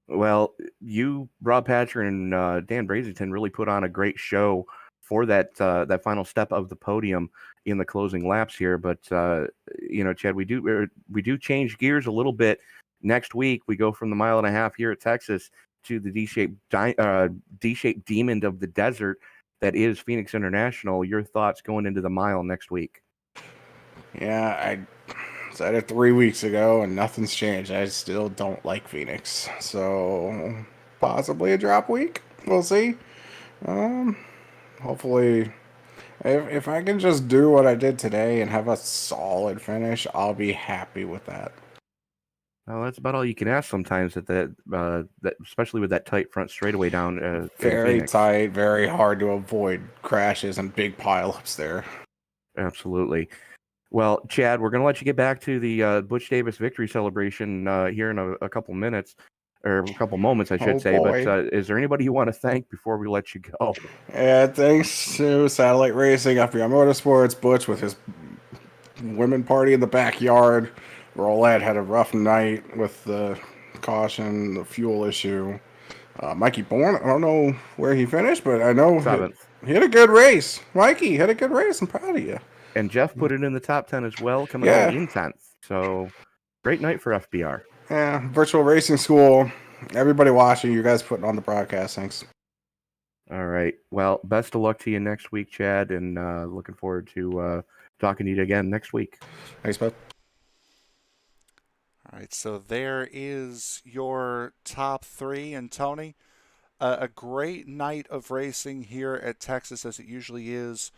Well, you, Rob Patcher, and Dan Brazington really put on a great show for that final step of the podium in the closing laps here. But Chad, we do change gears a little bit. Next week, we go from the 1.5 miles here at Texas to the D-shaped demon of the desert that is Phoenix International. Your thoughts going into the mile next week? Yeah, I said it 3 weeks ago, and nothing's changed. I still don't like Phoenix, so possibly a drop week. We'll see. Hopefully, if I can just do what I did today and have a solid finish, I'll be happy with that. Well, that's about all you can ask sometimes that especially with that tight front straightaway down. Very tight, very hard to avoid crashes and big pileups there. Absolutely. Well, Chad, we're going to let you get back to the Butch Davis victory celebration here in a couple minutes, or a couple moments, I should say. Boy. But is there anybody you want to thank before we let you go? Yeah, thanks to Satellite Racing, FBI Motorsports, Butch with his women party in the backyard. Roulette had a rough night with the caution, the fuel issue. Mikey Bourne, I don't know where he finished, but I know 7th. He had a good race. Mikey had a good race. I'm proud of you. And Jeff put it in the top 10 as well, coming out in 10th. So great night for FBR. Yeah, virtual racing school. Everybody watching, you guys putting on the broadcast. Thanks. All right. Well, best of luck to you next week, Chad, and looking forward to talking to you again next week. Thanks, bud. All right, so there is your top three. And Tony, a great night of racing here at Texas, as it usually is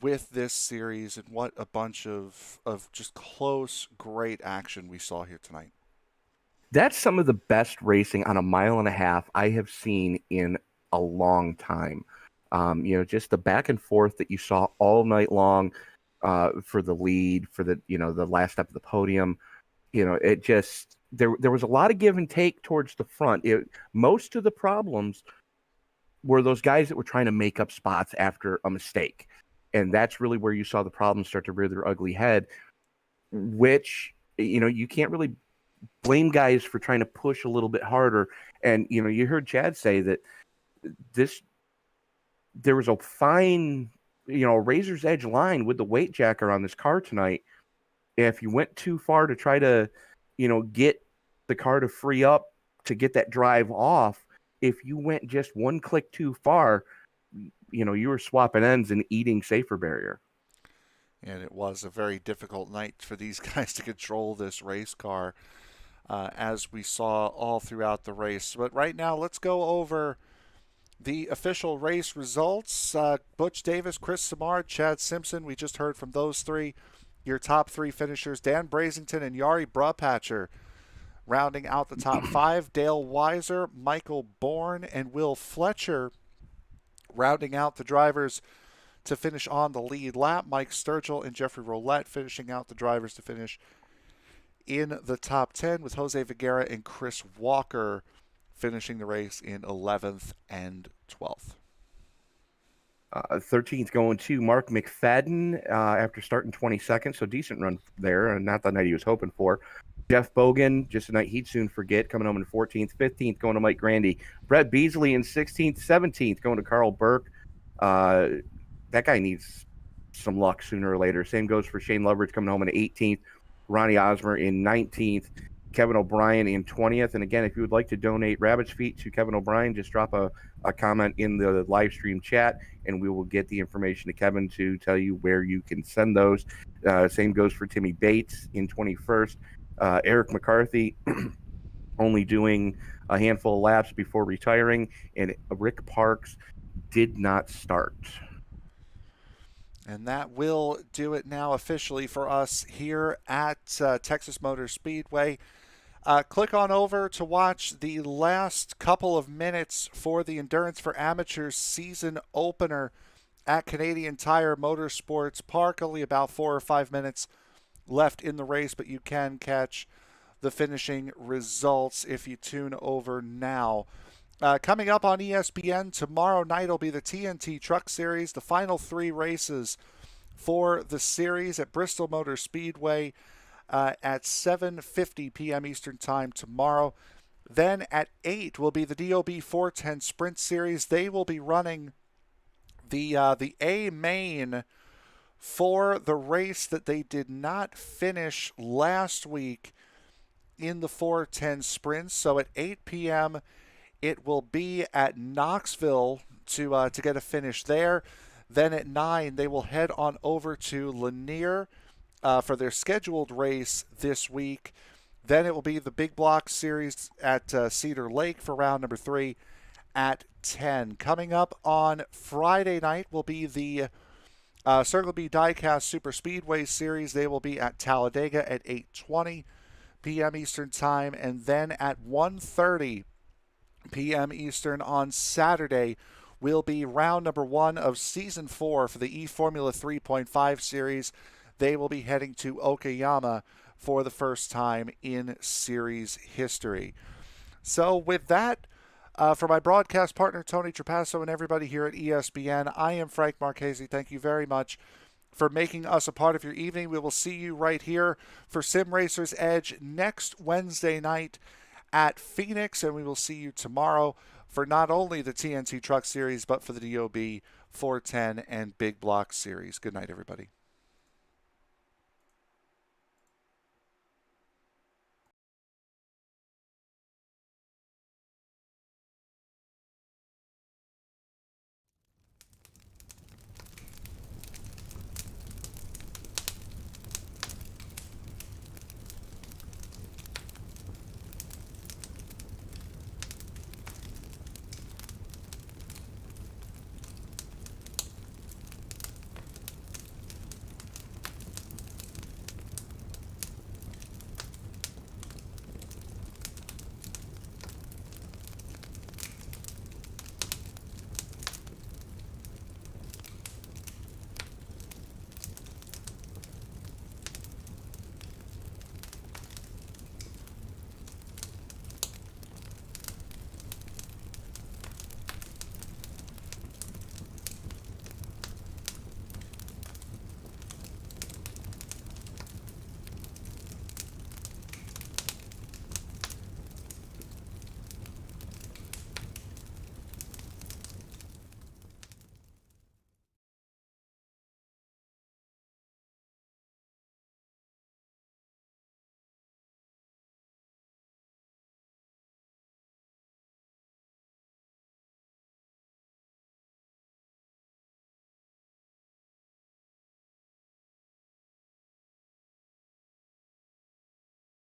with this series, and what a bunch of just close, great action we saw here tonight. That's some of the best racing on a 1.5 miles I have seen in a long time. Just the back and forth that you saw all night long for the lead, for the last step of the podium. It just there was a lot of give and take towards the front. Most of the problems were those guys that were trying to make up spots after a mistake. And that's really where you saw the problems start to rear their ugly head, which, you can't really blame guys for trying to push a little bit harder. And, you heard Chad say that there was a fine, razor's edge line with the weight jacker on this car tonight. If you went too far to try to, get the car to free up to get that drive off, if you went just one click too far, you were swapping ends and eating safer barrier. And it was a very difficult night for these guys to control this race car, as we saw all throughout the race. But right now, let's go over the official race results. Butch Davis, Chris Samard, Chad Simpson. We just heard from those three. Your top three finishers, Dan Brazington and Yari Broadpatcher, rounding out the top five. Dale Weiser, Michael Bourne, and Will Fletcher rounding out the drivers to finish on the lead lap. Mike Sturgill and Jeffrey Roulette finishing out the drivers to finish in the top 10, with Jose Vigera and Chris Walker finishing the race in 11th and 12th. 13th going to Mark McFadden after starting 22nd, so decent run there, and not the night he was hoping for. Jeff Bogan, just a night he'd soon forget, coming home in 14th. 15th going to Mike Grandy. Brett Beasley in 16th. 17th going to Carl Burke. That guy needs some luck sooner or later. Same goes for Shane Loveridge, coming home in 18th. Ronnie Osmer in 19th. Kevin O'Brien in 20th. And again, if you would like to donate rabbit's feet to Kevin O'Brien, just drop a comment in the live stream chat, and we will get the information to Kevin to tell you where you can send those. Same goes for Timmy Bates in 21st. Eric McCarthy only doing a handful of laps before retiring, and Rick Parks did not start. And that will do it now officially for us here at Texas Motor Speedway. Click on over to watch the last couple of minutes for the Endurance for Amateurs season opener at Canadian Tire Motorsports Park. Only about 4 or 5 minutes left in the race, but you can catch the finishing results if you tune over now. Coming up on ESPN tomorrow night will be the TNT Truck Series, the final 3 races for the series at Bristol Motor Speedway at 7:50 p.m. Eastern Time tomorrow. Then at 8 will be the DOB 410 Sprint Series. They will be running the A main for the race that they did not finish last week in the 410 sprints. So at 8 p.m. it will be at Knoxville to get a finish there. Then at 9 they will head on over to Lanier for their scheduled race this week. Then it will be the Big Block Series at Cedar Lake for round number 3 at 10. Coming up on Friday night will be the Circle B Diecast Super Speedway Series. They will be at Talladega at 8:20 p.m. Eastern Time. And then at 1:30 p.m. Eastern on Saturday will be round number 1 of Season 4 for the E-Formula 3.5 Series. They will be heading to Okayama for the first time in series history. So with that, for my broadcast partner, Tony Trapasso, and everybody here at ESPN, I am Frank Marchese. Thank you very much for making us a part of your evening. We will see you right here for Sim Racers Edge next Wednesday night at Phoenix, and we will see you tomorrow for not only the TNT Truck Series, but for the DOB 410 and Big Block Series. Good night, everybody.